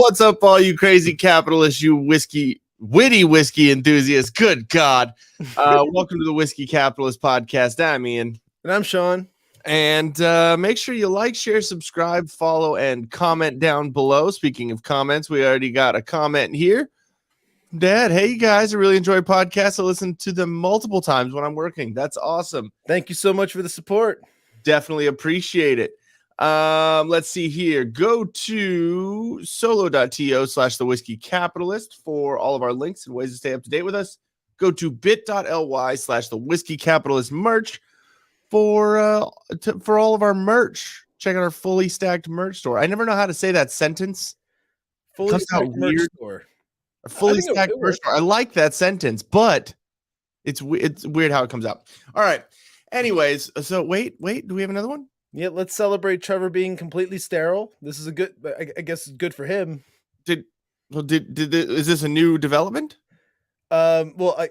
What's up, all you crazy capitalists, you witty whiskey enthusiasts? Good God. Welcome to the Whiskey Capitalist podcast. I'm Ian. And I'm Shawn. And make sure you like, share, subscribe, follow, and comment down below. Speaking of comments, we already got a comment here. Dad, hey, you guys, I really enjoy podcasts. I listen to them multiple times when I'm working. That's awesome. Thank you so much for the support. Definitely appreciate it. Let's see here. Go to solo.to / the whiskey capitalist for all of our links and ways to stay up to date with us. Go to bit.ly / the whiskey capitalist merch for all of our merch. Check out our fully stacked merch store. I never know how to say that sentence. Fully stacked merch store. A fully stacked merch store. I like that sentence, but it's weird how it comes out. All right. Anyways, so wait, do we have another one? Yeah, let's celebrate Trevor being completely sterile. This is a good, I guess, it's good for him. Is this a new development? Well,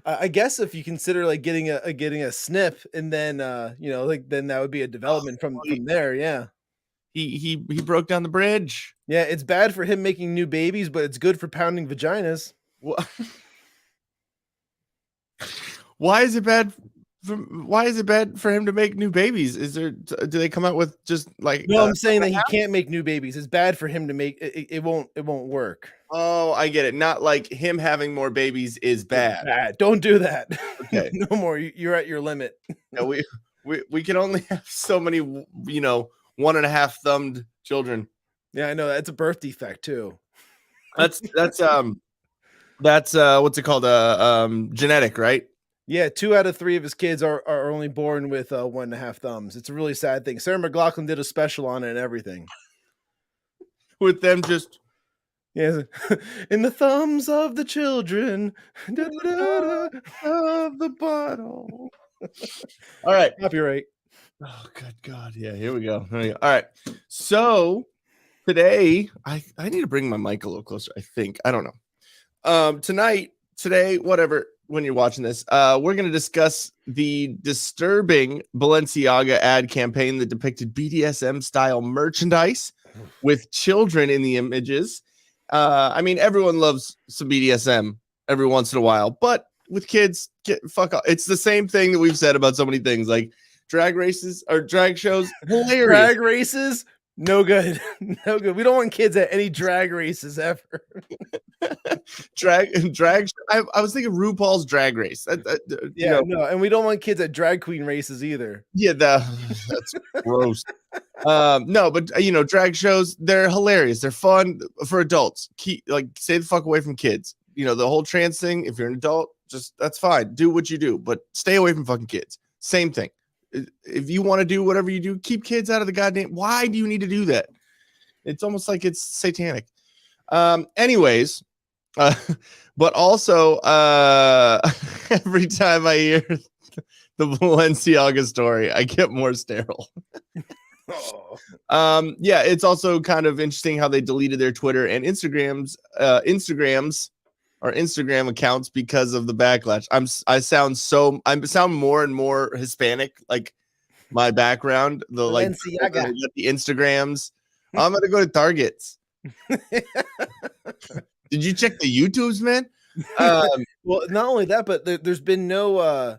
I guess if you consider like getting a snip, and then then that would be a development from there. Yeah. He broke down the bridge. Yeah, it's bad for him making new babies, but it's good for pounding vaginas. Why is it bad? Why is it bad for him to make new babies? Do they come out with just like? No, I'm saying that he can't make new babies. It's bad for him to make it. Won't work. Oh, I get it. Not like him having more babies is bad. Bad. Don't do that. Okay. No more. You're at your limit. No, we can only have so many, 1.5 thumbed children. Yeah, I know. That's a birth defect too. That's what's it called? Genetic, right? Yeah, 2 out of 3 of his kids are only born with 1.5 thumbs. It's a really sad thing. Sarah McLachlan did a special on it and everything. With them just in the thumbs of the children of the bottle. All right. Copyright. Oh, good God. Yeah, here we go. All right. So today, I need to bring my mic a little closer, I think. I don't know. Today, whatever, when you're watching this, we're going to discuss the disturbing Balenciaga ad campaign that depicted BDSM style merchandise with children in the images. I mean, everyone loves some BDSM every once in a while, but with kids, fuck off. It's the same thing that we've said about so many things, like drag races or drag shows. Hilarious. Drag races, no good. No good. We don't want kids at any drag races ever. drag. I was thinking RuPaul's Drag Race. No, and we don't want kids at drag queen races either. Yeah, that's gross. No, but drag shows, they're hilarious. They're fun for adults. Stay the fuck away from kids. The whole trans thing. If you're an adult, that's fine. Do what you do, but stay away from fucking kids. Same thing. If you want to do whatever you do, keep kids out of the goddamn. Why do you need to do that? It's almost like it's satanic. Anyways, but also every time I hear the Balenciaga story, I get more sterile. Yeah, it's also kind of interesting how they deleted their Twitter and Instagram accounts because of the backlash. I sound more and more Hispanic, like my background, the Instagrams. I'm gonna go to Targets. Did you check the YouTubes, man? Well, not only that, but there's been no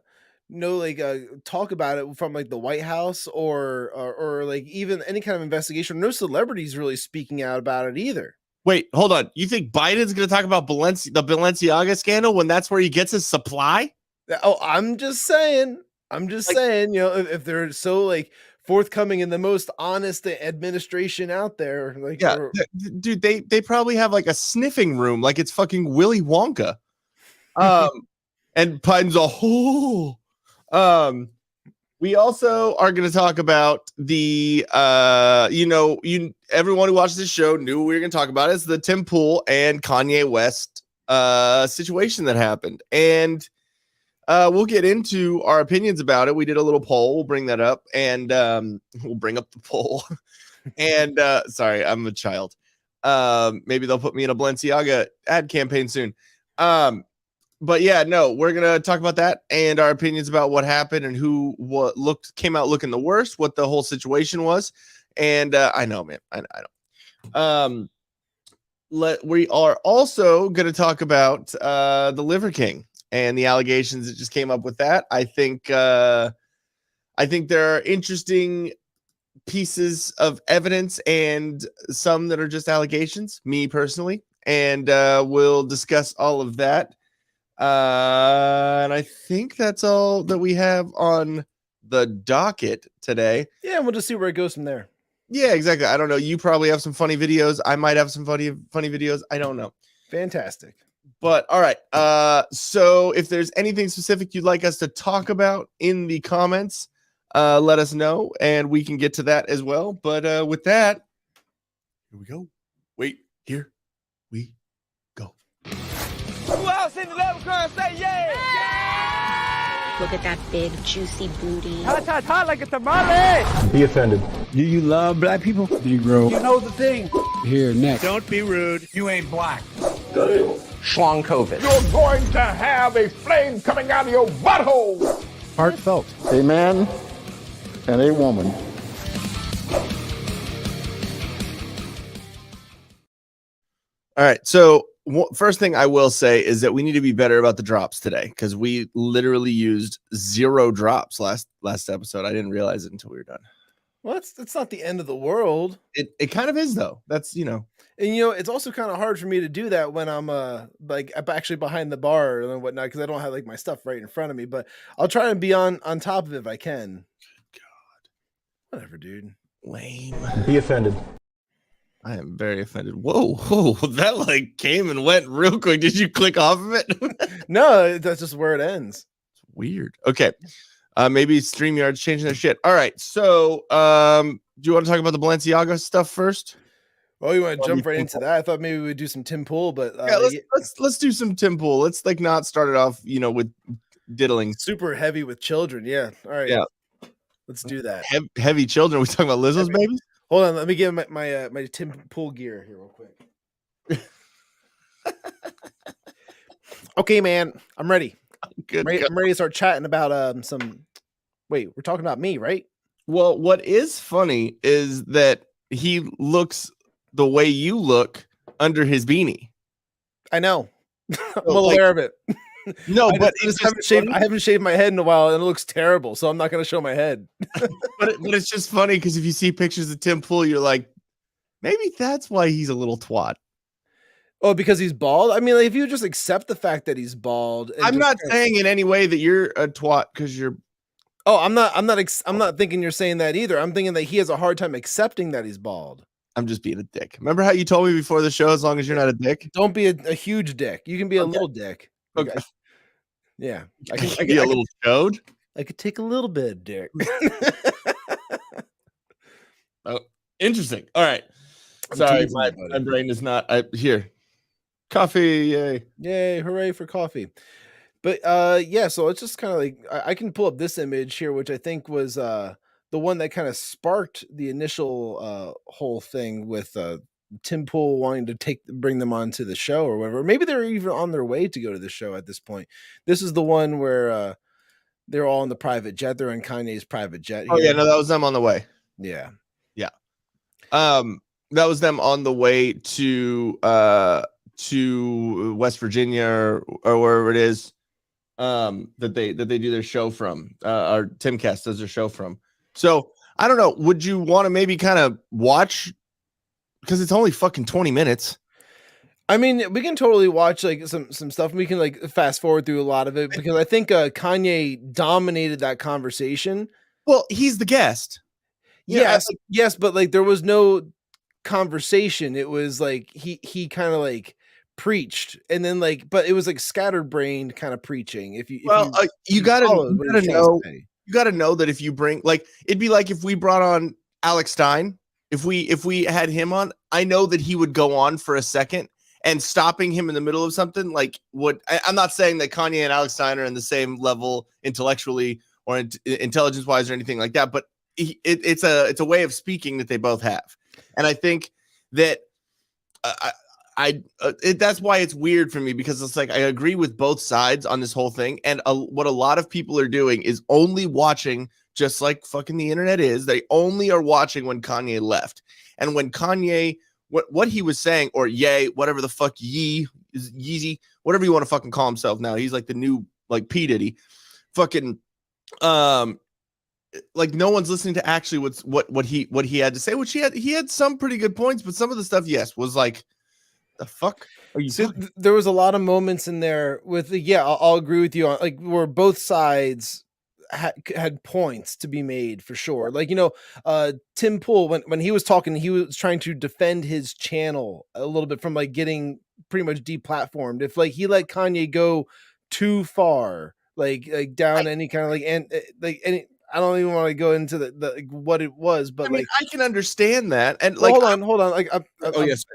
talk about it from like the White House or like even any kind of investigation. No celebrities really speaking out about it either. Wait, hold on. You think Biden's going to talk about the Balenciaga scandal when that's where he gets his supply? Oh, I'm just saying, if they're so like forthcoming in the most honest administration out there, like, yeah, dude, they probably have like a sniffing room, like it's fucking Willy Wonka. And Biden's a whole. We also are going to talk about the, everyone who watches this show knew we were going to talk about it. It's the Tim Pool and Kanye West situation that happened. And we'll get into our opinions about it. We did a little poll. We'll bring that up, and we'll bring up the poll. And sorry, I'm a child. Maybe they'll put me in a Balenciaga ad campaign soon. But yeah, no, we're going to talk about that and our opinions about what happened and came out looking the worst, what the whole situation was. And I know, man, I know. we are also going to talk about the Liver King and the allegations that just came up with that. I think there are interesting pieces of evidence and some that are just allegations, me personally, and we'll discuss all of that. And I think that's all that we have on the docket today. Yeah, we'll just see where it goes from there. Yeah, exactly. I don't know. You probably have some funny videos. I might have some funny videos. I don't know. Fantastic. But all right. So if there's anything specific you'd like us to talk about in the comments, let us know and we can get to that as well. But with that, here we go. Wait, here we go. Who else in the level car say yeah? Look at that big, juicy booty. Hot like a tamale. Be offended. Do you love black people? Negro. You know the thing. Here, next. Don't be rude. You ain't black. Shawn Cav. You're going to have a flame coming out of your butthole. Heartfelt. A man and a woman. All right. So first thing I will say is that we need to be better about the drops today because we literally used 0 drops last episode. I didn't realize it until we were done. Well, it's not the end of the world. It kind of is though. That's And it's also kind of hard for me to do that when I'm like I'm actually behind the bar and whatnot because I don't have like my stuff right in front of me. But I'll try and be on top of it if I can. Good God. Whatever, dude. Lame. Be offended. I am very offended. Whoa, that like came and went real quick. Did you click off of it? No, that's just where it ends. It's weird. Okay. Maybe StreamYard's changing their shit. All right. So do you want to talk about the Balenciaga stuff first? Oh, you want to jump right into that? I thought maybe we would do some Tim Pool, but yeah, let's do some Tim Pool. Let's like not start it off, with diddling. Super heavy with children. Yeah. All right. Yeah. Let's do that. Heavy children. Are we talking about Lizzo's babies? Hold on, let me get my Tim Pool gear here real quick. Okay, man, I'm ready. Good. I'm ready to start chatting about some. Wait, we're talking about me, right? Well, what is funny is that he looks the way you look under his beanie. I know. I'm well aware of it. No, but I haven't shaved my head in a while, and it looks terrible. So I'm not going to show my head. but it's just funny because if you see pictures of Tim Pool, you're like, maybe that's why he's a little twat. Oh, because he's bald? I mean, like, if you just accept the fact that he's bald, I'm not saying in any way that you're a twat because you're. Oh, I'm not thinking you're saying that either. I'm thinking that he has a hard time accepting that he's bald. I'm just being a dick. Remember how you told me before the show? As long as you're not a dick, don't be a huge dick. You can be a little dick. Okay. Yeah, I can be a little chode. I could take a little bit of dick. Oh, interesting. All right. Sorry, my brain is not here. Coffee, yay, hooray for coffee. But yeah, so it's just kind of like I can pull up this image here, which I think was the one that kind of sparked the initial whole thing with Tim Pool wanting to bring them onto the show or whatever. Maybe they're even on their way to go to the show at this point. This is the one where they're all in the private jet. They're in Kanye's private jet. Oh yeah, no, that was them on the way. Yeah. That was them on the way to West Virginia or wherever it is that they do their show from. Or Timcast does their show from. So I don't know. Would you want to maybe kind of watch? Because it's only fucking 20 minutes. I mean, we can totally watch like some stuff. We can like fast forward through a lot of it because I think Kanye dominated that conversation. Well, he's the guest. Yes, but like there was no conversation. It was like he kind of like preached, and then like, but it was like scatterbrained kind of preaching. You gotta know that if you bring like, it'd be like if we brought on Alex Stein. If we had him on, I know that he would go on for a second, and stopping him in the middle of something like I'm not saying that Kanye and Alex Stein are in the same level intellectually or intelligence wise or anything like that, but it's a way of speaking that they both have, and I think that that's why it's weird for me because it's like I agree with both sides on this whole thing, and what a lot of people are doing is only watching. Just like fucking the internet is, they only are watching when Kanye left. And when Kanye what he was saying, or Ye, whatever the fuck Yeezy, whatever you want to fucking call himself now. He's like the new like P Diddy, fucking like no one's listening to actually what he had to say, which he had some pretty good points, but some of the stuff, yes, was like, the fuck are you talking? There was a lot of moments in there with I'll agree with you on like where both sides had points to be made for sure. Like, Tim Pool, when he was talking, he was trying to defend his channel a little bit from like getting pretty much deplatformed. If like he let Kanye go too far, like down any kind of like, and like any, I don't even want to go into the like, what it was, but I mean, I can understand that. And like, hold on. Like, yes.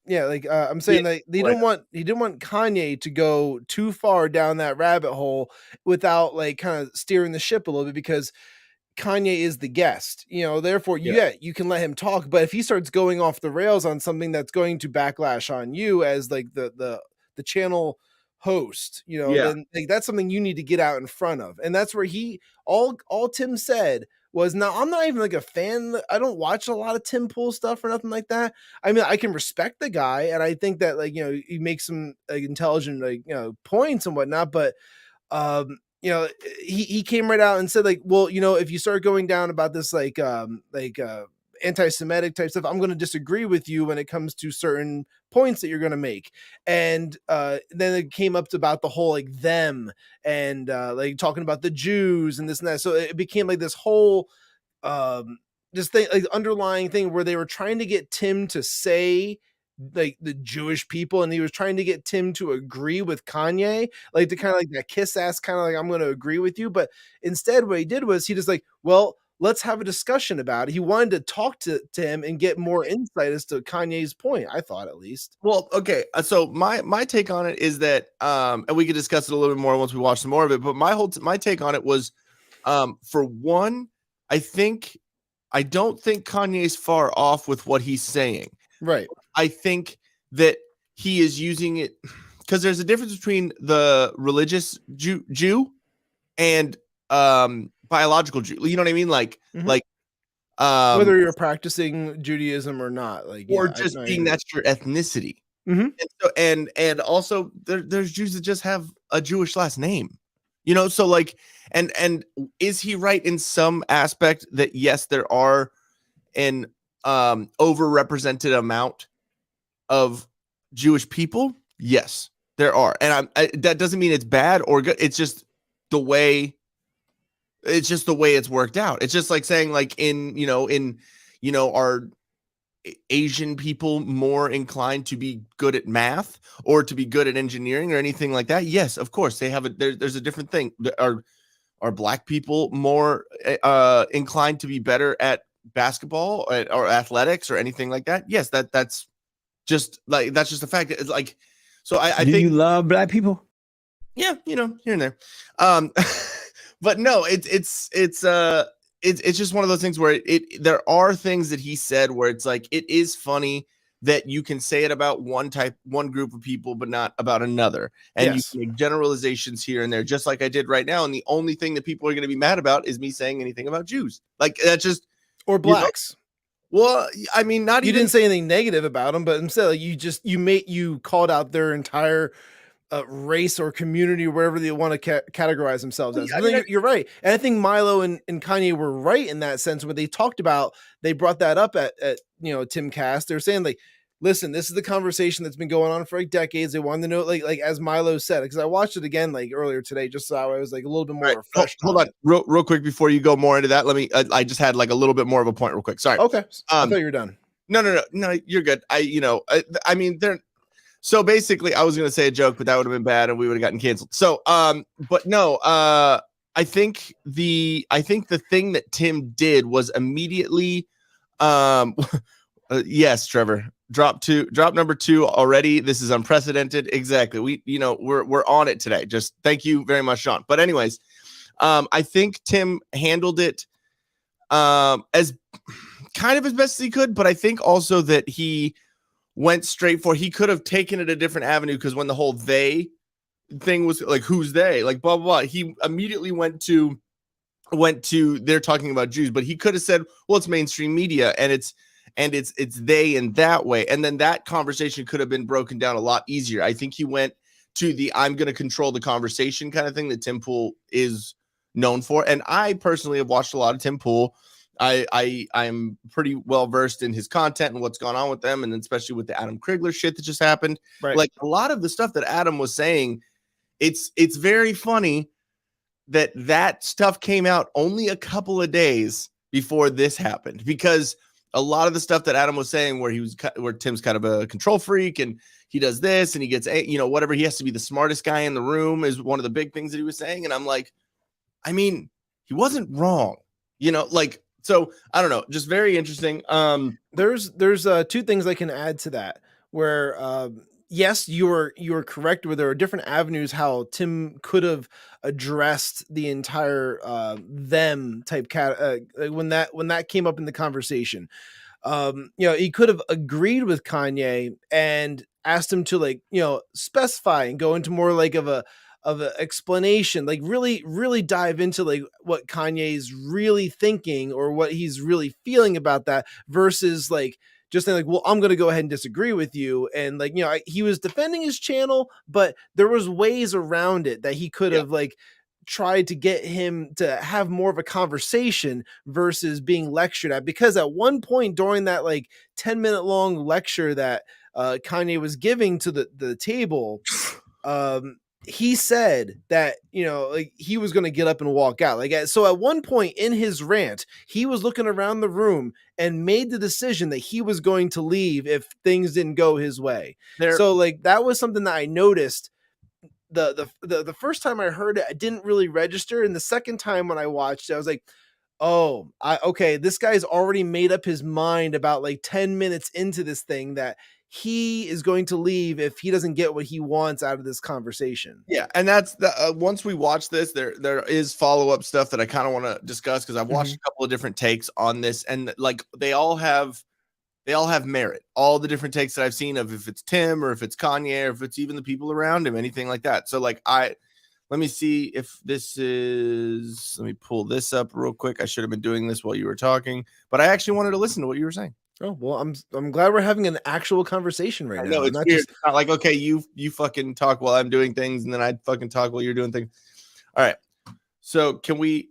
Yeah, like I'm saying that he didn't want Kanye to go too far down that rabbit hole without like kind of steering the ship a little bit, because Kanye is the guest, therefore you can let him talk. But if he starts going off the rails on something that's going to backlash on you as like the channel host, then like that's something you need to get out in front of. And that's where all Tim said was, now I'm not even like a fan. I don't watch a lot of Tim Pool stuff or nothing like that. I mean, I can respect the guy, and I think that like, he makes some like intelligent, like, points and whatnot, but he came right out and said like, well, if you start going down about this like anti-Semitic type stuff, I'm going to disagree with you when it comes to certain points that you're going to make. And then it came up to about the whole like them and like talking about the Jews and this and that. So it became like this whole this thing, like underlying thing where they were trying to get Tim to say like the Jewish people, and he was trying to get Tim to agree with Kanye, like to kind of like that kiss ass kind of like, I'm going to agree with you. But instead what he did was he just like, well, let's have a discussion about it. He wanted to talk to him and get more insight as to Kanye's point, I thought, at least. Well, okay. So my take on it is that, and we could discuss it a little bit more once we watch some more of it, but my take on it was, for one, I don't think Kanye's far off with what he's saying. Right. I think that he is using it because there's a difference between the religious Jew and biological Jew. You know what I mean? Like, whether you're practicing Judaism or not, like, or just being that's your ethnicity. Mm-hmm. And also there's Jews that just have a Jewish last name, so like, and is he right in some aspect that yes, there are an overrepresented amount of Jewish people? Yes, there are. And that doesn't mean it's bad or good. It's just the way it's worked out. It's just like saying like are Asian people more inclined to be good at math or to be good at engineering or anything like that? Yes, of course. They have there's a different thing. Are black people more inclined to be better at basketball or athletics or anything like that? Yes, that's just a fact. It's like, so I think you love black people? Yeah, here and there. But no, it's just one of those things where there are things that he said where it's like, it is funny that you can say it about one group of people, but not about another. And you can make generalizations here and there, just like I did right now. And the only thing that people are going to be mad about is me saying anything about Jews. Like, that's just, or blacks. Well, I mean, not you even. didn't say anything negative about them, but instead, like, you called out their entire race or community or wherever they want to categorize themselves as. I mean, you're right. And I think Milo and Kanye were right in that sense when they talked about, they brought that up at Timcast. They're saying like, listen, this is the conversation that's been going on for like decades. They wanted to know, like as Milo said, because I watched it again like earlier today, just so I was like a little bit more refreshed. Hold on, real quick before you go more into that. Let me. I just had like a little bit more of a point, real quick. Sorry. Okay. I thought you were done. No, you're good. I mean, they're. So basically, I was going to say a joke, but that would have been bad, and we would have gotten canceled. So, but no, I think the thing that Tim did was immediately, yes, Trevor, drop number 2 already. This is unprecedented. Exactly. We're on it today. Just thank you very much, Shawn. But anyways, I think Tim handled it as kind of as best as he could, but I think also that he went straight for, he could have taken it a different avenue, because when the whole they thing was like, who's they, like blah blah blah, he immediately went to they're talking about Jews, but he could have said, well, it's mainstream media and and it's they in that way. And then that conversation could have been broken down a lot easier. I think he went to the I'm going to control the conversation kind of thing that Tim Pool is known for. And I personally have watched a lot of Tim Pool. I'm pretty well versed in his content and what's gone on with them, and especially with the Adam Krigler shit that just happened. Right. Like a lot of the stuff that Adam was saying, it's very funny that stuff came out only a couple of days before this happened, because a lot of the stuff that Adam was saying where Tim's kind of a control freak and he does this and he gets, whatever, he has to be the smartest guy in the room is one of the big things that he was saying. And I'm like, I mean, he wasn't wrong, so I don't know, just very interesting. There's two things I can add to that where, yes, you're correct where there are different avenues how Tim could have addressed the entire them type when that came up in the conversation. He could have agreed with Kanye and asked him to specify and go into more of a explanation, really dive into what Kanye's really thinking or what he's really feeling about that versus just saying well, I'm going to go ahead and disagree with you. And he was defending his channel, but there was ways around it that he could have tried to get him to have more of a conversation versus being lectured at, because at one point during that 10-minute long lecture that Kanye was giving to the table, he said that, he was going to get up and walk out. So at one point in his rant, he was looking around the room and made the decision that he was going to leave if things didn't go his way. So that was something that I noticed. The first time I heard it, I didn't really register. And the second time when I watched it, I was like, oh, okay, this guy's already made up his mind about 10 minutes into this thing that he is going to leave if he doesn't get what he wants out of this conversation. Yeah, and that's the once we watch this, there is follow-up stuff that I kind of want to discuss, because I've watched a couple of different takes on this, and they all have merit. All the different takes that I've seen of if it's Tim or if it's Kanye or if it's even the people around him, anything like that. So let me see if this is, let me pull this up real quick. I should have been doing this while you were talking, but I actually wanted to listen to what you were saying. Oh, well, I'm glad we're having an actual conversation right now. No, it's weird. It's not like, okay, you fucking talk while I'm doing things, and then I fucking talk while you're doing things. All right. So can you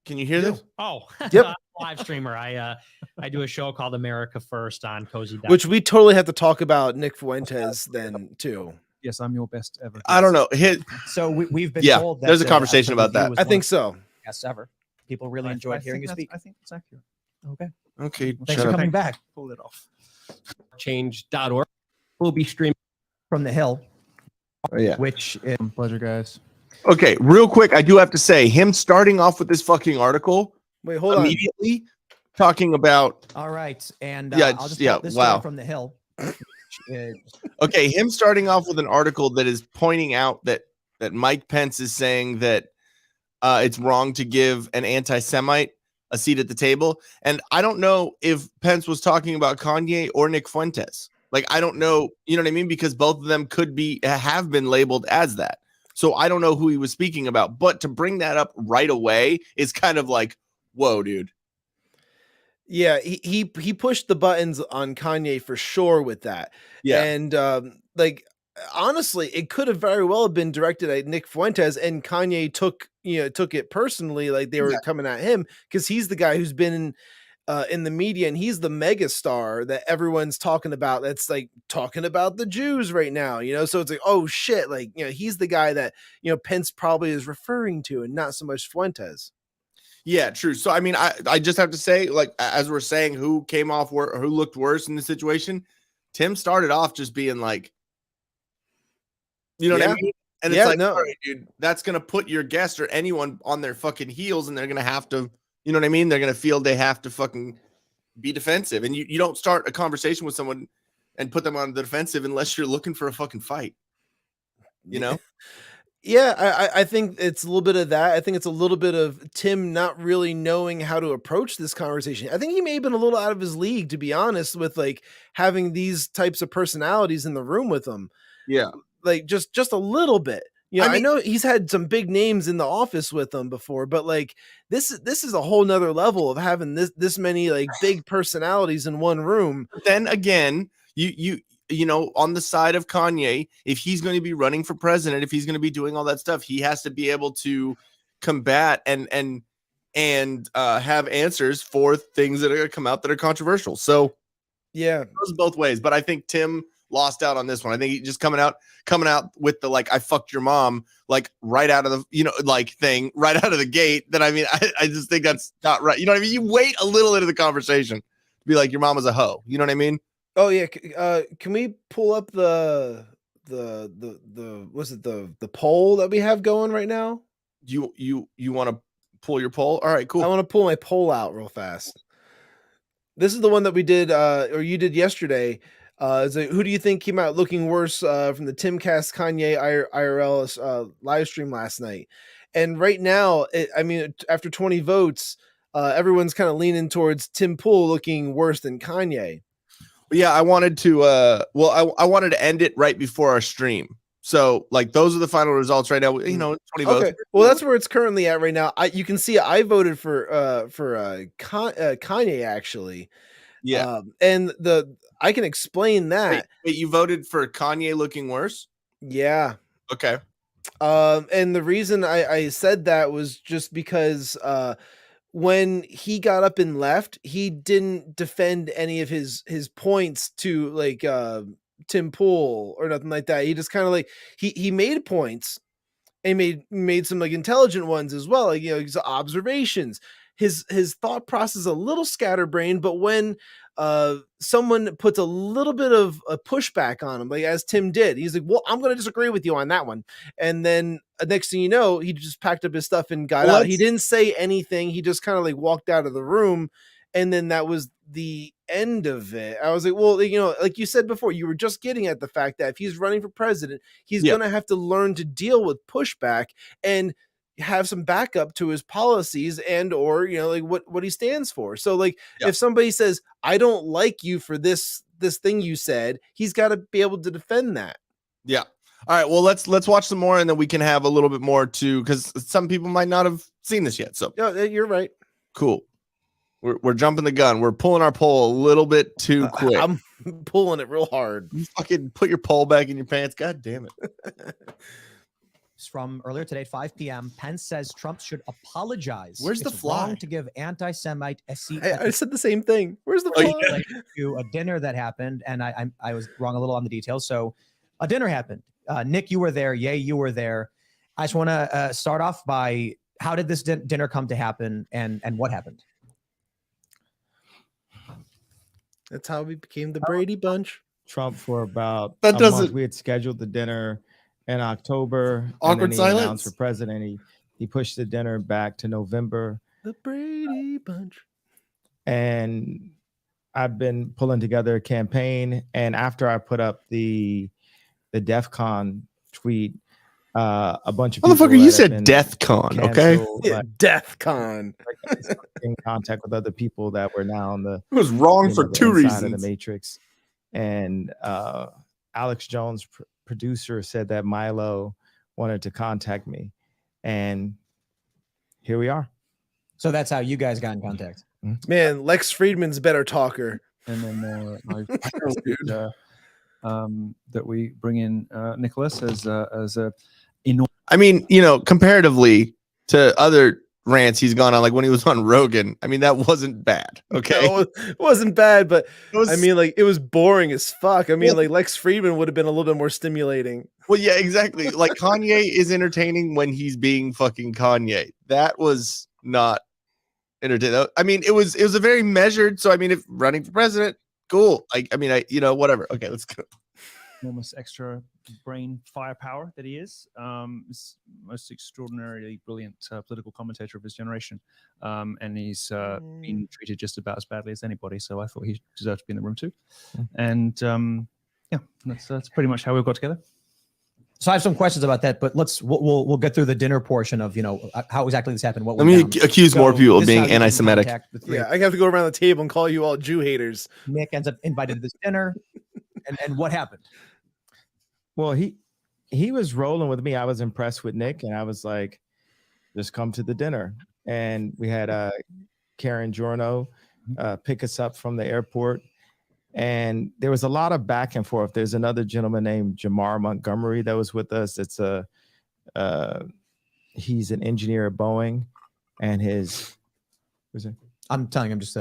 hear this? Oh, yep. Live streamer. I do a show called America First on Cozy. Which we totally have to talk about Nick Fuentes then too. Yes, I'm your best ever. I don't know. So we've been told that there's a conversation about that. I think so. Yes, ever. People really enjoyed hearing you speak. I think it's accurate. Okay. Thanks for coming back. Pull it off. Change.org. We'll be streaming From the Hill. Oh, yeah. Which is Pleasure, guys. Okay, real quick, I do have to say, him starting off with this fucking article. Wait, hold on. Immediately talking about. All right, and I'll just pull this story From the Hill. Okay, him starting off with an article that is pointing out that Mike Pence is saying that it's wrong to give an anti-Semite a seat at the table. And I don't know if Pence was talking about Kanye or Nick Fuentes. I don't know, you know what I mean? Because both of them have been labeled as that. So I don't know who he was speaking about, but to bring that up right away is kind of like, whoa, dude. Yeah, he pushed the buttons on Kanye for sure with that. Yeah. And honestly, it could have very well been directed at Nick Fuentes, and Kanye took it personally, they were coming at him because he's the guy who's been in the media, and he's the mega star that everyone's talking about. That's talking about the Jews right now, so it's oh shit. He's the guy that, Pence probably is referring to, and not so much Fuentes. Yeah, true. So, I mean, I just have to say, as we're saying, who came off who looked worse in the situation, Tim started off just being you know what I mean? And it's all right, dude, that's going to put your guest or anyone on their fucking heels, and they're going to have to, you know what I mean? They're going to feel they have to fucking be defensive. And you don't start a conversation with someone and put them on the defensive unless you're looking for a fucking fight, Yeah, I think it's a little bit of that. I think it's a little bit of Tim not really knowing how to approach this conversation. I think he may have been a little out of his league, to be honest, with having these types of personalities in the room with him. Yeah. Just a little bit, Yeah, I I mean- know he's had some big names in the office with him before, but like this is a whole nother level of having this many like big personalities in one room. Then again, you know, on the side of Kanye, if he's going to be running for president, if he's going to be doing all that stuff, he has to be able to combat and have answers for things that are going to come out that are controversial. So Yeah, it goes both ways. But I think Tim lost out on this one. I think he just coming out with the like I fucked your mom like right out of the like thing right out of the gate. That I mean, I just think that's not right. You know what I mean? You wait a little into the conversation to be like your mom was a hoe. You know what I mean? Oh yeah, can we pull up the what's it the poll that we have going right now? You want to pull your poll? All right, cool. I want to pull my poll out real fast. This is the one that we did or you did yesterday. Who do you think came out looking worse from the Timcast Kanye IRL live stream last night? And right now, I mean, after 20 votes, everyone's kind of leaning towards Tim Pool looking worse than Kanye. Yeah, I wanted to I wanted to end it right before our stream. So like those are the final results right now. You know, 20 votes. Okay. Well, that's where it's currently at right now. You can see I voted for Kanye actually. Yeah. And I can explain that. Wait, you voted for Kanye looking worse? Yeah. Okay. And the reason I said that was just because when he got up and left, he didn't defend any of his points to like Tim Pool or nothing like that. He just kind of like he made points and made some like intelligent ones as well, like his observations. His thought process a little scatterbrained, but when someone puts a little bit of a pushback on him, like as Tim did, he's like, well, I'm going to disagree with you on that one. And then next thing you know, he just packed up his stuff and got out. He didn't say anything. He just kind of like walked out of the room. And then that was the end of it. I was like, well, like you said before, you were just getting at the fact that if he's running for president, he's going to have to learn to deal with pushback and have some backup to his policies and or like what he stands for. So like if somebody says I don't like you for this thing you said, he's got to be able to defend that. Yeah. All right, well let's watch some more and then we can have a little bit more too, because some people might not have seen this yet. So yeah, you're right. Cool. We're jumping the gun. We're pulling our poll a little bit too quick. I'm pulling it real hard. You fucking put your poll back in your pants. God damn it. From earlier today at 5 p.m. Pence says Trump should apologize. Where's the It's fly? wrong to give anti-Semite a seat I said the same thing. Where's the fly? To a dinner that happened, and I was wrong a little on the details. So a dinner happened. Nick, you were there. Yay, you were there. I just want to start off by how did this dinner come to happen, and what happened? That's how we became the Brady Bunch. Trump for about That a doesn't- month. We had scheduled the dinner in October. Awkward and then he announced silence. for president. He pushed the dinner back to November. The Brady Bunch. And I've been pulling together a campaign. And after I put up the DEF CON tweet, a bunch of people Motherfucker, you that said have been Death Con, okay? canceled, Yeah, like, Death Con. in contact with other people that were now on the It was wrong for the two inside of reasons. the Matrix. And Alex Jones, producer, said that Milo wanted to contact me, and here we are. So that's how you guys got in contact. Man, Lex Friedman's a better talker. And then that we bring in Nicholas as a I mean, comparatively to other rants he's gone on, like when he was on Rogan, I mean, that wasn't bad. Okay. No, it wasn't bad, but was- I mean, like it was boring as fuck. I mean, Well- like Lex Friedman would have been a little bit more stimulating. Well, yeah, exactly. Like Kanye is entertaining when he's being fucking Kanye. That was not entertaining. I mean, it was a very measured. So I mean, if running for president, cool. Like, I mean, whatever. Okay, let's go. enormous extra brain firepower that he is. Most extraordinarily brilliant political commentator of his generation. And he's been treated just about as badly as anybody. So I thought he deserved to be in the room too. And that's pretty much how we got together. So I have some questions about that, but we'll get through the dinner portion of how exactly this happened. What Let went me down. accuse more people of this is being how you get in anti-Semitic. contact with three. Yeah, I have to go around the table and call you all Jew haters. Nick ends up invited to this dinner, and what happened? Well, he he was rolling with me. I was impressed with Nick, and I was like, just come to the dinner. And we had Karen Giorno pick us up from the airport. And there was a lot of back and forth. There's another gentleman named Jamar Montgomery that was with us. It's he's an engineer at Boeing, and his I'm telling him just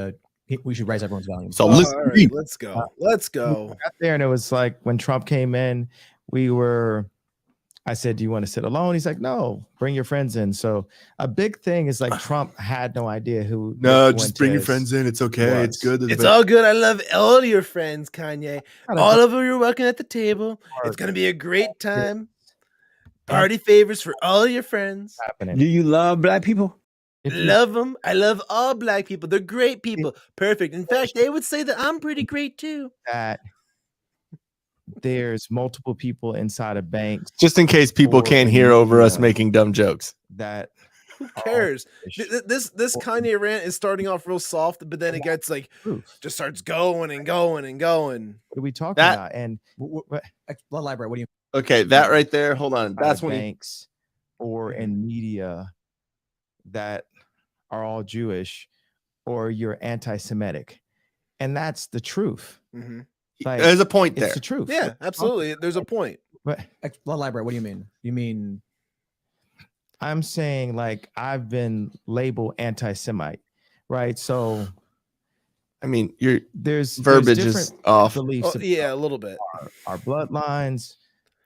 we should raise everyone's volume. So all right, let's go. Let's We go. got there, and it was like when Trump came in, I said, do you want to sit alone? He's like, no, bring your friends in. So a big thing is like Trump had no idea who. No, Nick just bring your Fuentes friends in. It's okay. It's was. good. It's all good. I love all your friends, Kanye. Gotta All go of you are welcome at the table. It's gonna be a great time. Party favors for all your friends. happening. Do you love black people? If you- Love them. I love all black people. They're great people. Perfect. In fact, they would say that I'm pretty great too. that there's multiple people inside of banks Just in case people Or can't hear over us media. making dumb jokes. that Who cares? are This Kanye rant is starting off real soft, but then it gets like just starts going and going and going. What are we talking That- about? And Blood Library, what do you Okay, that right there. Hold on. That's when banks or in media that are all Jewish, or you're anti-Semitic, and that's the truth. Mhm. Like, there's a point it's there. the truth. Yeah, absolutely. There's a point. But Blood Library, what do you mean? You mean I'm saying like I've been labeled anti-Semite, right? So I mean, there's verbiage is different off. beliefs Oh, yeah, a little bit. our bloodlines,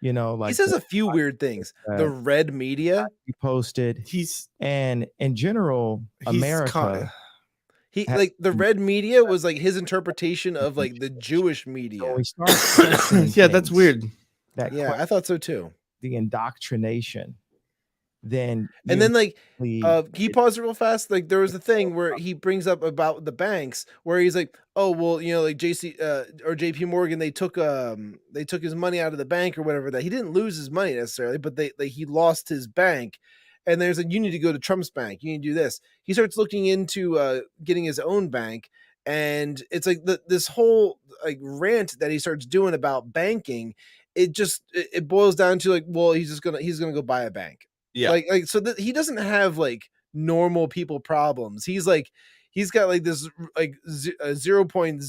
you know, like He says a few weird things. The red media. he posted, He's and in general, He's America. He had- like the red media was like his interpretation of like the Jewish media. So we start questioning yeah, that's things weird. That Yeah, I thought so too. the indoctrination. Then And you then like immediately- can you pause it real fast? Like there was a thing where he brings up about the banks where he's like, oh well, you know, like JC or JP Morgan, they took his money out of the bank or whatever. That he didn't lose his money necessarily, but he lost his bank. And there's like, you need to go to Trump's bank. You need to do this. He starts looking into getting his own bank, and it's like this whole like rant that he starts doing about banking. It boils down to like, well, he's gonna go buy a bank. Yeah. Like so that he doesn't have like normal people problems. He's got like this like 0.0001%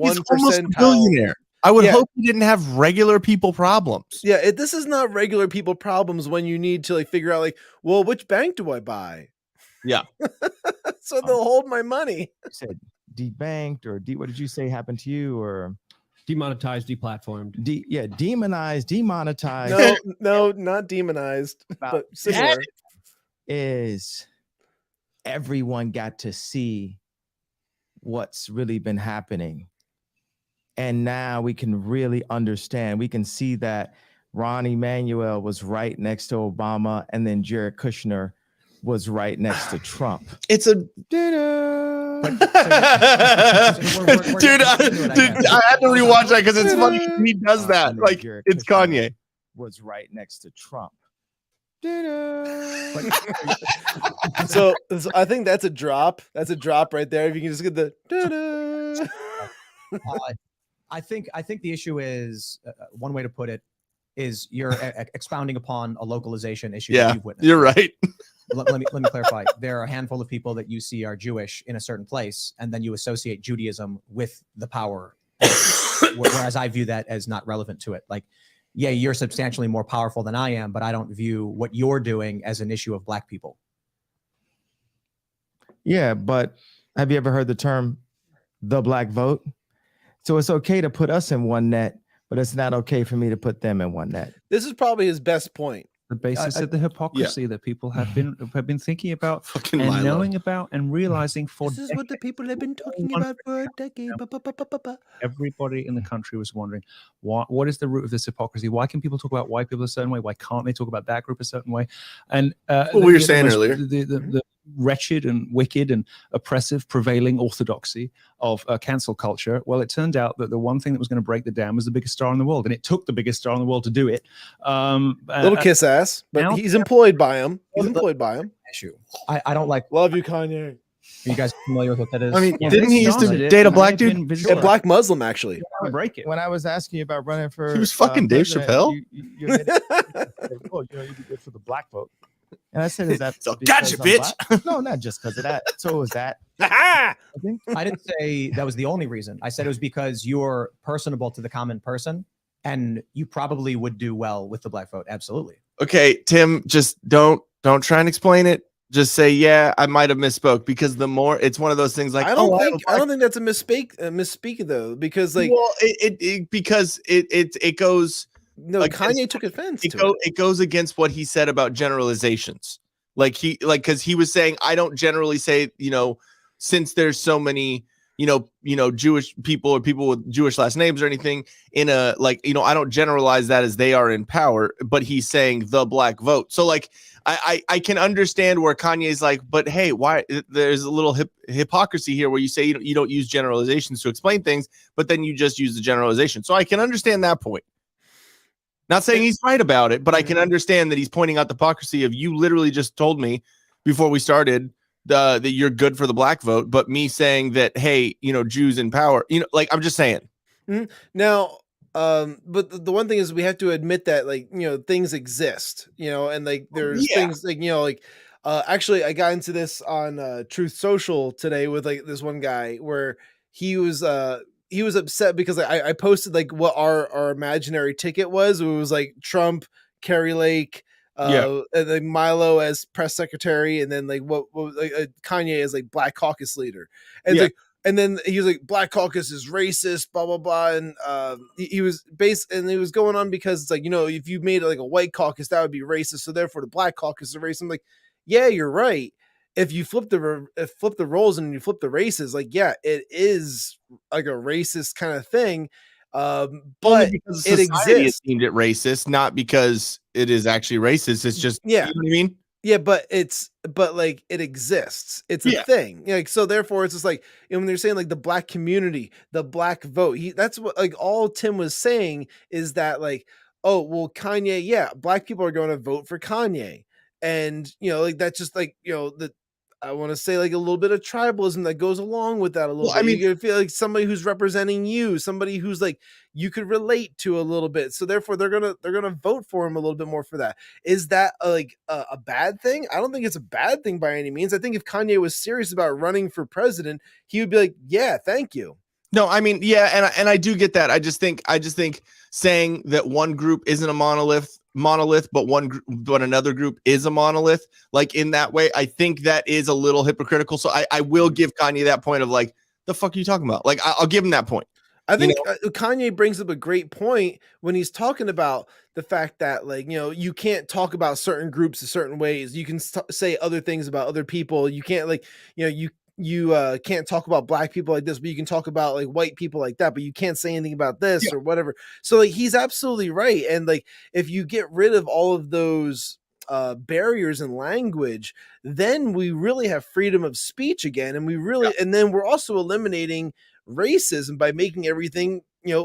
He's almost a billionaire. I would hope he didn't have regular people problems. Yeah, this is not regular people problems when you need to like figure out like, well, which bank do I buy? Yeah. So they'll hold my money. You said debanked or what did you say happened to you, or demonetized, deplatformed? Demonized, demonetized. No, not demonized, but similar. Is everyone got to see what's really been happening. And now we can really understand. We can see that Ron Emanuel was right next to Obama, and then Jared Kushner was right next to Trump. It's a dude. I had to rewatch that because it's funny. He does that. Like it's Kanye. Was right next to Trump. So I think that's a drop. That's a drop right there. If you can just get the. I think the issue is one way to put it is you're expounding upon a localization issue Yeah, that you've witnessed. you're right. let me clarify. There are a handful of people that you see are Jewish in a certain place, and then you associate Judaism with the power. Whereas I view that as not relevant to it. Like, yeah, you're substantially more powerful than I am, but I don't view what you're doing as an issue of black people. Yeah, but have you ever heard the term the black vote? So it's okay to put us in one net, but it's not okay for me to put them in one net. This is probably his best point. The basis of the hypocrisy that people have been thinking about Fucking and Milo. knowing about and realizing for This is what the people have been talking about for a decade. everybody in the country was wondering what is the root of this hypocrisy? Why can people talk about white people a certain way? Why can't they talk about that group a certain way? And What we were saying earlier. the wretched and wicked and oppressive prevailing orthodoxy of cancel culture. Well, it turned out that the one thing that was going to break the dam was the biggest star in the world, and it took the biggest star in the world to do it. Little kiss ass, but now- he's employed by him. He's employed by him. Issue. I don't like. Love you, Kanye. Are you guys familiar with what that is? I mean, Yeah, didn't they he used to started it, date a and black they've dude? been A visible. black Muslim, actually. Can't break it. When I was asking you about running for, He was fucking Dave president, Chappelle? you admitted, oh, you'd be good for the black vote. And I said, is that So, because gotcha, I'm bitch. black? No, not just because of that. So was that. Ah! I think. I didn't say that was the only reason. I said it was because you're personable to the common person, and you probably would do well with the black vote. Absolutely. Okay, Tim, just don't try and explain it. Just say, yeah, I might have misspoke, because the more it's one of those things like, I don't oh, think that's a misspeak though, because like well, it goes no, against- Kanye took offense to it. it goes against what he said about generalizations. Because he was saying, I don't generally say, since there's so many, Jewish people or people with Jewish last names or anything in a, I don't generalize that as they are in power, but he's saying the black vote. So I can understand where Kanye's like, but hey, why there's a little hypocrisy here where you say you don't use generalizations to explain things, but then you just use the generalization. So I can understand that point. Not saying he's right about it, but I can understand that he's pointing out the hypocrisy of, you literally just told me before we started that you're good for the black vote, but me saying that, hey, Jews in power, I'm just saying. Now, but the one thing is we have to admit that things exist, and there's things actually I got into this on Truth Social today with this one guy where he was upset because I posted what our imaginary ticket was. It was Trump, Carrie Lake, and then Milo as press secretary, and then Kanye as Black Caucus leader, and and then he was like, Black Caucus is racist, blah blah blah, and he was going on because it's if you made it a white caucus, that would be racist, so therefore the Black Caucus is racist. I'm like, yeah, you're right. If you flip the roles and you flip the races, it is a racist kind of thing. But it exists. Deemed it racist, not because it is actually racist. It's just, you know what I mean? Yeah, but it exists. It's a thing. So therefore it's just when they're saying the black community, the black vote, that's what all Tim was saying is that oh, well, Kanye, black people are going to vote for Kanye. And that's just I want to say a little bit of tribalism that goes along with that a little bit. I mean, you feel like somebody who's representing you, somebody who's you could relate to a little bit. So therefore they're gonna vote for him a little bit more for that. Is that a bad thing? I don't think it's a bad thing by any means. I think if Kanye was serious about running for president, he would be like, yeah, thank you. No, I mean, yeah, and I do get that. I just think saying that one group isn't a monolith, but another group is a monolith, in that way, I think that is a little hypocritical. So I will give Kanye that point of the fuck are you talking about? I'll give him that point. I think Kanye brings up a great point when he's talking about the fact that you can't talk about certain groups in certain ways. You can say other things about other people. You can't you can't talk about black people like this, but you can talk about white people like that, but you can't say anything about this or whatever. So he's absolutely right. And if you get rid of all of those barriers in language, then we really have freedom of speech again. And and then we're also eliminating racism by making everything,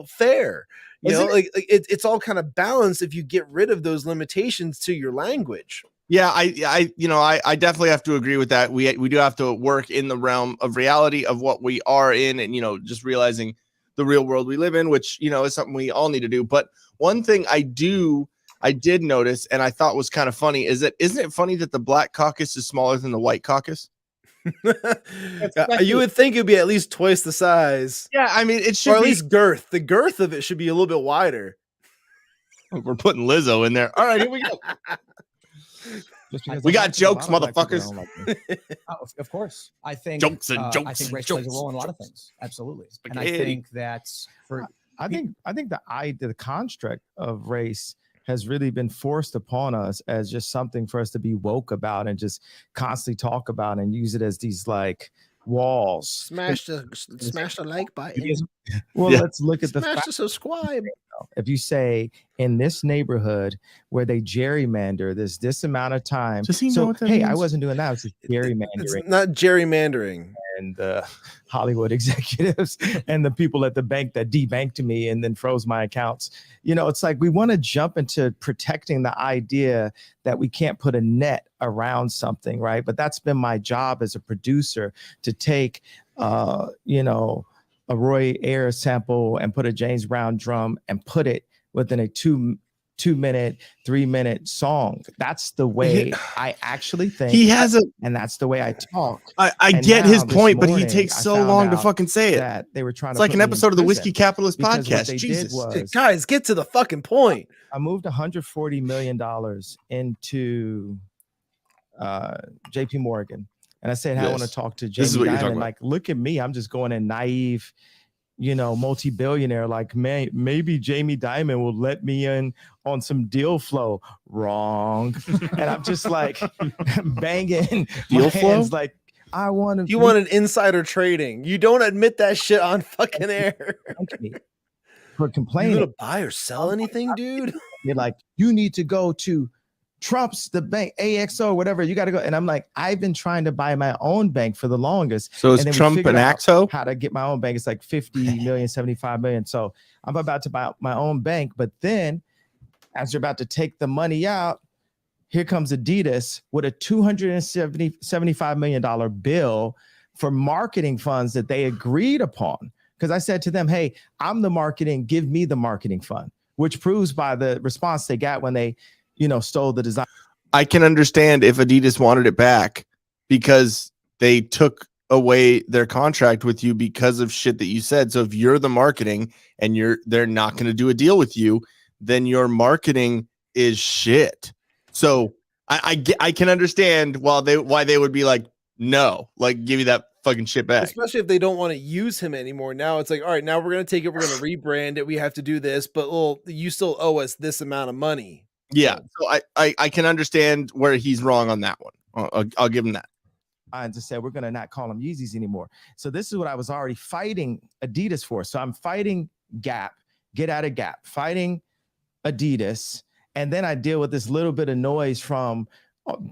fair. It's all kind of balanced if you get rid of those limitations to your language. Yeah, I definitely have to agree with that. We do have to work in the realm of reality of what we are in, and just realizing the real world we live in, which is something we all need to do. But one thing I did notice, and I thought was kind of funny, is that isn't it funny that the Black Caucus is smaller than the White Caucus? You would think it'd be at least twice the size. Yeah, I mean, it should, or at least girth. The girth of it should be a little bit wider. We're putting Lizzo in there. All right, here we go. We got jokes, motherfuckers. Of course, I think jokes and jokes. I think race jokes, plays a role in a lot of things. Absolutely, and I think that's for. I think the construct of race has really been forced upon us as just something for us to be woke about and just constantly talk about and use it as these walls. Smash the like button. Well, let's look at smash the subscribe. If you say in this neighborhood where they gerrymander this amount of time, does he know what that hey, means? I wasn't doing that. I was just gerrymandering. It's not gerrymandering. and the Hollywood executives and the people at the bank that debanked me and then froze my accounts. You know, it's like we want to jump into protecting the idea that we can't put a net around something, right? But that's been my job as a producer, to take, you know, a Roy Ayers sample and put a James Brown drum and put it within a 2-minute, 3-minute song. That's the way I actually think. He has and that's the way I talk. I get his point, but he takes so long to fucking say it. That they were trying it's to like an episode of the Whiskey Capitalist podcast. Jesus, guys, get to the fucking point. I moved $140 million into JP Morgan. And I said, I want to talk to Jamie Dimon. Like, look at me. I'm just going in naive, you know, multi-billionaire. Like, maybe Jamie Dimon will let me in on some deal flow. Wrong. And I'm just like banging deal flow. Hands, like, I want to. You want an insider trading. You don't admit that shit on fucking air. For complaining. You gonna buy or sell anything, dude? You're like, you need to go to Trump's, the bank, AXO, whatever, you got to go. And I'm like, I've been trying to buy my own bank for the longest. So is Trump an AXO? How to get my own bank. It's like 50 million, 75 million. So I'm about to buy my own bank. But then as you're about to take the money out, here comes Adidas with a $275 million bill for marketing funds that they agreed upon. Because I said to them, hey, I'm the marketing, give me the marketing fund, which proves by the response they got when they, you know, stole the design. I can understand if Adidas wanted it back because they took away their contract with you because of shit that you said. So if you're the marketing and they're not going to do a deal with you, then your marketing is shit. So I can understand why they would be like, no, like give you that fucking shit back. Especially if they don't want to use him anymore. Now it's like, all right, now we're going to take it. We're going to rebrand it. We have to do this, but you still owe us this amount of money. Yeah, so I can understand where he's wrong on that one. I'll give him that. I just said we're gonna not call them Yeezys anymore. So this is what I was already fighting Adidas for. So I'm fighting Gap, get out of Gap, fighting Adidas, and then I deal with this little bit of noise from,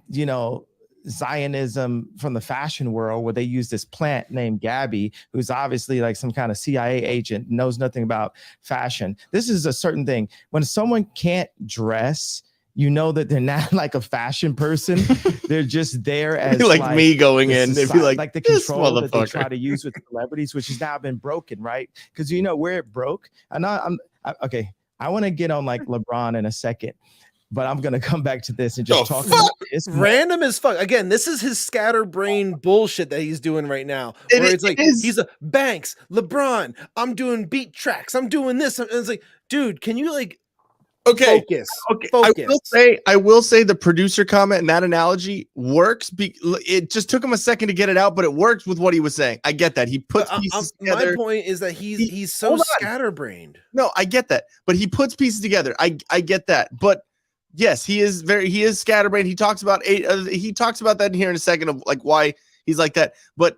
you know, Zionism from the fashion world, where they use this plant named Gabby, who's obviously like some kind of CIA agent, knows nothing about fashion. This is a certain thing. When someone can't dress, you know that they're not like a fashion person. They're just there as like me going in. They'd be like the control that they try to use with celebrities, which has now been broken, right? Because you know where it broke. Okay. I want to get on like LeBron in a second. But I'm going to come back to this and just talk about this. Random as fuck. Again, this is his scatterbrain bullshit that he's doing right now. It's like, he's a Banks, LeBron, I'm doing beat tracks, I'm doing this. And it's like, dude, can you like focus? I will say the producer comment and that analogy works. It just took him a second to get it out, but it works with what he was saying. I get that. He puts pieces together. My point is that he's so scatterbrained. No, I get that. But he puts pieces together. I get that. But yes, he is scatterbrained. He talks about that in here in a second of like why he's like that. But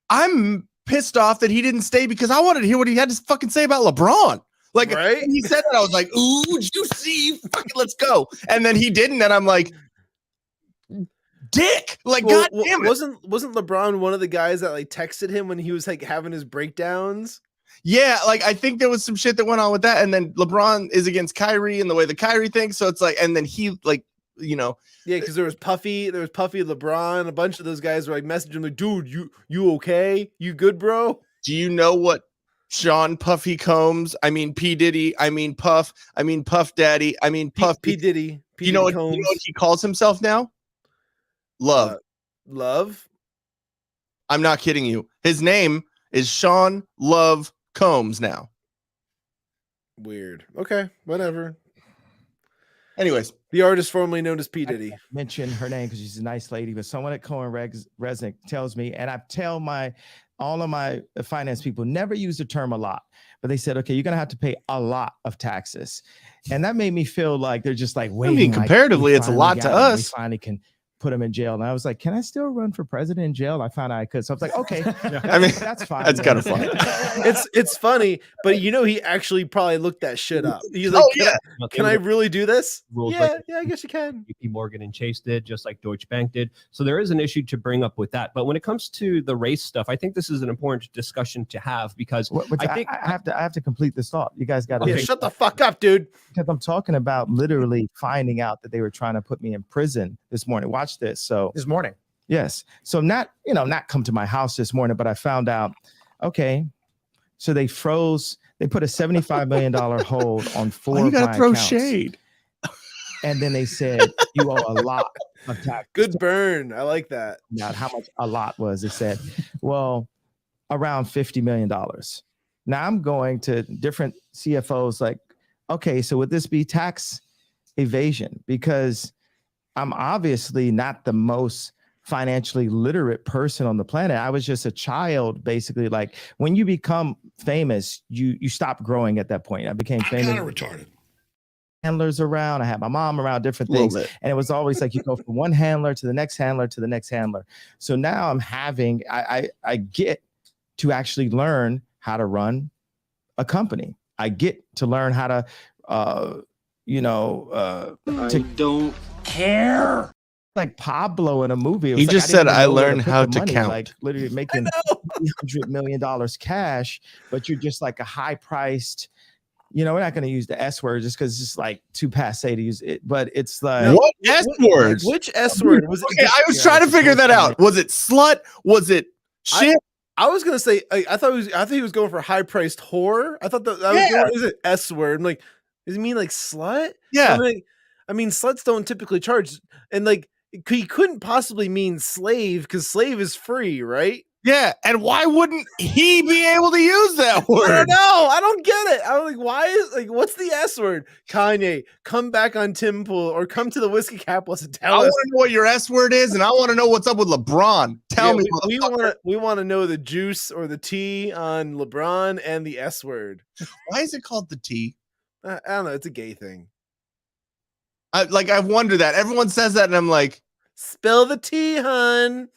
I'm pissed off that he didn't stay because I wanted to hear what he had to fucking say about LeBron. Like, right? When he said that, I was like, ooh, juicy, fucking let's go. And then he didn't, and I'm like, dick. Like, god damn it. Wasn't LeBron one of the guys that like texted him when he was like having his breakdowns? Yeah, like I think there was some shit that went on with that, and then LeBron is against Kyrie and the way that Kyrie thinks, so it's like, and then he like, you know, yeah, because there was Puffy, LeBron, a bunch of those guys were like messaging him like, dude, you okay? You good, bro? Do you know what Sean Puffy Combs? I mean P Diddy. I mean Puff. I mean Puff Daddy. I mean Puff P Diddy. You know what he calls himself now? Love. Love. I'm not kidding you. His name is Sean Love Combs now. Weird. Okay, whatever. Anyways, the artist formerly known as P Diddy. I mention her name because she's a nice lady, but someone at Cohen Resnick tells me, and I tell all of my finance people never use the term a lot, but they said, okay, you're gonna have to pay a lot of taxes, and that made me feel like they're just like, wait. I mean, comparatively, it's a lot to us. We finally can put him in jail. And I was like, can I still run for president in jail? I found out I could. So I was like, okay. I mean, that's fine. That's kind of funny. It's funny, but he actually probably looked that shit up. He's like, can I really do this? Yeah, I guess you can. JP Morgan and Chase did, just like Deutsche Bank did. So there is an issue to bring up with that. But when it comes to the race stuff, I think this is an important discussion to have because I have to complete this thought. You guys got to shut the fuck up, dude. Because I'm talking about literally finding out that they were trying to put me in prison this morning. Watch this. So this morning. Yes. So not come to my house this morning, but I found out, okay. So they put a $75 million hold on 4 you of gotta my throw accounts. shade. And then they said, you owe a lot of tax. Good burn. I like that. Not how much a lot was. They said, well, around $50 million. Now I'm going to different CFOs like, okay, so would this be tax evasion? Because I'm obviously not the most financially literate person on the planet. I was just a child, basically. Like when you become famous, you stop growing at that point. I became famous. Kind of retarded. Handlers around. I had my mom around, different things. And it was always like you go from one handler to the next handler to the next handler. So now I'm having, I get to actually learn how to run a company. I get to learn how to, I don't care. Like Pablo in a movie. He just said, I learned how to count. Like literally making $300 million cash, but you're just like a high priced, we're not going to use the S word just because it's just like too passe to use it, but it's like what S words? Which S word was it? Okay, I was trying to figure that out. Was it slut? Was it shit? I was gonna say I thought he was going for high priced whore. I thought is it S word? I'm like, does he mean like slut? Yeah. I mean sluts don't typically charge, and like he couldn't possibly mean slave because slave is free, right? Yeah, and why wouldn't he be able to use that word? I don't know. I don't get it. I'm like, what's the S word? Kanye, come back on Tim Pool or come to the Whiskey Capitalist and tell us. I want to know what your S word is, and I want to know what's up with LeBron. Tell me. We want to know the juice or the T on LeBron and the S word. Why is it called the T? I don't know. It's a gay thing. I wonder that. Everyone says that, and I'm like, spill the tea, hun.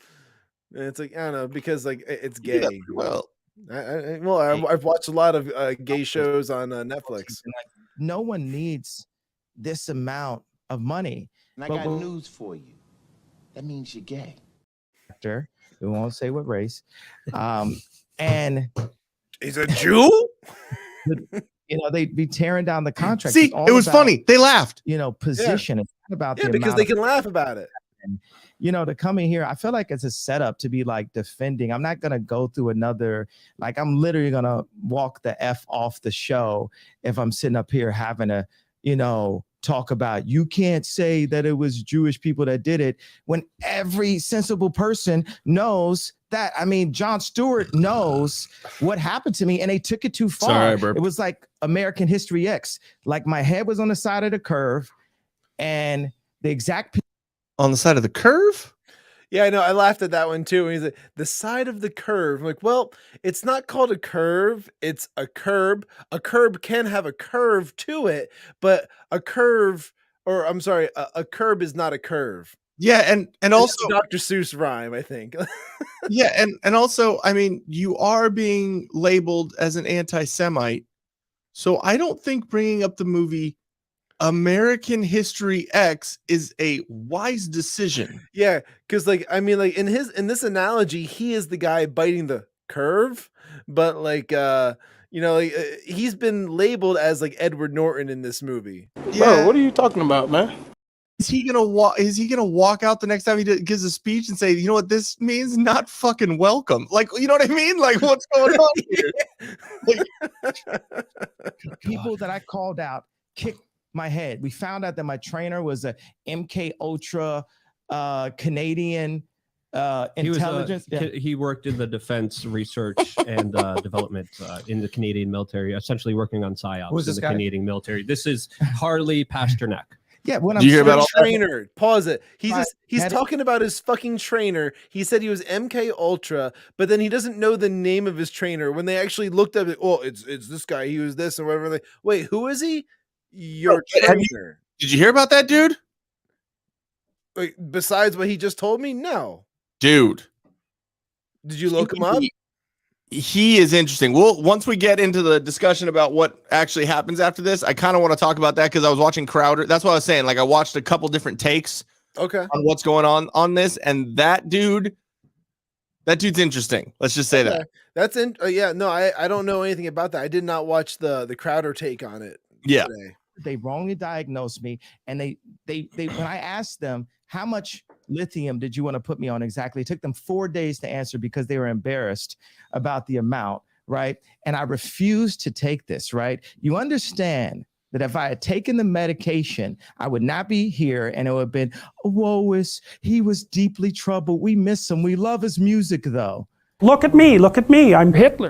And it's like, I don't know, because like it's gay. Yeah, well, I've watched a lot of gay shows on Netflix. No one needs this amount of money. And I got news for you. That means you're gay. We won't say what race. And he's a Jew. They'd be tearing down the contract. See, it was funny. They laughed. Position. It's not about the because they can laugh about it. And, to come in here, I feel like it's a setup to be like defending. I'm not going to go through another, like I'm literally going to walk the F off the show if I'm sitting up here having to, talk about, you can't say that it was Jewish people that did it when every sensible person knows that. I mean, Jon Stewart knows what happened to me and they took it too far. Sorry, burp. It was like American History X. Like my head was on the side of the curve and the exact on the side of the curve. Yeah, I know. I laughed at that one too. And he's like, the side of the curve. I'm like, well, it's not called a curve. It's a curb. A curb can have a curve to it, but a curve, or I'm sorry, a curb is not a curve. Yeah, and also Dr. Seuss rhyme, I think. Yeah, and also, I mean, you are being labeled as an anti-Semite, so I don't think bringing up the movie American History X is a wise decision. Yeah, because like I mean, like in this analogy, he is the guy biting the curve, but like he's been labeled as like Edward Norton in this movie. Yeah. Bro, what are you talking about, man? Is he gonna walk out the next time he gives a speech and say, you know what this means? Not fucking welcome. Like, you know what I mean? Like, what's going on here? People that I called out kicked my head. We found out that my trainer was a MK Ultra Canadian intelligence. He worked in the defense research and development in the Canadian military, essentially working on PSYOPs in the Canadian military. This is Harley Pasternak. Yeah, when I'm hear about trainer, pause it. He's talking about his fucking trainer. He said he was MK Ultra, but then he doesn't know the name of his trainer. When they actually looked at it, oh, it's this guy. He was this and whatever. Like, wait, who is he? Your trainer. Did you hear about that, dude? Wait, besides what he just told me, no. Dude, did you look him up? He is interesting. Well, once we get into the discussion about what actually happens after this, I kind of want to talk about that because I was watching Crowder. That's what I was saying. Like I watched a couple different takes on what's going on this, and that dude's interesting. Let's just say that. That's in. Yeah, no, I don't know anything about that. I did not watch the Crowder take on it. Yeah, today. They wrongly diagnosed me, and they when I asked them how much lithium did you want to put me on exactly, it took them 4 days to answer because they were embarrassed about the amount, right? And I refused to take this, right? You understand that if I had taken the medication, I would not be here, and it would have been, he was deeply troubled. We miss him. We love his music, though. Look at me, I'm Hitler.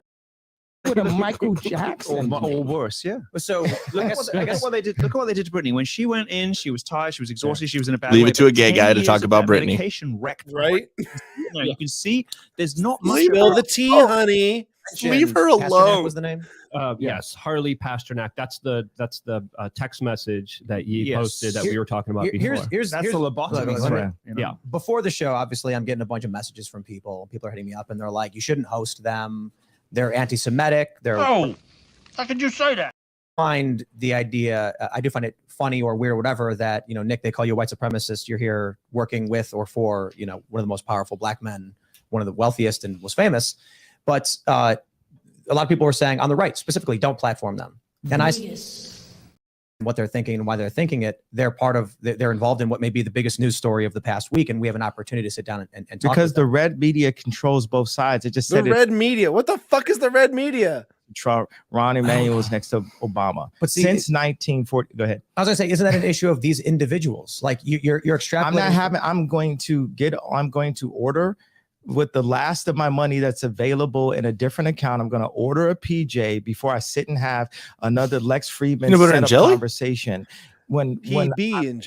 With a Michael Jackson or worse, yeah. So look at what they did. Look at what they did to Britney. When she went in, she was tired, she was exhausted, she was in a bad way. Leave it to a gay guy to talk about Britney. Medication wrecked, right? You can see there's not much. Spill the tea, honey. Leave her alone. Was the name? Yes, Harley Pasternak. That's the text message that you posted that we were talking about before. Here's the lobotomy friend. Yeah. Before the show, obviously, I'm getting a bunch of messages from people. People are hitting me up, and they're like, "You shouldn't host them. They're anti-Semitic. how could you say that?" Find the idea. I do find it funny or weird, or whatever, that, Nick, they call you a white supremacist. You're here working with or for, one of the most powerful black men, one of the wealthiest and most famous. But a lot of people are saying on the right, specifically, don't platform them. And what they're thinking and why they're thinking it, they're involved in what may be the biggest news story of the past week. And we have an opportunity to sit down and talk. Because the red media controls both sides. It just said the red media. What the fuck is the red media? Trump, Ron Emanuel was next to Obama. But see, since 1940, go ahead. I was gonna say, isn't that an issue of these individuals? Like you're extrapolating. I'm going to order with the last of my money that's available in a different account. I'm going to order a PJ before I sit and have another Lex Friedman conversation. When they're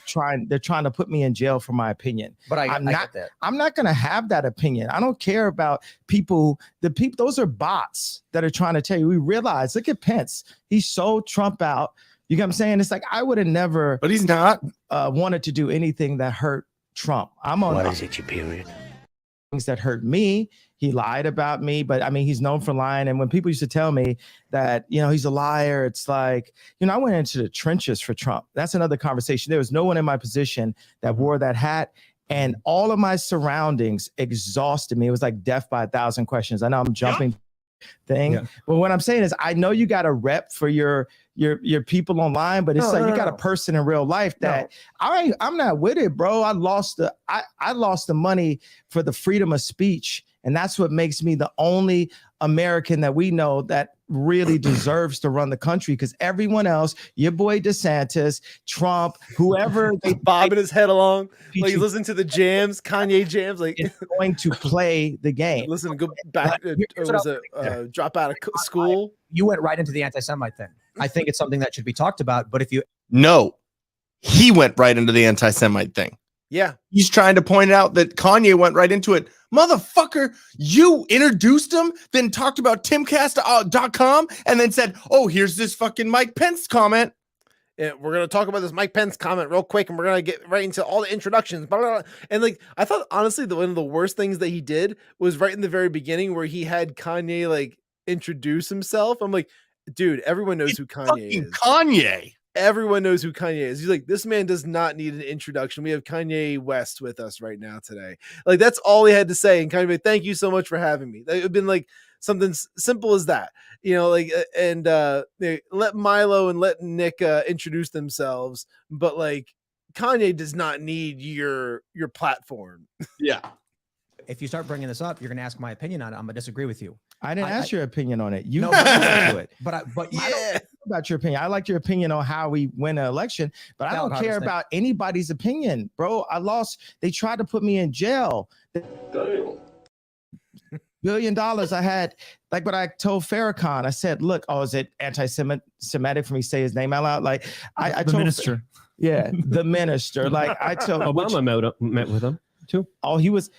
trying to put me in jail for my opinion. But I'm not going to have that opinion. I don't care about people. Those are bots that are trying to tell you. We realize, look at Pence. He sold Trump out. You know what I'm saying? It's like, I would have never, but he's not wanted to do anything that hurt Trump. What is it, your period? Things that hurt me. He lied about me, but I mean, he's known for lying. And when people used to tell me that, he's a liar, it's like, I went into the trenches for Trump. That's another conversation. There was no one in my position that wore that hat. And all of my surroundings exhausted me. It was like death by 1,000 questions. I know I'm jumping thing, but what I'm saying is, I know you got a rep for your people online, but it's you got a person in real life that I'm not with it, bro. I lost the money for the freedom of speech. And that's what makes me the only American that we know that really deserves to run the country, because everyone else, your boy DeSantis, Trump, whoever, they bobbing his head along, like he's listening to the jams, Kanye jams, like it's going to play the game. Listen, go back. Drop out of school. You went right into the anti-Semite thing. I think it's something that should be talked about. But he went right into the anti-Semite thing. Yeah, he's trying to point out that Kanye went right into it. Motherfucker, you introduced him, then talked about Timcast.com, and then said, "Oh, here's this fucking Mike Pence comment." Yeah, we're gonna talk about this Mike Pence comment real quick, and we're gonna get right into all the introductions. Blah, blah, blah. And like, I thought honestly, one of the worst things that he did was right in the very beginning, where he had Kanye like introduce himself. I'm like, dude, everyone knows who Kanye is. Kanye. Everyone knows who Kanye is. He's like, this man does not need an introduction. We have Kanye West with us right now today. Like, that's all he had to say. And Kanye, like, thank you so much for having me. That would have been like something simple as that, and let Milo and let Nick introduce themselves. But like, Kanye does not need your platform. Yeah. If you start bringing this up, you're going to ask my opinion on it. I'm going to disagree with you. I didn't ask your opinion on it. You know it. But I don't care about your opinion. I like your opinion on how we win an election, but I don't care about anybody's opinion, bro. I lost. They tried to put me in jail. $1 billion. I had, like what I told Farrakhan. I said, look, is it anti-Semitic for me to say his name out loud? Like I told minister. Yeah, the minister. Like I told Obama met with him too. Oh, he was.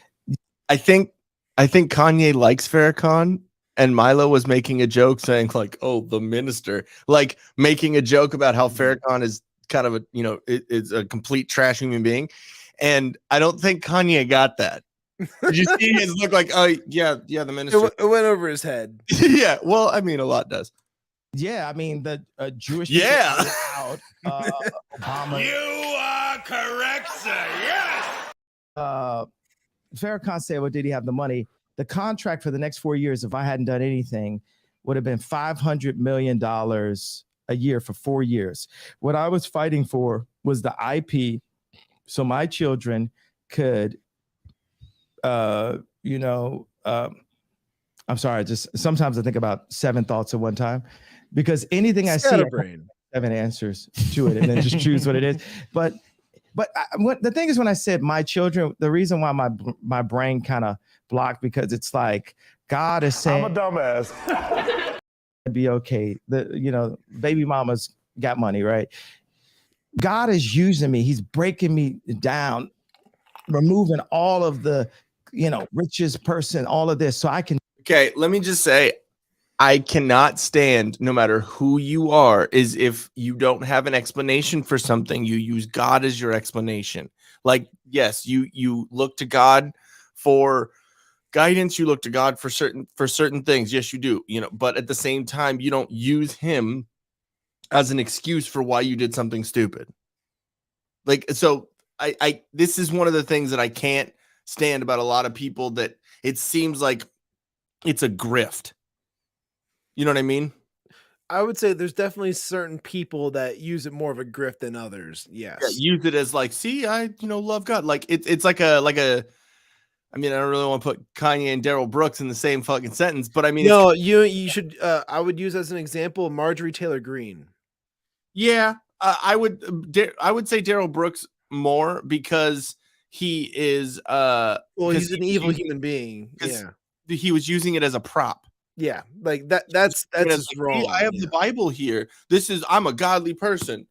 I think Kanye likes Farrakhan, and Milo was making a joke saying like, "Oh, the minister," like making a joke about how Farrakhan is kind of is a complete trash human being, And I don't think Kanye got that. Did you see his look like, oh, yeah, the minister? It went over his head. Yeah, well, I mean, a lot does. Yeah, I mean, the Jewish yeah. Allowed, Obama. You are correct, sir. Yes. Farrakhan said, well, did he have the money? The contract for the next 4 years, if I hadn't done anything, would have been $500 million a year for 4 years. What I was fighting for was the IP, so my children could, I'm sorry, just sometimes I think about 7 thoughts at one time, because anything I see, I have 7 answers to it, and then just choose what it is. But the thing is, when I said my children, the reason why my brain kind of blocked, because it's like God is saying, I'm a dumbass. be okay. Baby mama's got money, right? God is using me. He's breaking me down, removing all of the, richest person, all of this, so I can. Okay, let me just say, I cannot stand, no matter who you are, is if you don't have an explanation for something, you use God as your explanation. Like, yes, you look to God for guidance, you look to God for certain things. Yes, you do, but at the same time, you don't use him as an excuse for why you did something stupid. Like, so I this is one of the things that I can't stand about a lot of people, that it seems like it's a grift. You know what I mean? I would say there's definitely certain people that use it more of a grift than others. Yes. Yeah, use it as like, see, I love God. Like it's like a I mean, I don't really want to put Kanye and Daryl Brooks in the same fucking sentence, but I mean, no, you should. I would use as an example Marjorie Taylor Greene. Yeah, I would say Daryl Brooks more, because he is he's an evil human being. Yeah, he was using it as a prop. Yeah, like that's wrong. I have the Bible here. I'm a godly person.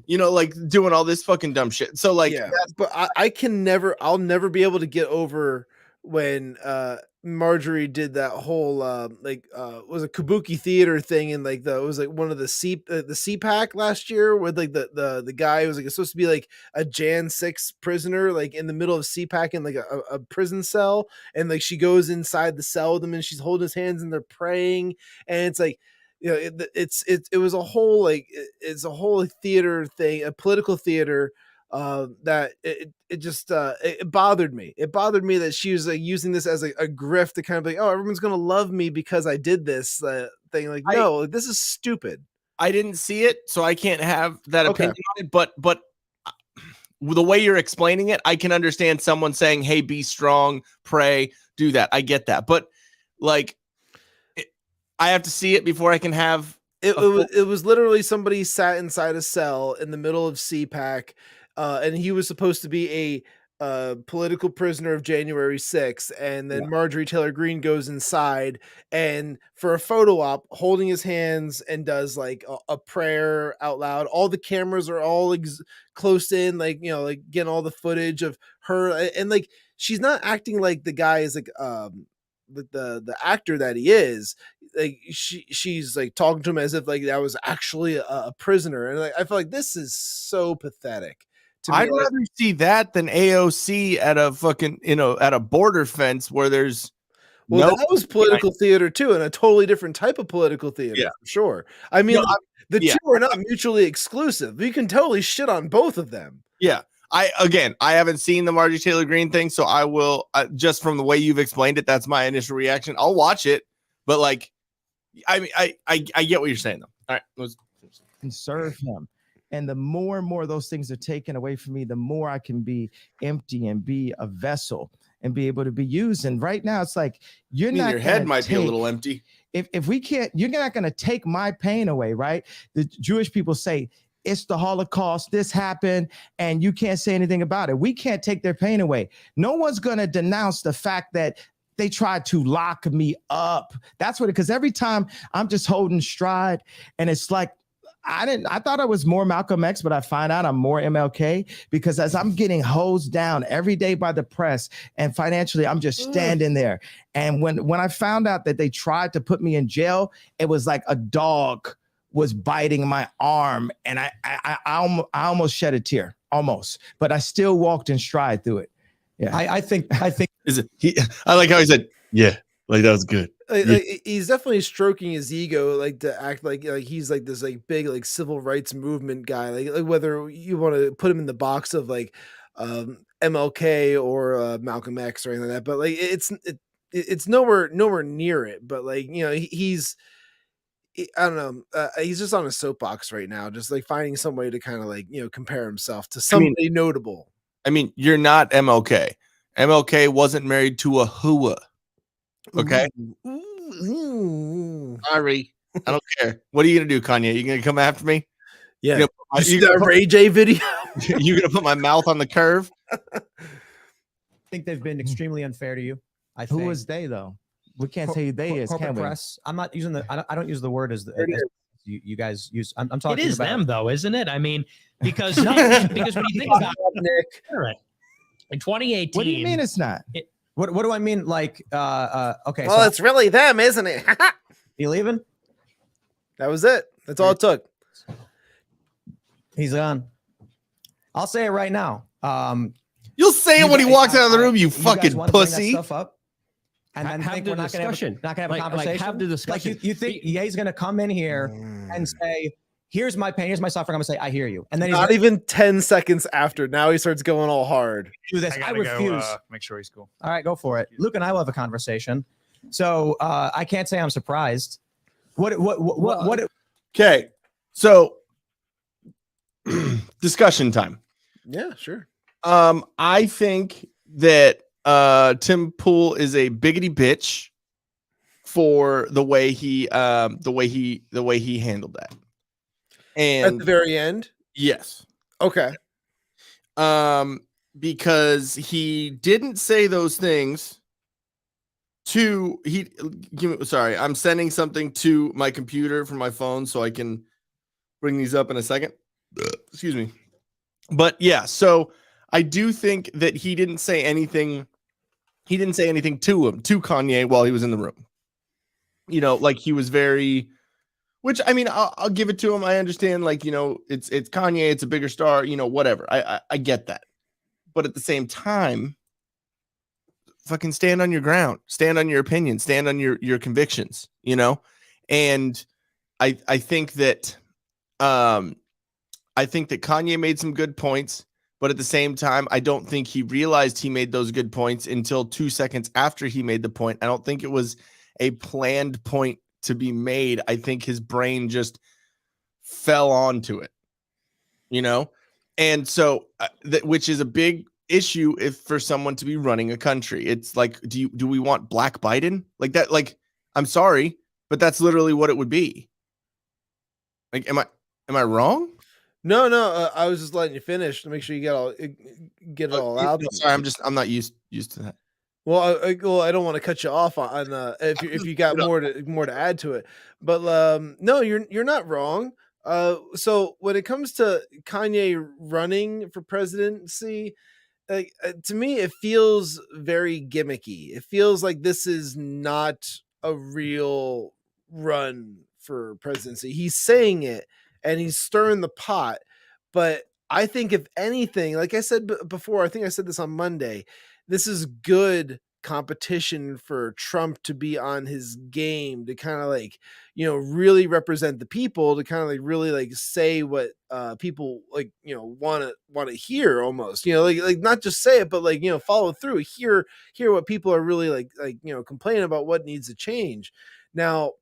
Like doing all this fucking dumb shit. So like, yeah, but I'll never be able to get over when Marjorie did that whole was a kabuki theater thing, and it was like one of the CPAC last year, with like the guy who was like supposed to be like a Jan 6 prisoner, like in the middle of CPAC in like a prison cell, and like she goes inside the cell with him and she's holding his hands and they're praying, and it's like, it was a whole it's a whole theater thing, a political theater, that it just it bothered me. It bothered me that she was using this as a grift to kind of like, oh, everyone's gonna love me because I did this thing. Like, no, this is stupid. I didn't see it, so I can't have that opinion on it. But the way you're explaining it, I can understand someone saying, "Hey, be strong, pray, do that." I get that, but like, I have to see it before I can have it. It was literally somebody sat inside a cell in the middle of CPAC, and he was supposed to be a political prisoner of January 6th, and then Marjorie Taylor Greene goes inside and for a photo op, holding his hands, and does like a prayer out loud. All the cameras are all close in, like getting all the footage of her, and like she's not acting like the guy is like the actor that he is. Like she's like talking to him as if like that was actually a prisoner, and like, I feel like this is so pathetic. I'd rather see that than AOC at a fucking at a border fence where there's that was political theater too, and a totally different type of political theater. Yeah, for sure. I mean, the two are not mutually exclusive. You can totally shit on both of them. Yeah. I haven't seen the Marjorie Taylor Greene thing, so I will just from the way you've explained it, that's my initial reaction. I'll watch it, but like, I mean, I get what you're saying though. All right, let's serve him, and the more and more those things are taken away from me, the more I can be empty and be a vessel and be able to be used. And right now, it's like your head might be a little empty. If we can't, you're not going to take my pain away, right? The Jewish people say, it's the Holocaust, this happened, and you can't say anything about it. We can't take their pain away. No one's going to denounce the fact that they tried to lock me up. That's what, because every time I'm just holding stride, and it's like, I thought I was more Malcolm X, but I find out I'm more MLK, because as I'm getting hosed down every day by the press and financially, I'm just standing there. And when I found out that they tried to put me in jail, it was like a dog was biting my arm, and I almost shed a tear. almost, but I still walked in stride through it. Yeah, I think is it? I like how he said, "Yeah, like that was good." Yeah. He's definitely stroking his ego, like to act like he's like this like big like civil rights movement guy. Like whether you want to put him in the box of like MLK or Malcolm X or anything like that, but like it's nowhere near it. But like he's I don't know. He's just on a soapbox right now, just like finding some way to kind of like compare himself to somebody notable. I mean, you're not MLK. MLK wasn't married to a hua. Okay. Sorry. I don't care. What are you gonna do, Kanye? You gonna come after me? Yeah. You see that Ray J video? You gonna put my mouth on the curve? I think they've been extremely unfair to you. Who was they though? We can't say they is, corporate can we? press. I'm not using I don't use the word as you guys use. I'm talking It is about them though, isn't it? I mean, because because when you think about it, in 2018. What do you mean it's not? What do I mean? Like, okay. Well, it's really them, isn't it? You leaving? That was it. That's all it took. He's gone. I'll say it right now. You'll say it when he walks out of the room, you fucking pussy. Stuff up and then have think the we're not going to have a conversation. Like have the discussion. Like you think Ye's going to come in here and say, "Here's my pain, here's my suffering." I'm going to say, "I hear you," and then not even 10 seconds after. Now he starts going all hard. Do this. I refuse. Make sure he's cool. All right, go for it. Luke and I will have a conversation. So I can't say I'm surprised. What? Okay, so discussion time. Yeah, sure. I think that Tim Pool is a biggity bitch for the way he handled that. And at the very end, yes, okay. Because he didn't say those things to sorry, I'm sending something to my computer from my phone so I can bring these up in a second. Excuse me. But yeah, so I do think that he didn't say anything to Kanye while he was in the room. Like he was very, which I mean, I'll give it to him. I understand, like, it's Kanye, it's a bigger star, whatever. I get that. But at the same time, fucking stand on your ground, stand on your opinion, stand on your convictions, and I think that Kanye made some good points, but at the same time, I don't think he realized he made those good points until 2 seconds after he made the point. I don't think it was a planned point to be made. I think his brain just fell onto it, and so which is a big issue if for someone to be running a country. It's like, do we want Black Biden like that? Like, I'm sorry, but that's literally what it would be. Like, am I wrong? No. I was just letting you finish to make sure you get it all out. Sorry, I'm not used to that. Well, I don't want to cut you off on if you got more to add to it, but no, you're not wrong. So when it comes to Kanye running for presidency, to me, it feels very gimmicky. It feels like this is not a real run for presidency. He's saying it and he's stirring the pot, but I think if anything, like I said before, I think I said this on Monday, this is good competition for Trump to be on his game, to kind of like, really represent the people, to kind of like really like say what people like, want to hear almost, like not just say it, but like, follow through, hear what people are really like, complaining about what needs to change. Now,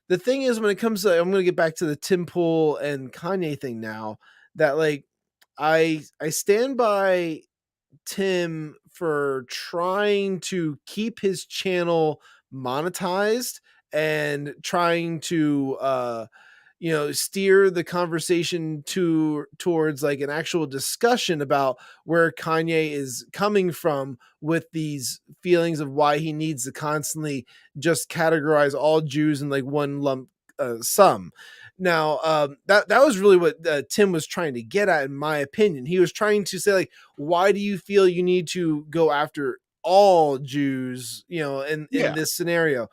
the thing is, when it comes to, I'm going to get back to the Tim Pool and Kanye thing now, that like, I stand by Tim for trying to keep his channel monetized and trying to steer the conversation towards like an actual discussion about where Kanye is coming from with these feelings of why he needs to constantly just categorize all Jews in like one lump sum. Now, that was really what Tim was trying to get at, in my opinion. He was trying to say, like, why do you feel you need to go after all Jews, in this scenario?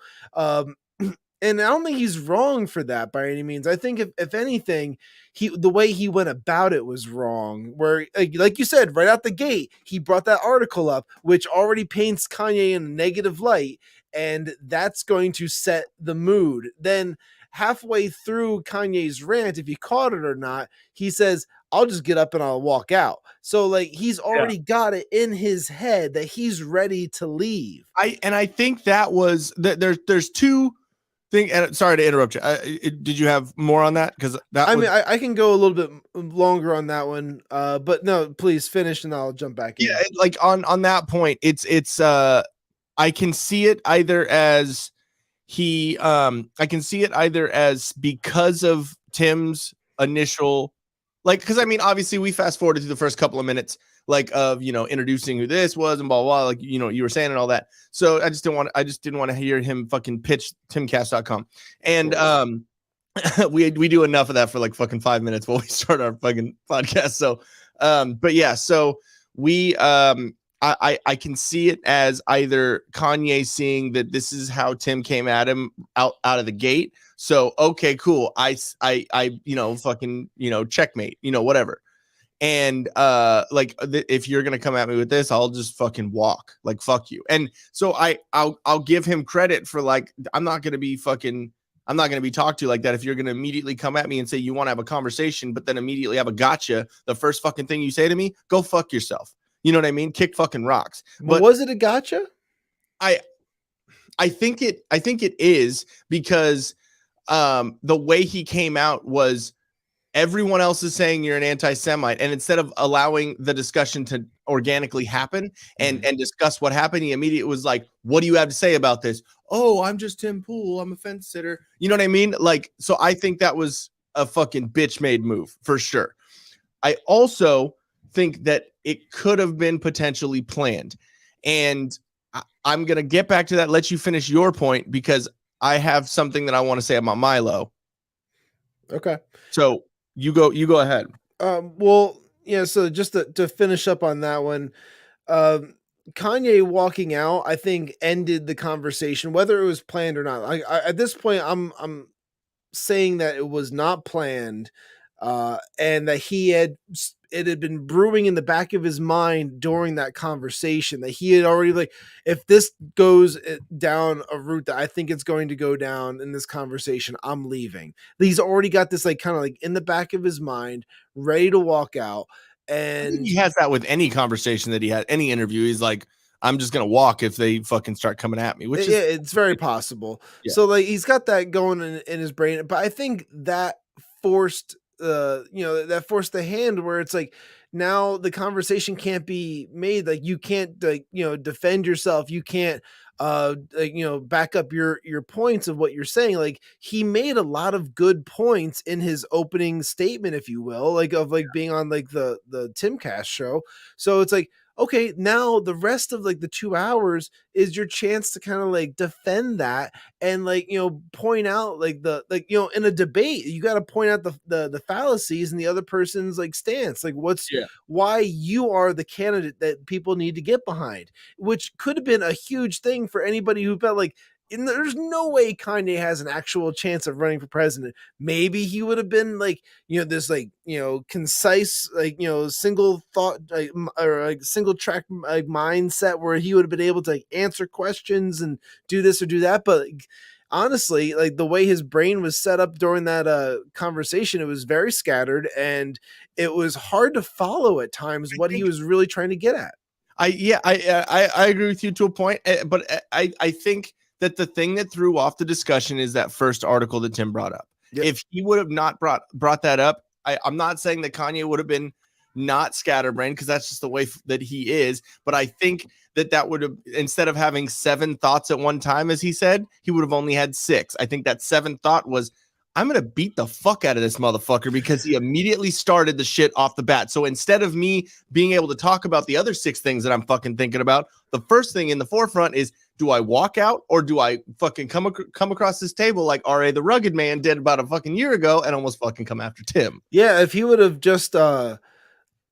And I don't think he's wrong for that by any means. I think if anything, the way he went about it was wrong. Where, like you said, right out the gate, he brought that article up, which already paints Kanye in a negative light, and that's going to set the mood. Then halfway through Kanye's rant, if you caught it or not, he says, I'll just get up and I'll walk out. So like he's already got it in his head that he's ready to leave. I think that was there's two things. And sorry to interrupt you. Did you have more on that? Because I can go a little bit longer on that one. But no, please finish and I'll jump back in. Yeah, like on that point, it's I can see it either as I can see it either as because of Tim's initial. Like, because I mean, obviously, we fast forwarded through the first couple of minutes, like of introducing who this was and blah blah, blah like you were saying and all that. So I just didn't want to hear him fucking pitch Timcast.com. And we do enough of that for like fucking 5 minutes while we start our fucking podcast. So but yeah, so we I can see it as either Kanye seeing that this is how Tim came at him out of the gate. So, okay, cool. I fucking, checkmate, whatever. And if you're going to come at me with this, I'll just fucking walk, like, fuck you. And so I'll give him credit for like, I'm not going to be talked to like that. If you're going to immediately come at me and say you want to have a conversation, but then immediately have a gotcha, the first fucking thing you say to me, go fuck yourself. You know what I mean? Kick fucking rocks. But was it a gotcha? I think it is because the way he came out was everyone else is saying you're an anti-Semite, and instead of allowing the discussion to organically happen and discuss what happened, he immediately was like, what do you have to say about this? Oh, I'm just Tim Pool, I'm a fence sitter. You know what I mean? Like, so I think that was a fucking bitch made move for sure. I also think that it could have been potentially planned, and I'm gonna get back to that, let you finish your point, because I have something that I want to say about Milo. Okay. So you go ahead. Well, yeah, so just to finish up on that one, Kanye walking out, I think, ended the conversation, whether it was planned or not. At this point, I'm saying that it was not planned, and that it had been brewing in the back of his mind during that conversation, that he had already, like, if this goes down a route that I think it's going to go down in this conversation, I'm leaving. He's already got this like kind of like in the back of his mind, ready to walk out. And he has that with any conversation that he had, any interview. He's like, I'm just gonna walk if they fucking start coming at me, which it's very possible. Yeah. So like he's got that going in his brain, but I think that forced that forced the hand where it's like now the conversation can't be made. Like you can't defend yourself. You can't back up your points of what you're saying. Like he made a lot of good points in his opening statement, if you will, like of like being on like the Timcast show. So it's like, okay, now the rest of like the 2 hours is your chance to kind of like defend that and like, point out like in a debate, you got to point out the fallacies and the other person's like stance, like why you are the candidate that people need to get behind, which could have been a huge thing for anybody who felt like, and there's no way Kanye has an actual chance of running for president. Maybe he would have been like, this like, concise, like, single thought, or like single track like mindset where he would have been able to like answer questions and do this or do that. But like, honestly, like the way his brain was set up during that conversation, it was very scattered and it was hard to follow at times what he was really trying to get at. I agree with you to a point, but I think that the thing that threw off the discussion is that first article that Tim brought up. Yep. If he would have not brought that up, I'm not saying that Kanye would have been not scatterbrained, because that's just the way that he is. But I think that would have, instead of having 7 thoughts at one time, as he said, he would have only had 6. I think that 7th thought was, I'm going to beat the fuck out of this motherfucker, because he immediately started the shit off the bat. So instead of me being able to talk about the other 6 things that I'm fucking thinking about, the first thing in the forefront is, do I walk out or do I fucking come across this table like R.A. the Rugged Man did about a fucking year ago and almost fucking come after Tim? Yeah, if he would have just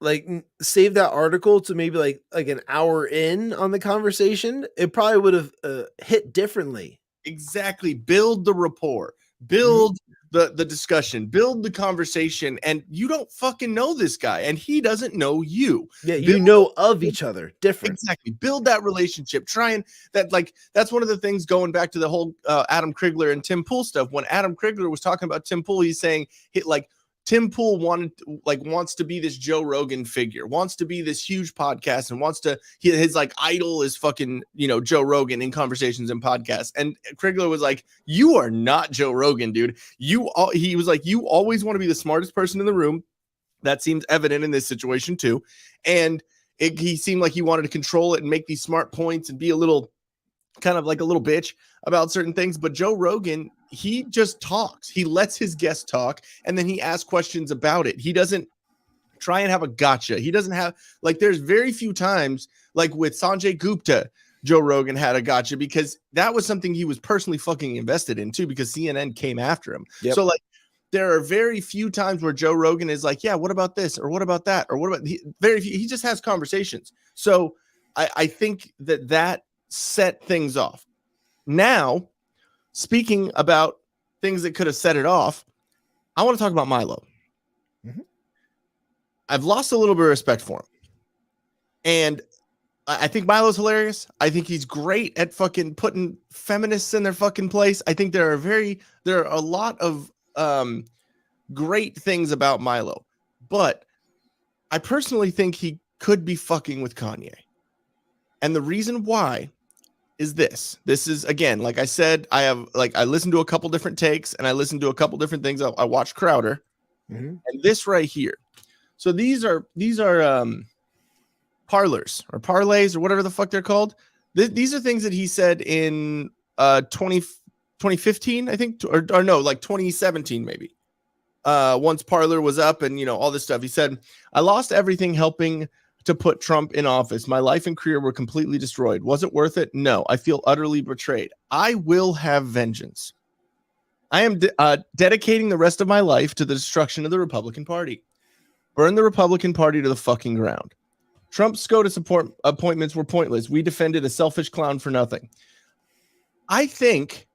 like save that article to maybe like an hour in on the conversation, it probably would have hit differently. Exactly. Build the rapport, build the discussion, build the conversation, and you don't fucking know this guy and he doesn't know you. Yeah, you know of each other. Different. Exactly. Build that relationship. Try and that's one of the things going back to the whole Adam Krigler and Tim Pool stuff. When Adam Krigler was talking about Tim Pool, he's saying Tim Pool wants to be this Joe Rogan figure, wants to be this huge podcast, and his idol is fucking, Joe Rogan in conversations and podcasts. And Krigler was like, you are not Joe Rogan, dude. He was like, you always want to be the smartest person in the room. That seems evident in this situation too. And he seemed like he wanted to control it and make these smart points and be a little kind of like a little bitch about certain things. But Joe Rogan, he just talks. He lets his guests talk, and then he asks questions about it. He doesn't try and have a gotcha. He doesn't have there's very few times with Sanjay Gupta, Joe Rogan had a gotcha because that was something he was personally fucking invested in too, because CNN came after him. Yep. So there are very few times where Joe Rogan is like, yeah, what about this? Or what about that? Or what about very few, he just has conversations. So I think that set things off. Now, speaking about things that could have set it off, I want to talk about Milo. Mm-hmm. I've lost a little bit of respect for him. And I think Milo's hilarious. I think he's great at fucking putting feminists in their fucking place. I think there are a lot of great things about Milo. But I personally think he could be fucking with Kanye. And the reason why is this is, again, like I said, I listened to a couple different takes and I listened to a couple different things. I watched Crowder, and this right here. So these are parlors or parlays or whatever the fuck they're called. These are things that he said in 2015, I think, or no, 2017 maybe. Once Parler was up and all this stuff, he said, "I lost everything helping to put Trump in office. My life and career were completely destroyed. Was it worth it? No. I feel utterly betrayed. I will have vengeance. I am dedicating the rest of my life to the destruction of the Republican Party. Burn the Republican Party to the fucking ground. Trump's SCOTUS appointments were pointless. We defended a selfish clown for nothing." I think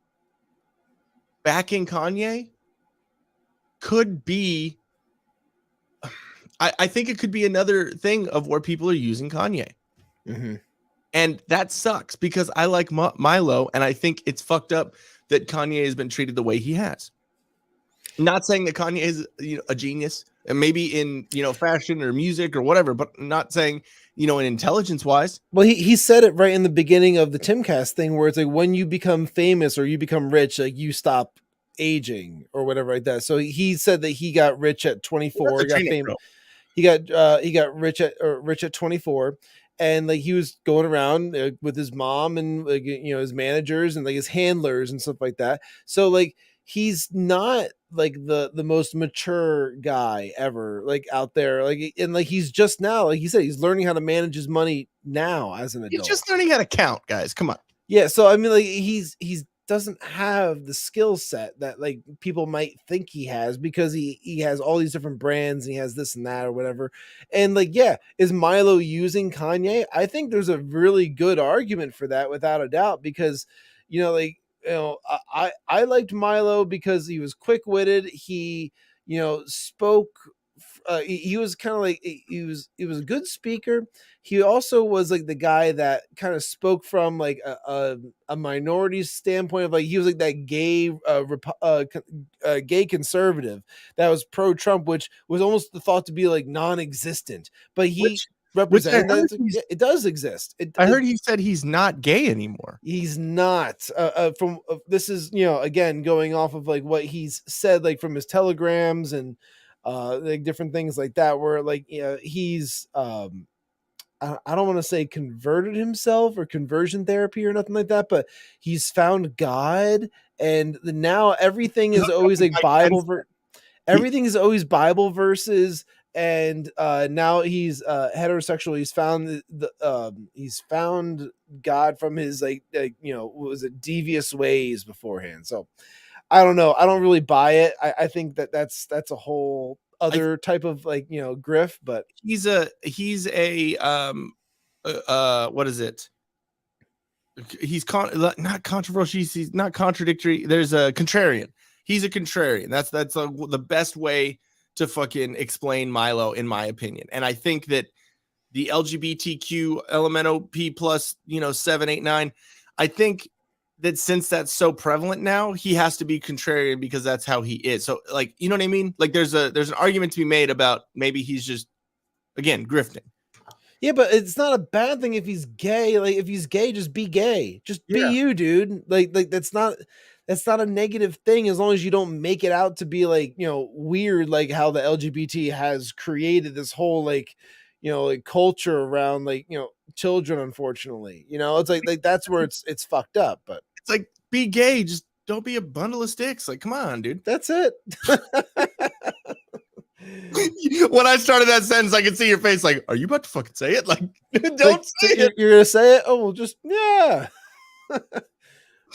backing Kanye could be, I think it could be another thing of where people are using Kanye. Mm-hmm. And that sucks because I like Milo, and I think it's fucked up that Kanye has been treated the way he has. Not saying that Kanye is a genius, and maybe in fashion or music or whatever, but not saying in intelligence wise. Well, he said it right in the beginning of the Timcast thing, where it's like when you become famous or you become rich, you stop aging or whatever like that. So he said that he got rich at 24. He got famous. He got rich at 24, and he was going around with his mom and his managers and his handlers and stuff like that. So he's not the most mature guy ever out there. And he's just now, like he said, he's learning how to manage his money now as an adult. He's just learning how to count, guys. Come on. Yeah. So I mean, he's doesn't have the skill set that people might think he has, because he has all these different brands and he has this and that or whatever. And is Milo using Kanye? I think there's a really good argument for that without a doubt, because I liked Milo because he was quick-witted. He spoke. He was kind of he was a good speaker. He also was the guy that kind of spoke from a minority standpoint of he was that gay conservative that was pro-Trump, which was almost thought to be non-existent, but he represented it does exist. I heard he said he's not gay anymore. He's not. This is again going off of what he's said from his telegrams and different things like that, where he's I don't want to say converted himself or conversion therapy or nothing like that, but he's found God, and now everything is always Bible. Everything is always Bible verses, and now he's heterosexual. He's found he's found God from his devious ways beforehand. So I don't know. I don't really buy it. I think that's a whole other type of grift, but he's a what is it? not controversial. He's not contradictory. There's a contrarian. He's a contrarian. That's the best way to fucking explain Milo, in my opinion. And I think that the LGBTQ elemental P plus, 7, 8, 9, I think that since that's so prevalent now, he has to be contrarian because that's how he is. So like, you know what I mean? Like there's an argument to be made about maybe he's just, again, grifting. Yeah, but it's not a bad thing if he's gay. Like if he's gay, just be gay. Just be you, dude. Like that's not a negative thing as long as you don't make it out to be like, weird, like how the LGBT has created this whole like culture around like, children, unfortunately. It's like that's where it's fucked up. But it's like, be gay, just don't be a bundle of sticks. Like, come on, dude. That's it. When I started that sentence, I could see your face like, are you about to fucking say it? Like, don't say it. You're gonna say it? Oh, well, just yeah.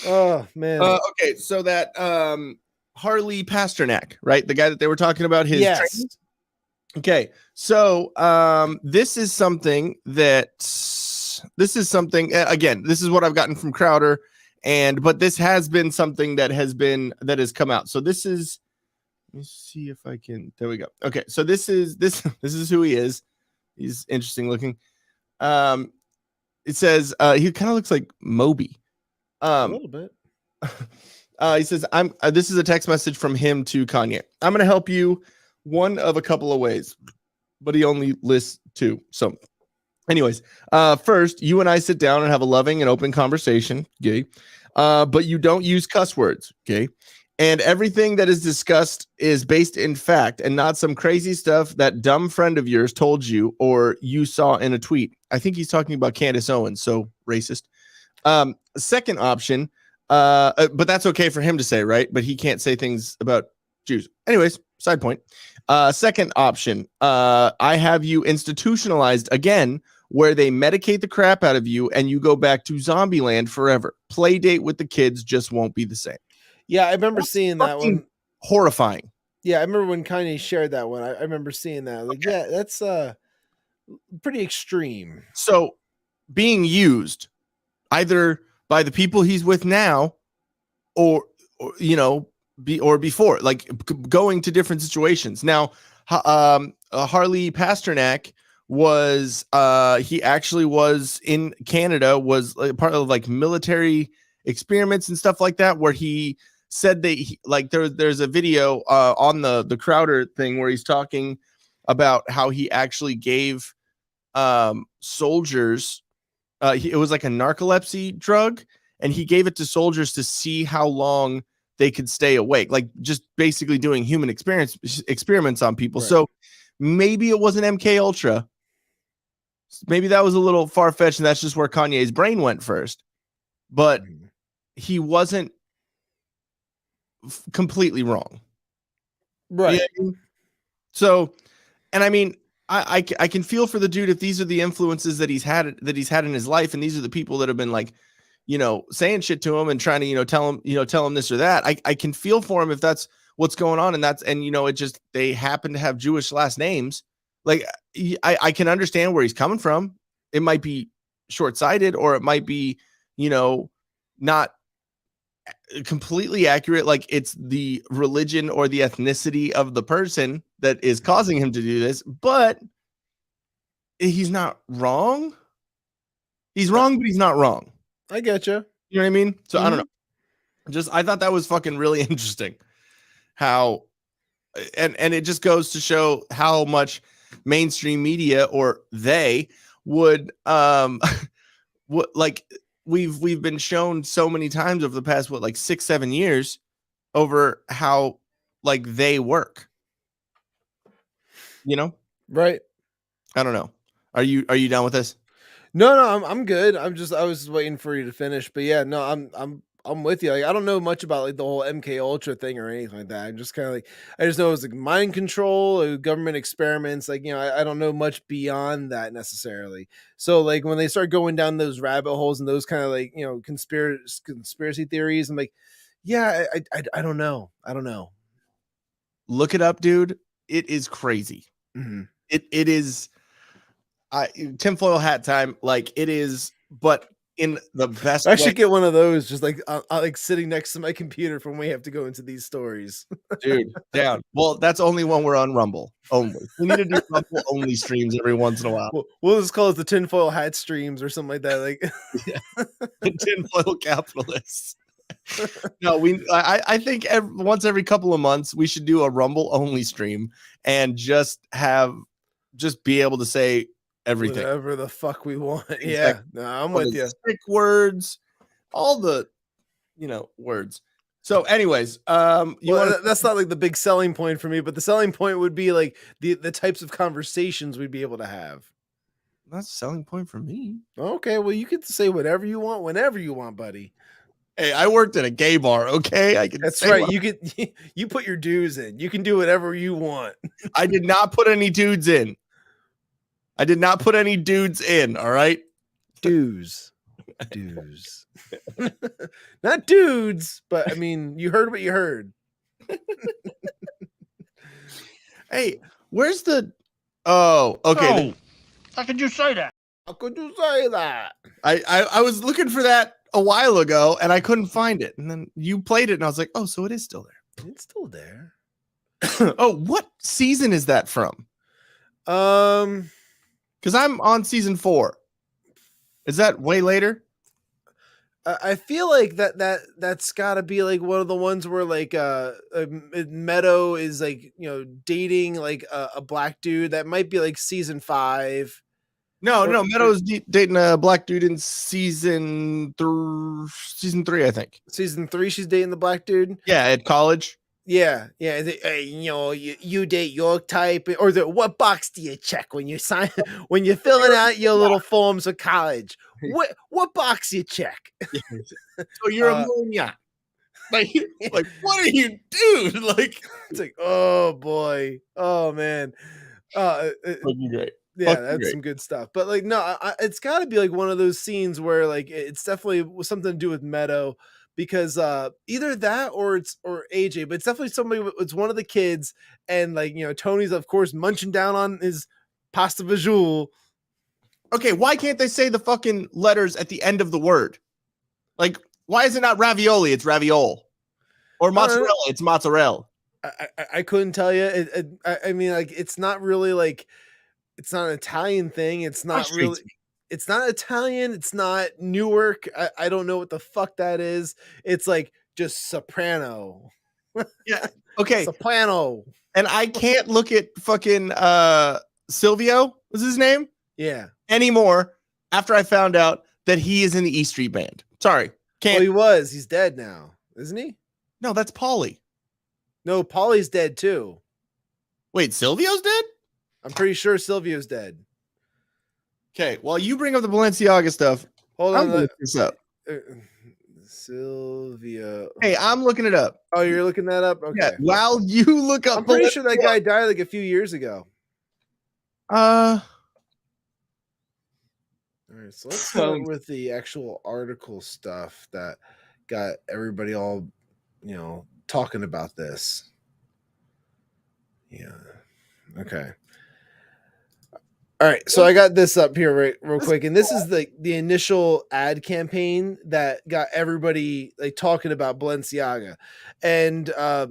Oh man. Okay, so that Harley Pasternak, right? The guy that they were talking about, his training? Okay, so this is something again, this is what I've gotten from Crowder, but this has been something that has come out. So this is, let me see if I can, there we go. Okay, so this is who he is. He's interesting looking. It says he kind of looks like Moby. A little bit. He says, this is a text message from him to Kanye. I'm gonna help you one of a couple of ways, but he only lists 2. So anyways, first, you and I sit down and have a loving and open conversation, gay, but you don't use cuss words, gay, and everything that is discussed is based in fact and not some crazy stuff that dumb friend of yours told you or you saw in a tweet. I think he's talking about Candace Owens, so racist. Second option, but that's okay for him to say, right? But he can't say things about Jews. Anyways, side point. Second option, I have you institutionalized again, where they medicate the crap out of you and you go back to zombie land forever. Play date with the kids just won't be the same. Yeah, I remember seeing that one. Horrifying. Yeah, I remember when Kanye shared that one. I remember seeing that. Like, yeah, that's pretty extreme. So being used either by the people he's with now or before, like going to different situations. Now, Harley Pasternak was he actually was in Canada, was part of like military experiments and stuff like that, where he said that there's a video on the Crowder thing where he's talking about how he actually gave soldiers it was like a narcolepsy drug, and he gave it to soldiers to see how long they could stay awake, like just basically doing human experiments on people. Right. So maybe it wasn't MK Ultra. Maybe that was a little far-fetched, and that's just where Kanye's brain went first. But he wasn't completely wrong. Right. You know? So, and I mean, I can feel for the dude if these are the influences that he's had in his life, and these are the people that have been like, saying shit to him and trying to, tell him this or that. I can feel for him if that's what's going on, and it just, they happen to have Jewish last names. Like, I can understand where he's coming from. It might be short-sighted, or it might be, not completely accurate. Like, it's the religion or the ethnicity of the person that is causing him to do this, but he's not wrong. He's wrong, but he's not wrong. I get you. You know what I mean? So I don't know. I thought that was fucking really interesting. How, and it just goes to show how much mainstream media, or they would like we've been shown so many times over the past 6-7 years over how like they work. Right. I don't know. Are you done with this? No, I'm good. I was waiting for you to finish, but yeah, no, I'm with you. Like, I don't know much about like the whole MK Ultra thing or anything like that. I'm just kind of like, I just know it was like mind control, government experiments. Like, I don't know much beyond that necessarily. So like when they start going down those rabbit holes and those kind of like, conspiracy theories, I'm like, yeah, I don't know. I don't know. Look it up, dude. It is crazy. Mm-hmm. It is tinfoil hat time. Like, it is, but in the best I should way. get one of those, just like sitting next to my computer from when we have to go into these stories. Dude, down. Well, that's only when we're on Rumble. Only. We need to do Rumble only streams every once in a while. We'll just call it the tinfoil hat streams or something like that. Like The tinfoil capitalists. No, I think once every couple of months we should do a Rumble only stream and just be able to say everything. Whatever the fuck we want. Exactly. Yeah. No, I'm with you. Sick words, all the words. So, anyways, that's not like the big selling point for me, but the selling point would be like the types of conversations we'd be able to have. That's a selling point for me. Okay, well, you get to say whatever you want, whenever you want, buddy. Hey, I worked at a gay bar. Okay, I can. That's right. You put your dues in. You can do whatever you want. I did not put any dudes in. I did not put any dudes in. All right, dues. Not dudes, but I mean, you heard what you heard. Hey, where's the? Oh, okay. How could you say that? How could you say that? I was looking for that a while ago and I couldn't find it, and then you played it, and I was like, oh, so it is still there. It's still there. Oh, what season is that from? Because I'm on season 4. Is that way later? I feel like that's got to be like one of the ones where like Meadow is like, dating like a black dude. That might be like season 5. No, Meadow's dating a black dude in season 3, I think. Season 3, she's dating the black dude. Yeah, at college. Yeah. You date your type, or what box do you check when you sign when you're filling out your little forms for college? What box you check? So you're ammonia. Like, what are you, dude? Like, it's like, oh boy, oh man, great. Yeah, that's some good stuff. But like, no, it's got to be like one of those scenes where like it's definitely something to do with Meadow, because either that or AJ, but it's definitely it's one of the kids, and like, Tony's of course munching down on his pasta visual. Okay, why can't they say the fucking letters at the end of the word? Like, why is it not ravioli? It's raviol. Or mozzarella? It's mozzarella. I couldn't tell you. I mean, like, it's not really like, it's not an Italian thing. It's not really. It's not Italian. It's not Newark. I don't know what the fuck that is. It's like just soprano. Yeah. Okay. Soprano. And I can't look at fucking Silvio, was his name? Yeah. Anymore after I found out that he is in the E Street Band. Sorry. Can't. Well, he was. He's dead now, isn't he? No, that's Paulie. No, Paulie's dead too. Wait, Silvio's dead? I'm pretty sure Silvio's dead. Okay, while you bring up the Balenciaga stuff, hold on. Look this up. Silvio. Hey, I'm looking it up. Oh, you're looking that up? Okay. Yeah, while you look up, I'm pretty sure that guy died like a few years ago. All right, so let's start with the actual article stuff that got everybody all, talking about this. Yeah. Okay. All right, so I got this up here real quick, and this is the initial ad campaign that got everybody like talking about Balenciaga, and I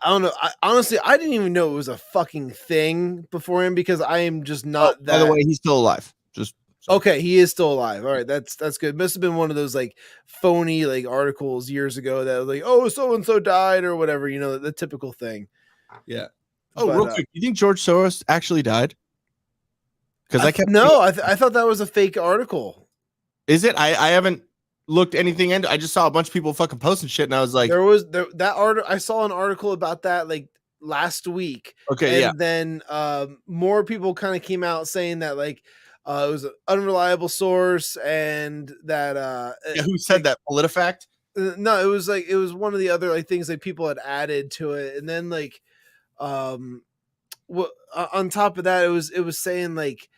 don't know. Honestly, I didn't even know it was a fucking thing before him, because I am just not that. By the way, he's still alive. Okay, he is still alive. All right, that's good. Must have been one of those like phony like articles years ago that was like, oh, so and so died or whatever. The typical thing. Yeah. Oh, real quick, you think George Soros actually died? Because I thought that was a fake article. Is it? I haven't looked anything into. I just saw a bunch of people fucking posting shit, and I was like, that article. I saw an article about that like last week. Okay, and then more people kind of came out saying that like it was an unreliable source, and that who said that? PolitiFact? No, it was one of the other like things that people had added to it, and then like on top of that, it was saying like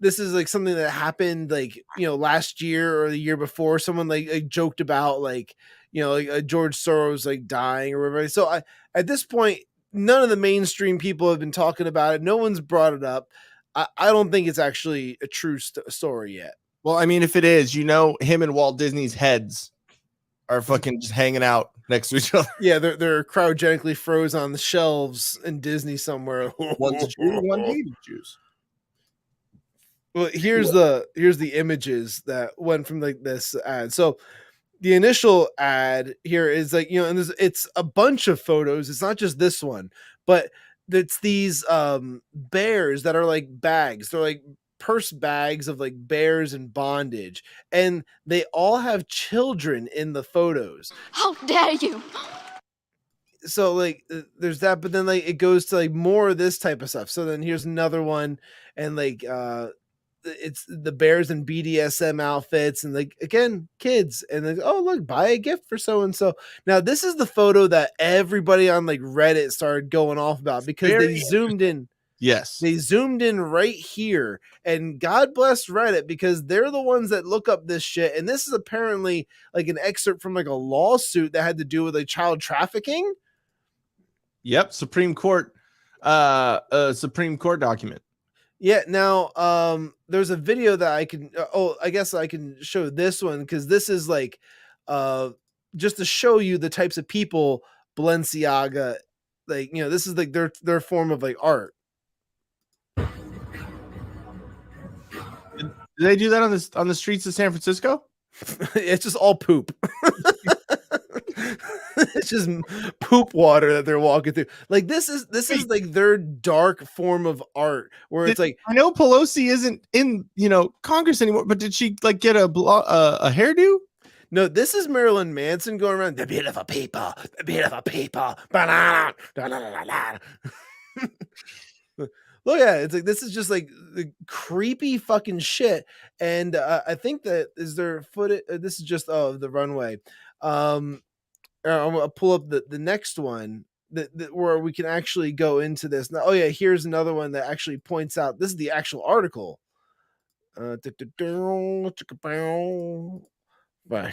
this is like something that happened like last year or the year before. Someone like joked about like George Soros like dying or whatever. So at this point, none of the mainstream people have been talking about it. No one's brought it up. I don't think it's actually a true story yet. Well, I mean, if it is, him and Walt Disney's heads are fucking just hanging out next to each other. Yeah, they're cryogenically froze on the shelves in Disney somewhere. One's a Jew, one hated Jews. Well, here's the images that went from like this ad. So the initial ad here is like, and it's a bunch of photos. It's not just this one, but it's these bears that are like bags. They're like purse bags of like bears in bondage, and they all have children in the photos. How dare you? So like there's that, but then like it goes to like more of this type of stuff. So then here's another one, and like it's the bears in BDSM outfits, and like again kids, and then oh look, buy a gift for so and so. Now this is the photo that everybody on like Reddit started going off about because they zoomed in. Yes, they zoomed in right here, and God bless Reddit because they're the ones that look up this shit. And this is apparently like an excerpt from like a lawsuit that had to do with like child trafficking. Yep, Supreme Court document. Yeah, now there's a video that I can I guess I can show this one because this is like just to show you the types of people Balenciaga, like, this is like their form of like art. Did they do that on the streets of San Francisco? It's just all poop. It's just poop water that they're walking through. Like this is like their dark form of art where it's like, I know Pelosi isn't in Congress anymore, but did she like get a hairdo? No, this is Marilyn Manson going around the beautiful people, banana. Look at it. It's like this is just like the creepy fucking shit. And I think that is their footage. This is just the runway. I'm gonna pull up the next one that where we can actually go into this. Now, oh yeah, here's another one that actually points out this is the actual article. Right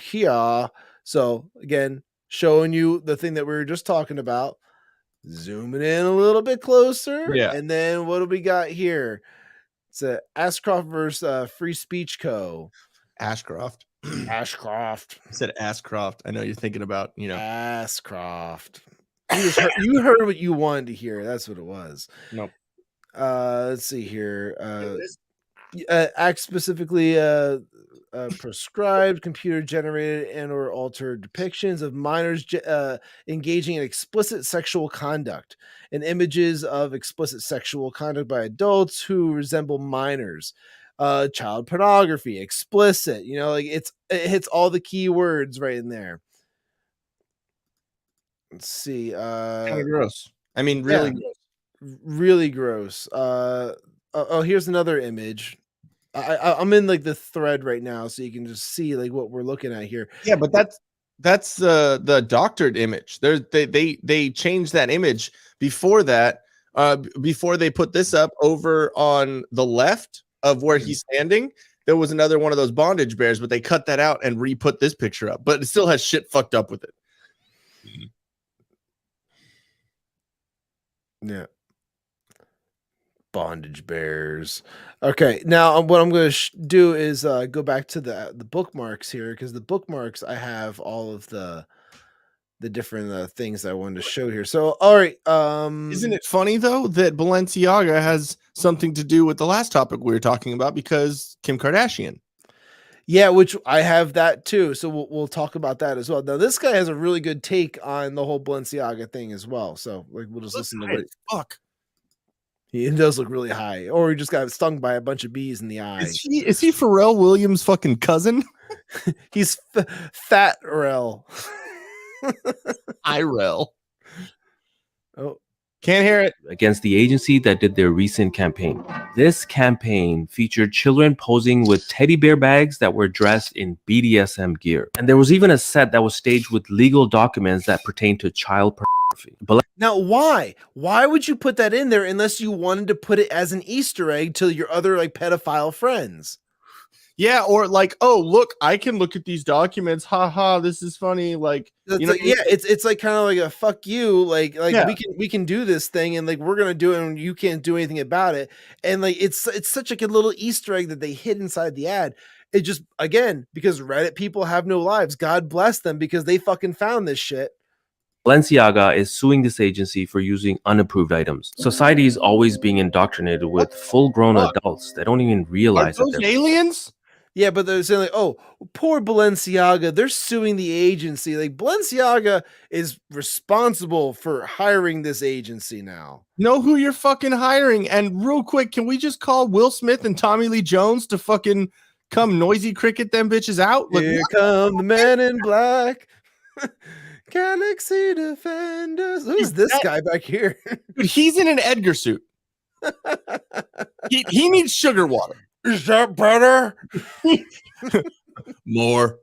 here. So again, showing you the thing that we were just talking about. Zooming in a little bit closer. Yeah. And then what do we got here? It's a Ashcroft versus Free Speech Co. Ashcroft. Ashcroft. I said Ashcroft. I know you're thinking about, Ashcroft. You heard what you wanted to hear. That's what it was. Nope. Let's see here. Act specifically prescribed computer generated and or altered depictions of minors engaging in explicit sexual conduct and images of explicit sexual conduct by adults who resemble minors, child pornography, explicit, like it hits all the key words right in there. Let's see. Kind of gross. I mean, really gross. Really gross. Here's another image. I'm in like the thread right now, so you can just see like what we're looking at here. Yeah, but that's the doctored image. They changed that image before that. Before they put this up over on the left of where he's standing, there was another one of those bondage bears, but they cut that out and re-put this picture up. But it still has shit fucked up with it. Yeah. Bondage bears. Okay, now what I'm going to do is go back to the bookmarks here, because the bookmarks I have all of the different things I wanted to show here. So all right, isn't it funny though that Balenciaga has something to do with the last topic we were talking about, because Kim Kardashian? Yeah, which I have that too. So we'll talk about that as well. Now this guy has a really good take on the whole Balenciaga thing as well. So like we'll just listen to it. Fuck. He does look really high, or he just got stung by a bunch of bees in the eye. Is he Pharrell Williams' fucking cousin? He's Fat Rel. Irel. Oh, can't hear it. Against the agency that did their recent campaign. This campaign featured children posing with teddy bear bags that were dressed in BDSM gear. And there was even a set that was staged with legal documents that pertain to child pornography. Now, why? Why would you put that in there unless you wanted to put it as an Easter egg to your other like pedophile friends? Yeah, or like, oh, look, I can look at these documents. Ha ha, this is funny. Like, it's like kind of like a fuck you. Like yeah. we can do this thing, and like we're gonna do it, and you can't do anything about it. And like it's such like a little Easter egg that they hid inside the ad. It just, again, because Reddit people have no lives. God bless them because they fucking found this shit. Balenciaga is suing this agency for using unapproved items. Society is always being indoctrinated with full-grown adults that don't even realize that they're aliens. Yeah, but they're saying like, oh, poor Balenciaga. They're suing the agency. Like Balenciaga is responsible for hiring this agency now. Know who you're fucking hiring. And real quick, can we just call Will Smith and Tommy Lee Jones to fucking come noisy cricket them bitches out? Like, here come the men in black. Galaxy Defenders. Who's this guy back here? Dude, he's in an Edgar suit. he needs sugar water. Is that better? More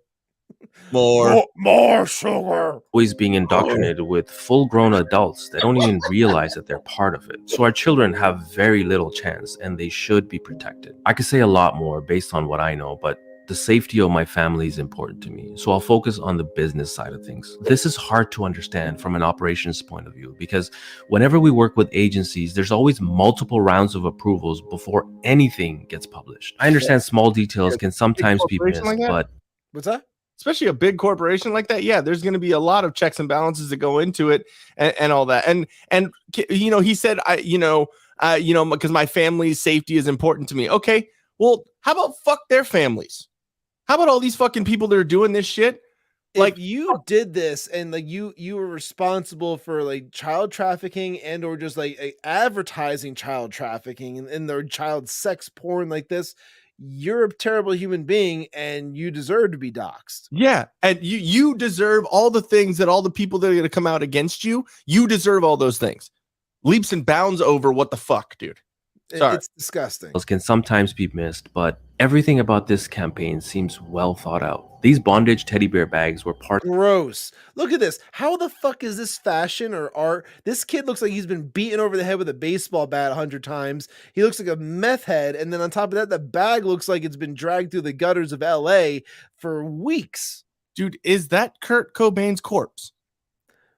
sugar. always being indoctrinated with full-grown adults that don't even realize that they're part of it. So our children have very little chance and they should be protected. I could say a lot more based on what I know, but the safety of my family is important to me, so I'll focus on the business side of things. This is hard to understand from an operations point of view because whenever we work with agencies, there's always multiple rounds of approvals before anything gets published. I understand small details can sometimes be missed, but what's that? Especially a big corporation like that, yeah, there's going to be a lot of checks and balances that go into it and all that. And you know, he said, because my family's safety is important to me. Okay, well, how about fuck their families? How about all these fucking people that are doing this shit? Like, you did this and like you were responsible for like child trafficking and or just like advertising child trafficking and their child sex porn like this. You're a terrible human being and you deserve to be doxxed. Yeah, and you deserve all the things that all the people that are going to come out against you, you deserve all those things. Leaps and bounds over what the fuck, dude. Sorry. It's disgusting. Those can sometimes be missed, but everything about this campaign seems well thought out. These bondage teddy bear bags were part. Gross. Look at this. How the fuck is this fashion or art? This kid looks like he's been beaten over the head with a baseball bat 100 times. He looks like a meth head. And then on top of that, the bag looks like it's been dragged through the gutters of LA for weeks. Dude, is that Kurt Cobain's corpse?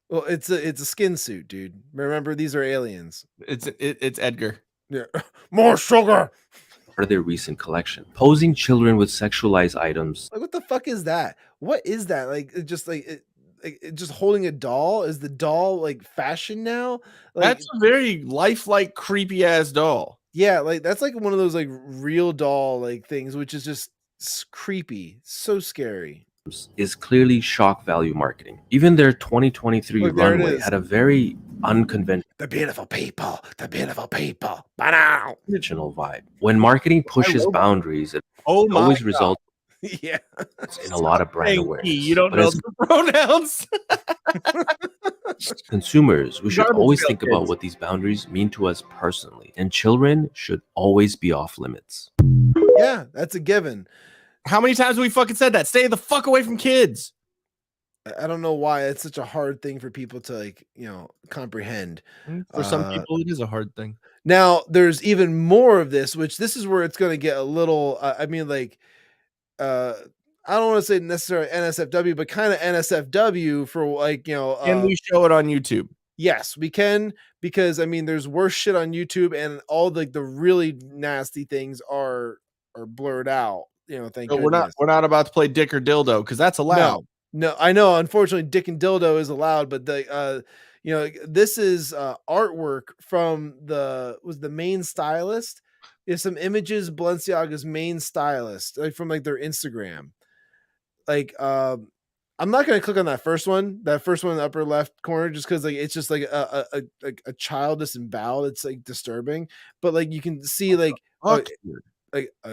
Well, it's a skin suit, dude. Remember, these are aliens. It's Edgar. Yeah. More sugar. Part of their recent collection, posing children with sexualized items. Like, what the fuck is that? What is that? Like, just holding a doll? Is the doll like fashion now? Like, that's a very lifelike, creepy ass doll. Yeah, like that's like one of those like real doll like things, which is just creepy, so scary. Is clearly shock value marketing. Even their 2023 runway had a very unconventional, the beautiful people, original vibe. When marketing pushes boundaries, it always results in a lot of brand awareness. You don't know the pronouns. Consumers, we should always think about what these boundaries mean to us personally, and children should always be off limits. Yeah, that's a given. How many times have we fucking said that? Stay the fuck away from kids. I don't know why it's such a hard thing for people to like, comprehend. For some people, it is a hard thing. Now, there's even more of this, which this is where it's going to get a little, I don't want to say necessarily NSFW, but kind of NSFW for like, Can we show it on YouTube? Yes, we can, because there's worse shit on YouTube and all the really nasty things are blurred out. Thank you. We're not about to play dick or dildo because that's allowed. No, I know. Unfortunately, dick and dildo is allowed, but this is artwork from the main stylist. There's some images, Balenciaga's main stylist, like from like their Instagram. Like, I'm not gonna click on that first one in the upper left corner, just because like it's just like a child disemboweled. It's like disturbing, but like you can see like.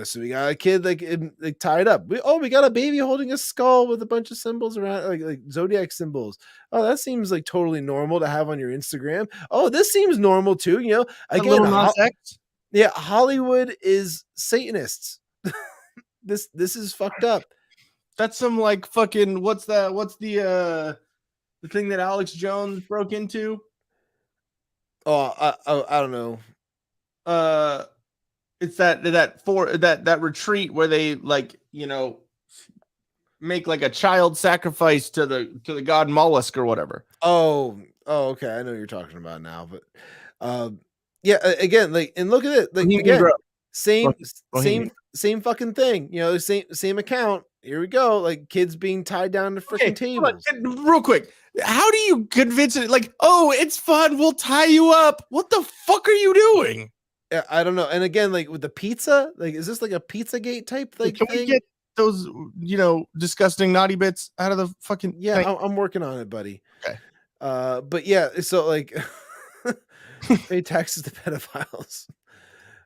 So we got a kid like tied up. We got a baby holding a skull with a bunch of symbols around, like zodiac symbols. Oh, that seems like totally normal to have on your Instagram. Oh, this seems normal too. Again, Hollywood is Satanists. This is fucked up. That's some like fucking what's the thing that Alex Jones broke into? Oh, I don't know. It's that retreat where they make like a child sacrifice to the god Mollusk or whatever. Oh, okay. I know what you're talking about now, but yeah, again, like, and look at it, like again, same same fucking thing. You know, same account. Here we go. Like kids being tied down to freaking tables. Real quick. How do you convince it? Like, oh, it's fun. We'll tie you up. What the fuck are you doing? I don't know. And again, like with the pizza, like, is this like a Pizzagate type like Can thing? we get those, disgusting naughty bits out of the fucking Yeah, thing? I'm working on it, buddy. Okay. But yeah, so like pay taxes to pedophiles.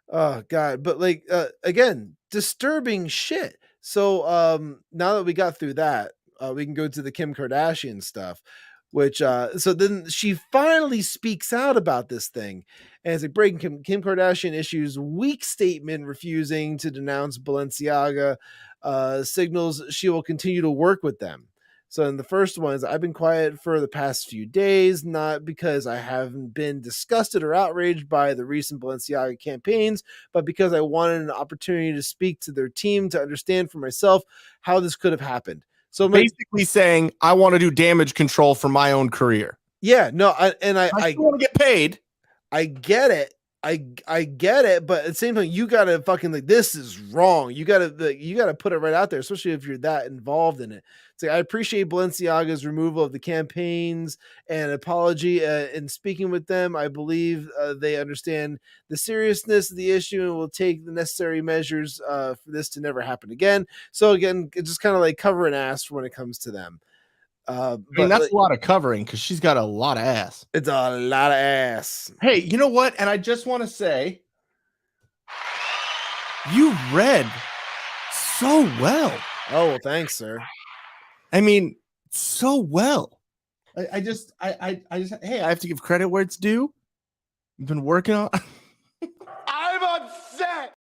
Oh god. But like again, disturbing shit. So now that we got through that, we can go to the Kim Kardashian stuff, which so then she finally speaks out about this thing. And it's like breaking Kim Kardashian issues weak statement refusing to denounce Balenciaga, signals she will continue to work with them. So in the first one is, I've been quiet for the past few days, not because I haven't been disgusted or outraged by the recent Balenciaga campaigns, but because I wanted an opportunity to speak to their team to understand for myself how this could have happened. So basically saying, I want to do damage control for my own career. Yeah, no, I want to get paid. I get it. I get it, but at the same time, you gotta fucking like, this is wrong. You gotta put it right out there, especially if you're that involved in it. So I appreciate Balenciaga's removal of the campaigns and apology. In speaking with them, I believe they understand the seriousness of the issue and will take the necessary measures for this to never happen again. So again, it's just kind of like covering ass when it comes to them. I mean, that's a lot of covering because she's got a lot of ass. It's a lot of ass. Hey, you know what? And I just want to say, you read so well. Oh, well, thanks, sir. I mean, so well. I just, hey, I have to give credit where it's due. You've been working on. I'm upset.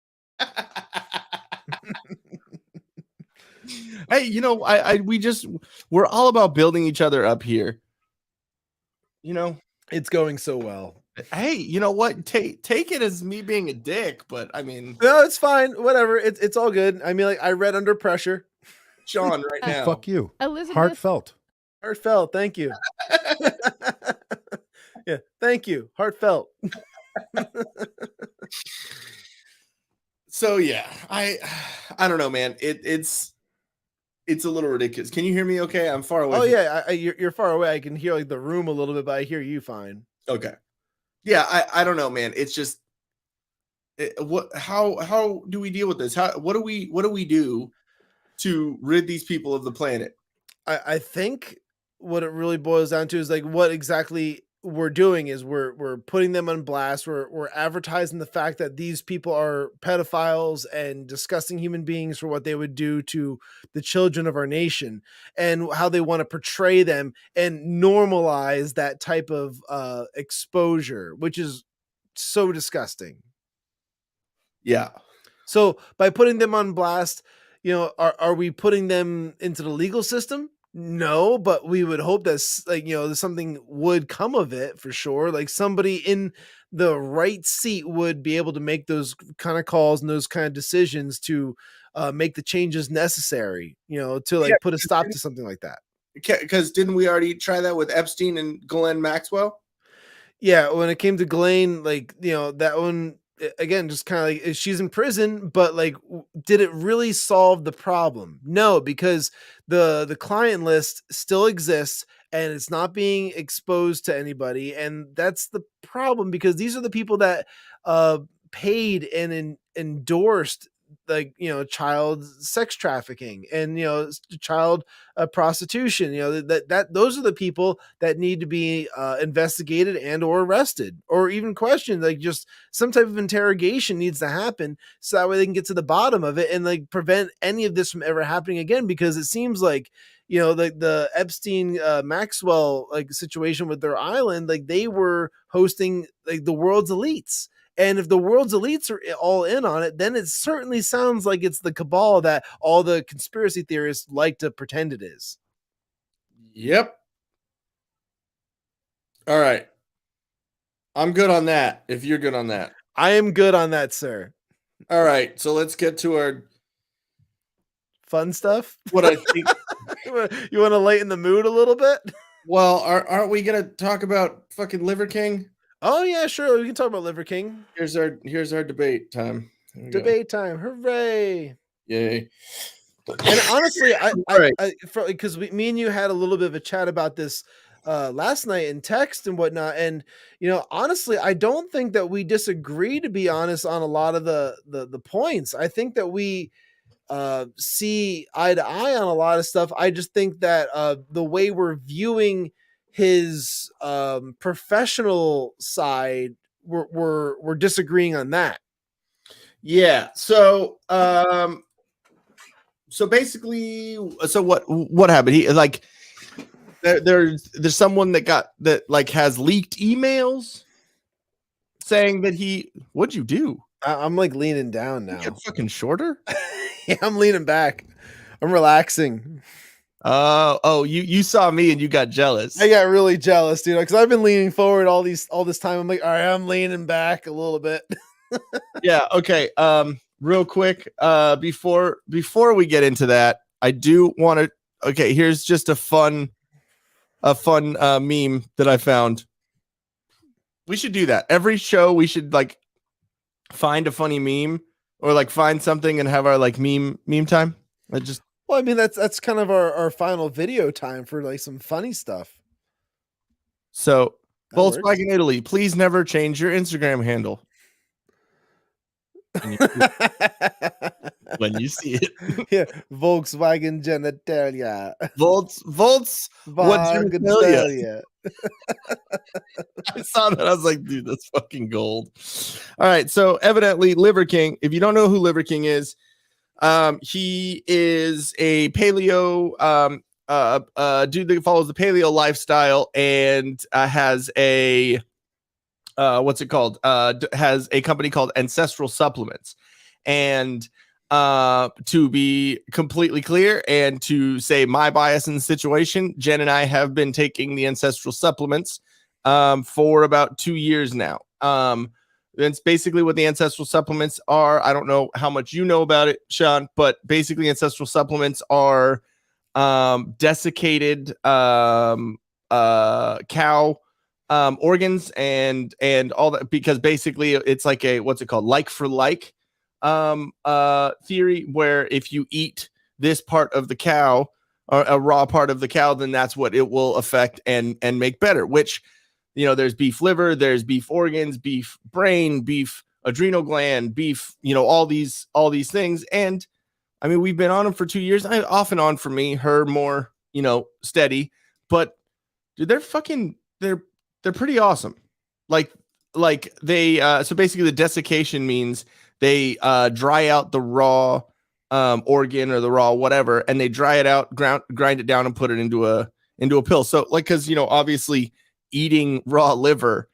Hey, we're all about building each other up here. It's going so well. Hey, you know what? Take it as me being a dick, but I mean, no, it's fine. Whatever. It's all good. I mean, like, I read under pressure. Shawn, right now. Fuck you. Elizabeth. Heartfelt. Thank you. Yeah. Thank you. Heartfelt. So yeah, I don't know, man. It's a little ridiculous. Can you hear me okay? I'm far away. Oh yeah, you're far away. I can hear like the room a little bit, but I hear you fine. Okay. Yeah, I don't know, man. It's just how do we deal with this? What do we do to rid these people of the planet? I think what it really boils down to is like what exactly we're doing is we're putting them on blast. We're advertising the fact that these people are pedophiles and disgusting human beings for what they would do to the children of our nation and how they want to portray them and normalize that type of exposure, which is so disgusting. Yeah. So by putting them on blast, are we putting them into the legal system? No, but we would hope that something would come of it for sure. Like somebody in the right seat would be able to make those kind of calls and those kind of decisions to make the changes necessary, to put a stop to something like that. Because didn't we already try that with Epstein and Ghislaine Maxwell? Yeah, when it came to Ghislaine, that one, again, just kind of like she's in prison, but did it really solve the problem? No, because the client list still exists and it's not being exposed to anybody. And that's the problem, because these are the people that paid and endorsed child sex trafficking and child prostitution. That those are the people that need to be investigated and or arrested or even questioned. Just some type of interrogation needs to happen so that way they can get to the bottom of it and prevent any of this from ever happening again. Because it seems like the Epstein Maxwell situation with their island, they were hosting the world's elites. And if the world's elites are all in on it, then it certainly sounds like it's the cabal that all the conspiracy theorists like to pretend it is. Yep. All right. I'm good on that. If you're good on that. I am good on that, sir. All right. So let's get to our fun stuff. What I think. You want to lighten the mood a little bit? Well, aren't we going to talk about fucking Liver King? Oh yeah, sure. We can talk about Liver King. Here's our debate time. Debate time. Hooray. Yay. And honestly, Right. because me and you had a little bit of a chat about this last night in text and whatnot, and honestly, I don't think that we disagree, to be honest, on a lot of the points. I think that we see eye to eye on a lot of stuff. I just think that the way we're viewing his professional side, we're disagreeing on that. Yeah. So basically, so what happened? He like there's someone that like has leaked emails saying that what'd you do? I'm like leaning down now. You get fucking shorter. Yeah, I'm leaning back. I'm relaxing. You saw me and you got jealous. I got really jealous, dude, because I've been leaning forward all this time. I'm like, all right, I'm leaning back a little bit. Yeah. Okay. Real quick, before we get into that, I do want to. Okay, here's just a fun meme that I found. We should do that every show. We should like find a funny meme or like find something and have our like meme time. Well, I mean, that's kind of our final video time for like some funny stuff. So, Volkswagen Italy, please never change your Instagram handle. When you see it. Yeah, Volkswagen genitalia. Volts what's genitalia? I saw that. I was like, dude, that's fucking gold. All right, so evidently Liver King, if you don't know who Liver King is, he is a paleo dude that follows the paleo lifestyle and has a what's it called? Has a company called Ancestral Supplements. And to be completely clear and to say my bias in the situation, Jen and I have been taking the Ancestral Supplements for about 2 years now. That's basically what the Ancestral Supplements are. I don't know how much you know about it, Shawn, but basically Ancestral Supplements are desiccated cow organs and all that, because basically it's like a, what's it called, like for like theory, where if you eat this part of the cow or a raw part of the cow, then that's what it will affect and make better. Which, there's beef liver, there's beef organs, beef brain, beef adrenal gland, beef, all these things. And I mean, we've been on them for 2 years. Off and on for me, her more, steady, but dude, they're pretty awesome. Like they, so basically the desiccation means they dry out the raw organ or the raw whatever, and they dry it out, grind it down and put it into a pill. So like, cause obviously eating raw liver,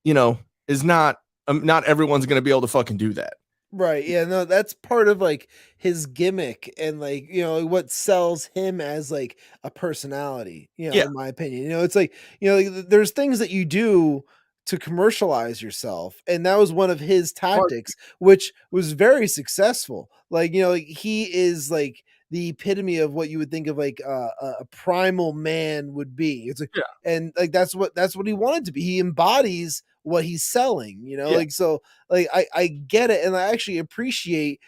is not everyone's going to be able to fucking do that. Right. Yeah, no, that's part of like his gimmick and like, what sells him as like a personality, in my opinion. It's like, there's things that you do to commercialize yourself, and that was one of his tactics, which was very successful. Like, he is like the epitome of what you would think of like a primal man would be. It's like, and like that's what he wanted to be. He embodies what he's selling, like, so like I get it, and I actually appreciate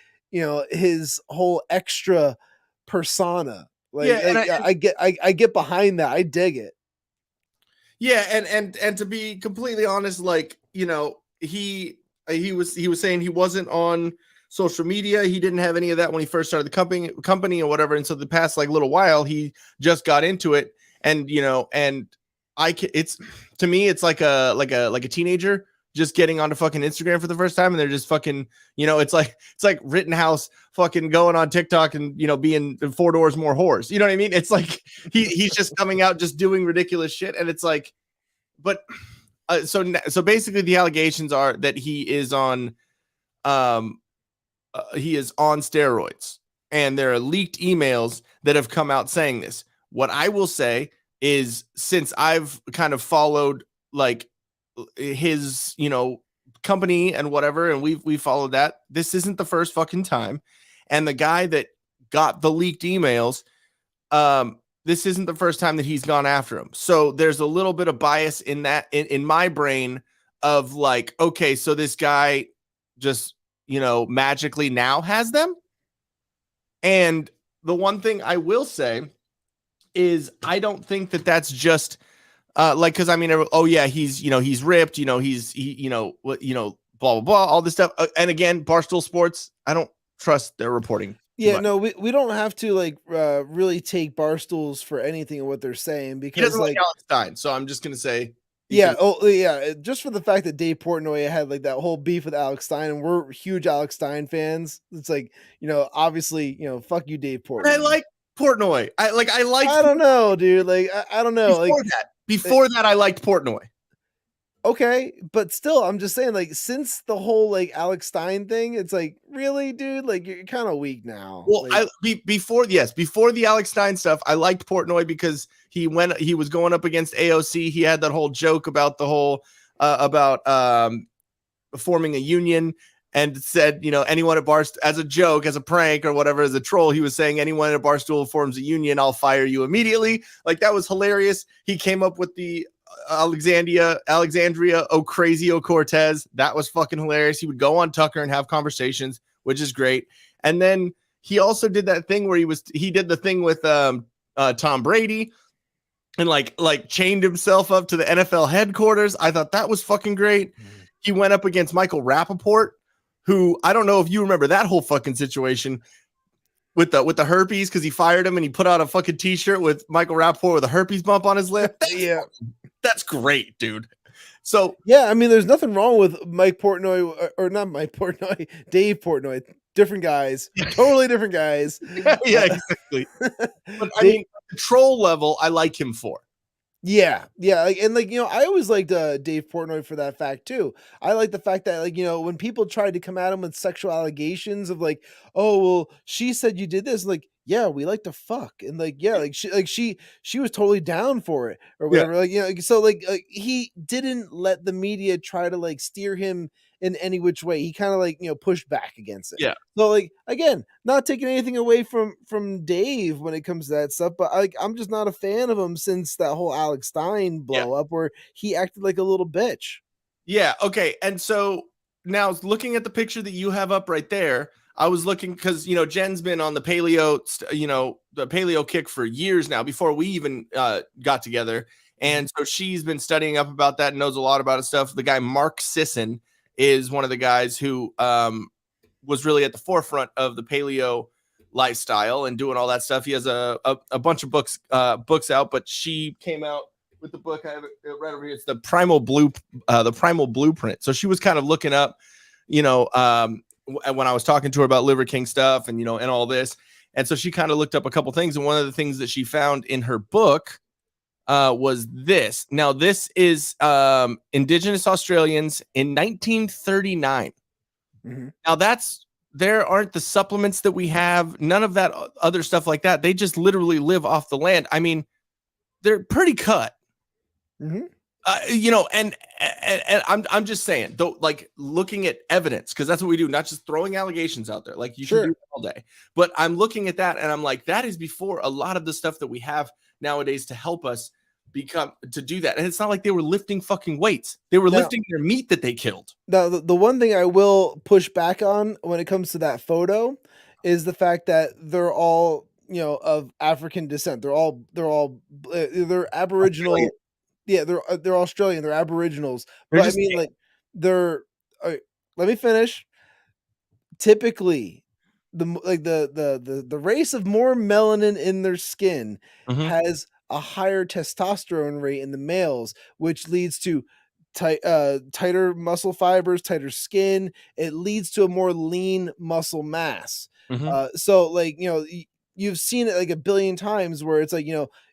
his whole extra persona. Like, I get behind that. I dig it. Yeah, and to be completely honest, like, he was saying he wasn't on social media. He didn't have any of that when he first started the company or whatever. And so the past like little while, he just got into it. And it's, to me, it's like a teenager just getting onto fucking Instagram for the first time, and they're just fucking, it's like Rittenhouse fucking going on TikTok and being 4 doors more whores. You know what I mean? It's like he's just coming out just doing ridiculous shit, and it's like, but so basically the allegations are that he is on steroids, and there are leaked emails that have come out saying this. What I will say is, since I've kind of followed like his, company and whatever, and we followed that, this isn't the first fucking time. And the guy that got the leaked emails, this isn't the first time that he's gone after him. So there's a little bit of bias in that, in my brain, of like, okay, so this guy just magically now has them. And the one thing I will say is I don't think that that's just because I mean, oh yeah, he's ripped, blah blah blah, all this stuff. And again, Barstool Sports, I don't trust their reporting. Yeah, no, we don't have to really take Barstools for anything of what they're saying, because he doesn't like Alex Stein, so I'm just gonna say. Yeah, just for the fact that Dave Portnoy had that whole beef with Alex Stein, and we're huge Alex Stein fans. It's obviously, fuck you, Dave Portnoy. I like Portnoy. I don't know, dude. I don't know. Before that, I liked Portnoy. Okay, but still, I'm just saying, since the whole Alex Stein thing, it's really, dude, you're kind of weak now. Well, before the Alex Stein stuff, I liked Portnoy because he was going up against AOC. He had that whole joke about the whole forming a union, and said, anyone at Barstool, as a joke, as a prank or whatever, as a troll, he was saying, anyone at Barstool forms a union, I'll fire you immediately. That was hilarious. He came up with the Alexandria Ocasio-Cortez. That was fucking hilarious. He would go on Tucker and have conversations, which is great. And then he also did that thing where he did the thing with Tom Brady and chained himself up to the NFL headquarters. I thought that was fucking great. He went up against Michael Rappaport, who I don't know if you remember that whole fucking situation with the herpes, because he fired him and he put out a fucking t-shirt with Michael Rappaport with a herpes bump on his lip. Yeah. That's great, dude. So yeah, I mean, there's nothing wrong with Mike Portnoy, or not Mike Portnoy, Dave Portnoy. Different guys, totally different guys. Yeah, exactly. But I mean, the troll level, I like him for. Yeah, and I always liked Dave Portnoy for that fact too. I like the fact that when people tried to come at him with sexual allegations of oh well, she said you did this, yeah, we like to fuck, and she was totally down for it or whatever. So he didn't let the media try to steer him in any which way. He kind of pushed back against it. Yeah. So again, not taking anything away from Dave when it comes to that stuff, but I'm just not a fan of him since that whole Alex Stein blow up where he acted like a little bitch. Yeah. Okay. And so now looking at the picture that you have up right there, I was looking because Jen's been on the paleo, the paleo kick for years now, before we even got together, and so she's been studying up about that and knows a lot about it stuff. The guy Mark Sisson is one of the guys who was really at the forefront of the paleo lifestyle and doing all that stuff. He has a bunch of books out, but she came out with the book. I have it right over here. It's the Primal Blueprint. So she was kind of looking up, when I was talking to her about Liver King stuff and and all this, and so she kind of looked up a couple things, and one of the things that she found in her book was this. Now this is Indigenous Australians in 1939. Mm-hmm. Now there aren't the supplements that we have, none of that other stuff like that. They just literally live off the land. I mean, they're pretty cut. Mm-hmm. And I'm just saying, though, looking at evidence, because that's what we do, not just throwing allegations out there. You can do it all day, but I'm looking at that and I'm like, that is before a lot of the stuff that we have nowadays to help us to do that. And it's not like they were lifting fucking weights; they were lifting their meat that they killed. Now, the one thing I will push back on when it comes to that photo is the fact that they're all of African descent. They're Aboriginal. Yeah, they're Australian. They're Aboriginals. But I mean, let me finish. Typically, the race of more melanin in their skin has a higher testosterone rate in the males, which leads to tighter muscle fibers, tighter skin. It leads to a more lean muscle mass. So you've seen it a billion times where it's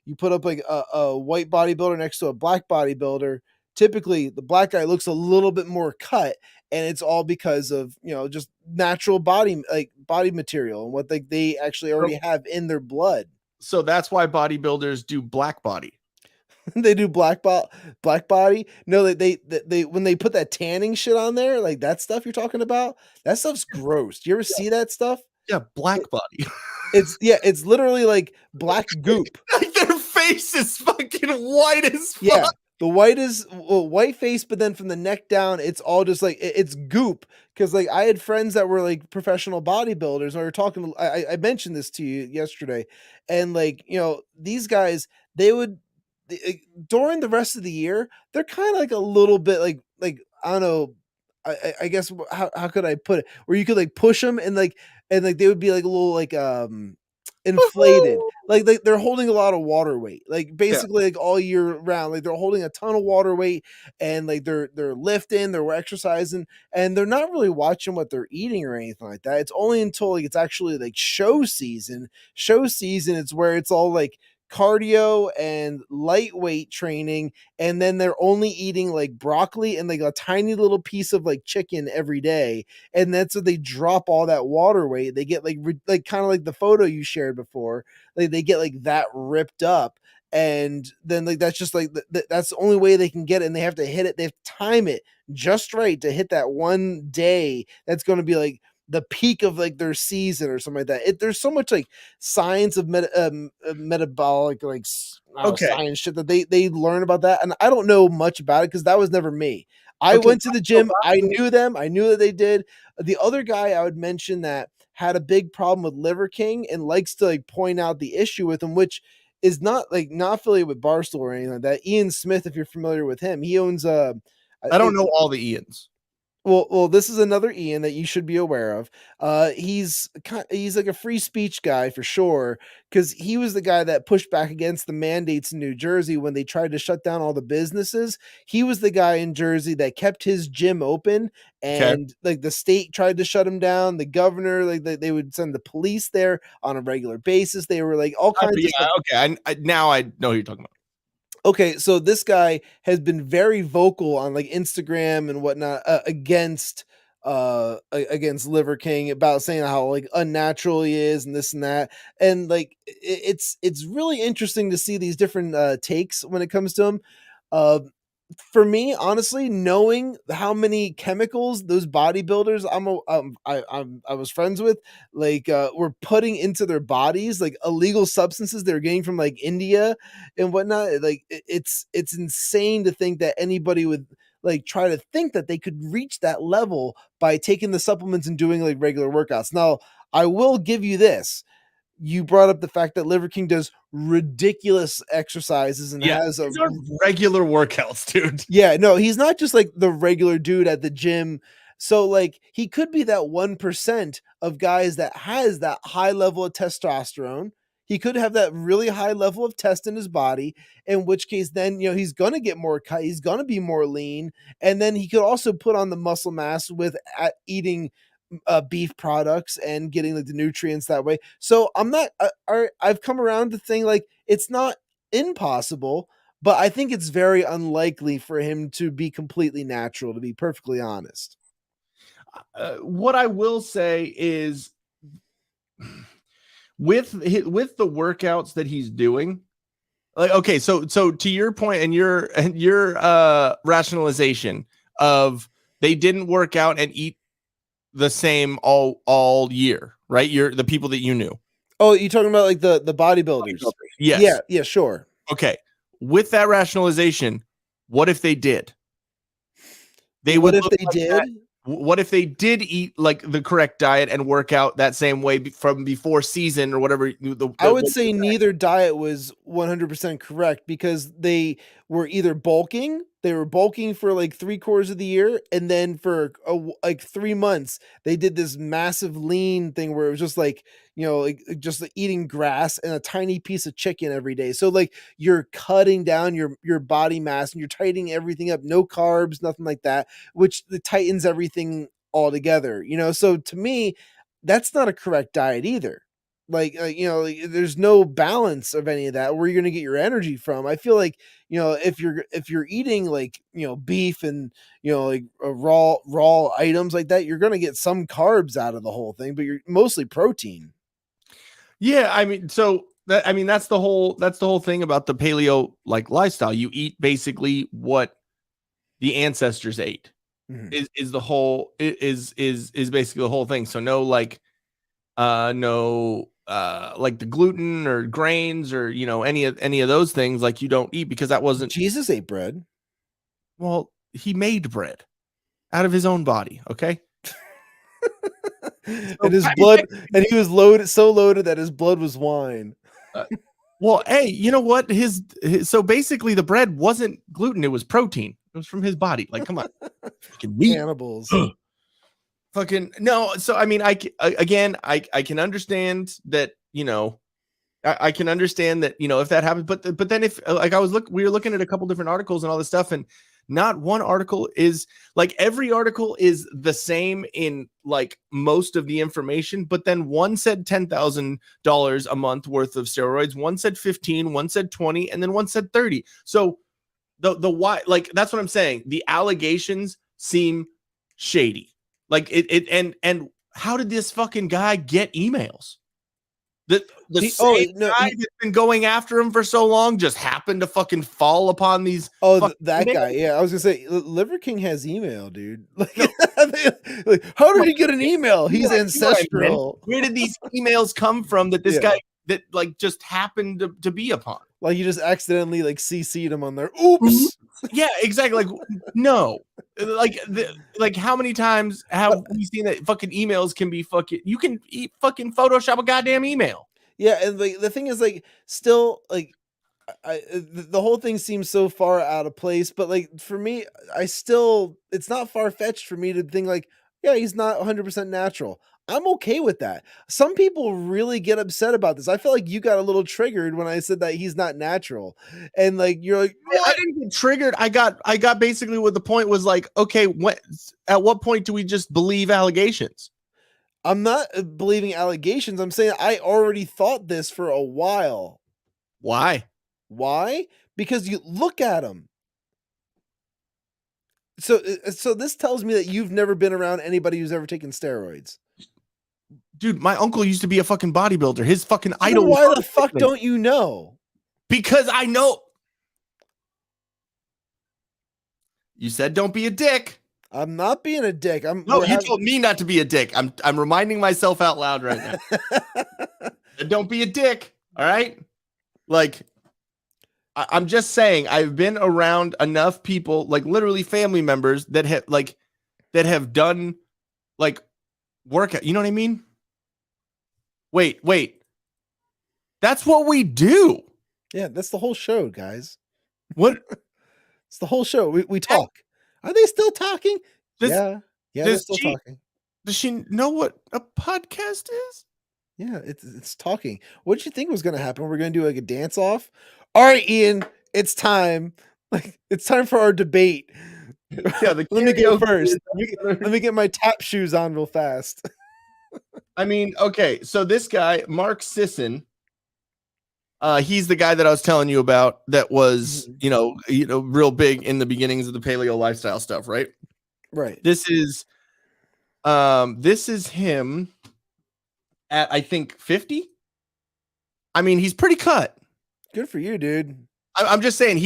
you put up a white bodybuilder next to a black bodybuilder. Typically the black guy looks a little bit more cut, and it's all because of just natural body material and what they actually already have in their blood. So that's why bodybuilders do black body. They do black body. No, they when they put that tanning shit on there, that stuff you're talking about, that stuff's gross. Do you ever see that stuff? Yeah, black body. It's literally black goop. Their face is fucking white as fuck. Yeah. The white is white face, but then from the neck down, it's all just like it's goop. Because like I had friends that were like professional bodybuilders, and we were talking. I mentioned this to you yesterday, and like these guys, they would during the rest of the year, they're kind of like a little bit like I don't know. I guess how could I put it? Where you could like push them and like they would be like a little like inflated. Like they're holding a lot of water weight. Like basically like all year round. Like they're holding a ton of water weight and like they're lifting, they're exercising, and they're not really watching what they're eating or anything like that. It's only until like it's actually like show season. Show season, it's where it's all like cardio and lightweight training, and then they're only eating like broccoli and like a tiny little piece of like chicken every day, and that's what they drop all that water weight. They get like kind of like the photo you shared before, like they get like that ripped up, and then like that's just like that's the only way they can get it, and they have to hit it, they have to time it just right to hit that one day that's going to be like the peak of like their season or something like that. There's so much like science of metabolic like science shit that they learn about that, and I don't know much about it because that was never me. I went to the gym, I knew them, I knew that they did. The other guy I would mention that had a big problem with Liver King and likes to like point out the issue with him, which is not affiliated with Barstool or anything like that. Ian Smith, if you're familiar with him, he owns I don't know all the Ians. Well, this is another Ian that you should be aware of. He's like a free speech guy for sure, because he was the guy that pushed back against the mandates in New Jersey when they tried to shut down all the businesses. He was the guy in Jersey that kept his gym open, and like the state tried to shut him down. The governor, like they would send the police there on a regular basis. They were like all kinds of stuff. Okay, now I know who you're talking about. Okay, so this guy has been very vocal on like Instagram and whatnot against Liver King, about saying how like unnatural he is and this and that, and like it's really interesting to see these different takes when it comes to him. For me, honestly, knowing how many chemicals those bodybuilders I was friends with, like were putting into their bodies, like illegal substances they were getting from like India and whatnot, like it's insane to think that anybody would like try to think that they could reach that level by taking the supplements and doing like regular workouts. Now, I will give you this. You brought up the fact that Liver King does ridiculous exercises and has a regular workouts, dude. Yeah, no, he's not just like the regular dude at the gym. So like he could be that 1% of guys that has that high level of testosterone. He could have that really high level of test in his body, in which case then, he's going to get more cut. He's going to be more lean. And then he could also put on the muscle mass with eating beef products and getting like the nutrients that way. So I've come around to think like it's not impossible, but I think it's very unlikely for him to be completely natural, to be perfectly honest. What I will say is with the workouts that he's doing, like, okay, so to your point and your rationalization of they didn't work out and eat the same all year, right? You're the people that you knew. Oh, you're talking about like the bodybuilders. Yes. Yeah, sure. Okay. With that rationalization, what if they did? What if they did? What if they did eat like the correct diet and work out that same way from before season or whatever? I would say neither diet was 100% correct, because they were either bulking. They were bulking for like 3/4 of the year, and then for like 3 months they did this massive lean thing where it was just like just like eating grass and a tiny piece of chicken every day. So like you're cutting down your body mass and you're tightening everything up. No carbs, nothing like that, which tightens everything all together. So to me, that's not a correct diet either. Like there's no balance of any of that. Where you're going to get your energy from? I feel like if you're eating like beef and like raw items like that, you're going to get some carbs out of the whole thing, but you're mostly protein. Yeah, I mean, that's the whole thing about the paleo like lifestyle. You eat basically what the ancestors ate. Mm-hmm. Is basically the whole thing. So no like like the gluten or grains or any of those things like you don't eat, because that wasn't. Jesus ate bread. Well, he made bread out of his own body. Okay. And his blood, and he was so loaded that his blood was wine. Well, hey, you know what? So basically the bread wasn't gluten, it was protein. It was from his body. Like, come on. Fucking meat. Cannibals. Fucking no. So I mean, I can understand that, you know, I can understand that, you know, if that happens, but then if like we were looking at a couple different articles and all this stuff, and not one article is like, every article is the same in like most of the information, but then one said $10,000 a month worth of steroids, one said 15, one said 20, and then one said 30. So the why, like, that's what I'm saying. The allegations seem shady. Like and how did this fucking guy get emails? The same guy that's been going after him for so long just happened to fucking fall upon these. That guy. Yeah, I was gonna say Liver King has email, dude. Like, how did he get an email? He's ancestral. Where did these emails come from that this guy that like just happened to be upon? Like, you just accidentally like CC'd him on there. Oops. Yeah, exactly. Like, no. Like how many times have we seen that fucking emails can be fucking, you can fucking Photoshop a goddamn email. Yeah, and like the thing is, like, still, like, the whole thing seems so far out of place, but like for me, it's not far-fetched for me to think like, yeah, he's not 100% natural. I'm okay with that. Some people really get upset about this. I feel like you got a little triggered when I said that he's not natural, and like you're like, I didn't get triggered. I got basically what the point was, like, okay, at what point do we just believe allegations? I'm not believing allegations. I'm saying I already thought this for a while. Why? Because you look at him. So this tells me that you've never been around anybody who's ever taken steroids. Dude, my uncle used to be a fucking bodybuilder. His fucking idol. Why the fuck don't you know? Because I know. You said don't be a dick. I'm not being a dick. You told me not to be a dick. I'm reminding myself out loud right now. Don't be a dick. All right. Like, I'm just saying, I've been around enough people, like literally family members that have done like workout. You know what I mean? Wait. That's what we do. Yeah, that's the whole show, guys. What? It's the whole show. We talk. Are they still talking? Yeah, they're still talking. Does she know what a podcast is? Yeah, it's talking. What did you think was going to happen? We're going to do like a dance off. All right, Ian, it's time. Like, it's time for our debate. Yeah, let me go first. Let me get my tap shoes on real fast. I mean, okay, so this guy, Mark Sisson, he's the guy that I was telling you about that was, you know, real big in the beginnings of the paleo lifestyle stuff, right? Right. This is him at, I think, 50. I mean, he's pretty cut. Good for you, dude. I'm just saying,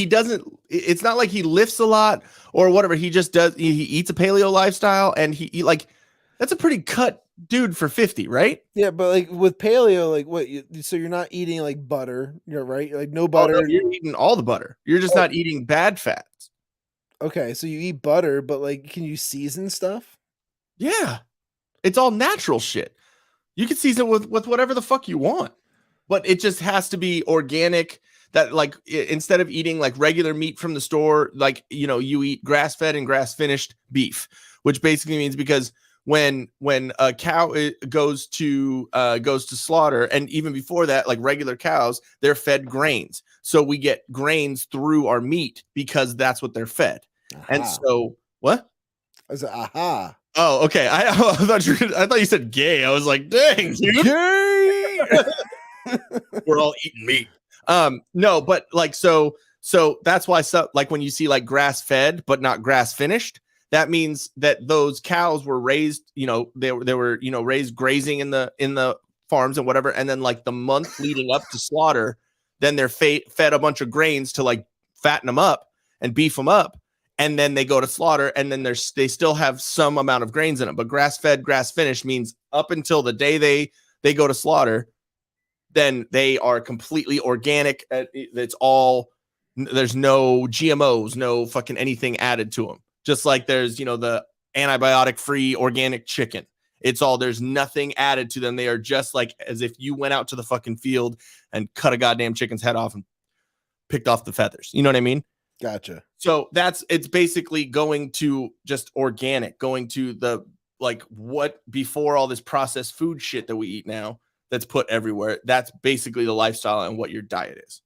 it's not like he lifts a lot or whatever. He just does, he eats a paleo lifestyle, and he like, that's a pretty cut dude for 50, right? Yeah, but like with paleo, like so you're not eating like butter, you're right? Like no butter. Oh, no, you're eating all the butter. You're just not eating bad fats. Okay, so you eat butter, but like, can you season stuff? Yeah, it's all natural shit. You can season it with whatever the fuck you want, but it just has to be organic. That, like, instead of eating like regular meat from the store, like, you know, you eat grass-fed and grass-finished beef, which basically means, because when a cow goes to slaughter, and even before that, like regular cows, they're fed grains. So we get grains through our meat because that's what they're fed. Aha. And so what? I said, aha. Oh, okay. I thought you said gay. I was like, dang, dude. Gay. We're all eating meat. No, but like, so that's why, like, when you see like grass fed but not grass finished, that means that those cows were raised, you know, they were, you know, raised grazing in the farms and whatever. And then like the month leading up to slaughter, then they're fed a bunch of grains to like fatten them up and beef them up. And then they go to slaughter, and then they still have some amount of grains in it. But grass fed, grass finished means up until the day they go to slaughter, then they are completely organic. It's all There's no GMOs, no fucking anything added to them. Just like there's, the antibiotic-free organic chicken. It's all, there's nothing added to them. They are just like as if you went out to the fucking field and cut a goddamn chicken's head off and picked off the feathers. You know what I mean? Gotcha. So it's basically going to just organic, going to the, like, what before all this processed food shit that we eat now that's put everywhere. That's basically the lifestyle and what your diet is.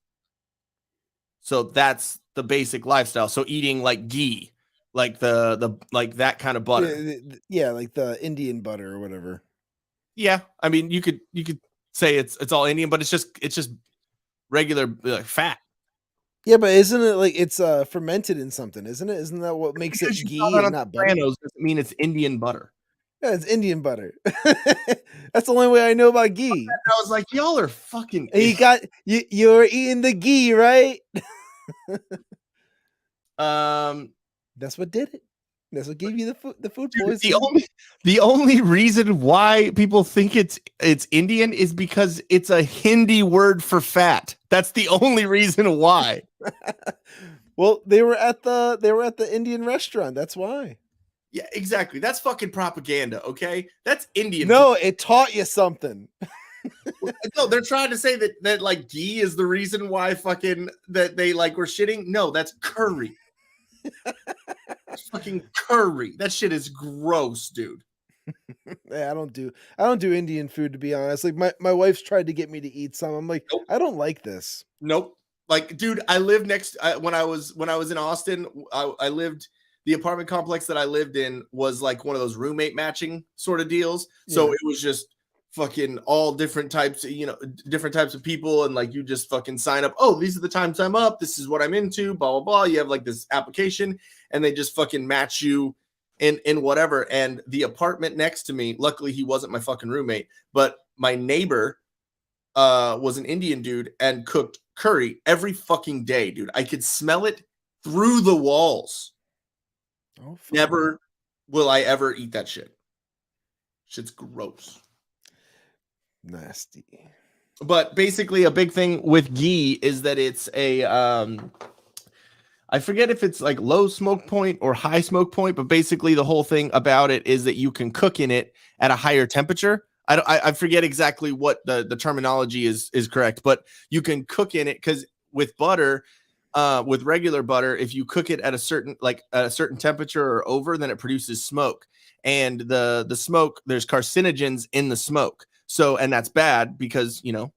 So that's the basic lifestyle. So eating like ghee, like the like that kind of butter. Yeah, like the Indian butter or whatever. Yeah, I mean you could say it's all Indian, but it's just regular fat. Yeah, but isn't it like it's fermented in something, isn't it? Isn't that what makes it ghee and not butter? Doesn't mean it's Indian butter. Yeah, it's Indian butter. That's the only way I know about ghee. I was like, y'all are fucking. And you were eating the ghee, right? That's what did it. That's what gave you the food poisoning. The only reason why people think it's Indian is because it's a Hindi word for fat. That's the only reason why. Well, they were at the Indian restaurant. That's why. Yeah, exactly. That's fucking propaganda, okay? That's Indian. No, it taught you something. No, they're trying to say that like ghee is the reason why fucking that they like were shitting. No, that's curry. That's fucking curry. That shit is gross, dude. Yeah, I don't do Indian food, to be honest. Like my wife's tried to get me to eat some. I'm like, nope. I don't like this. Nope. Like, dude, I lived when I was in Austin. I lived. The apartment complex that I lived in was like one of those roommate matching sort of deals. So it was just fucking all different types of people. And like, you just fucking sign up. Oh, these are the times I'm up. This is what I'm into, blah, blah, blah. You have like this application and they just fucking match you in whatever. And the apartment next to me, luckily he wasn't my fucking roommate, but my neighbor was an Indian dude and cooked curry every fucking day, dude. I could smell it through the walls. Oh, never will I ever eat that shit. Shit's gross. Nasty. But basically a big thing with ghee is that it's a I forget if it's like low smoke point or high smoke point, but basically the whole thing about it is that you can cook in it at a higher temperature. I forget exactly what the terminology is correct, but you can cook in it because with butter, with regular butter, if you cook it at a certain temperature or over, then it produces smoke. And the smoke, there's carcinogens in the smoke. So, and that's bad because, you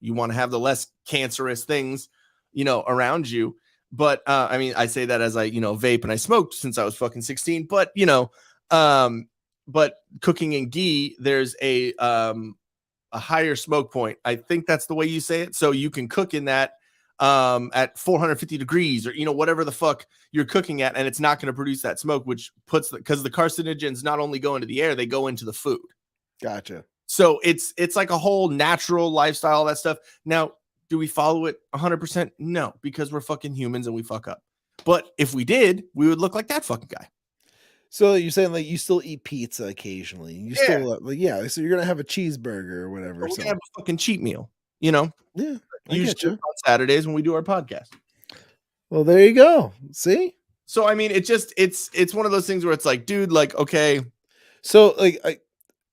want to have the less cancerous things, around you. But, I mean, I say that as I, vape and I smoked since I was fucking 16, but, but cooking in ghee, there's a higher smoke point. I think that's the way you say it. So you can cook in that, at 450 degrees or whatever the fuck you're cooking at, and it's not going to produce that smoke, which puts because the carcinogens not only go into the air, they go into the food. Gotcha. So it's like a whole natural lifestyle, all that stuff. Now, do we follow it 100%? No, because we're fucking humans and we fuck up. But if we did, we would look like that fucking guy. So you're saying like you still eat pizza occasionally? You still so you're gonna have a cheeseburger or whatever. We're gonna have a fucking cheat meal, Yeah. Usually on Saturdays when we do our podcast. Well, there you go. See? So I mean, it's one of those things where it's like, dude, like, okay. So like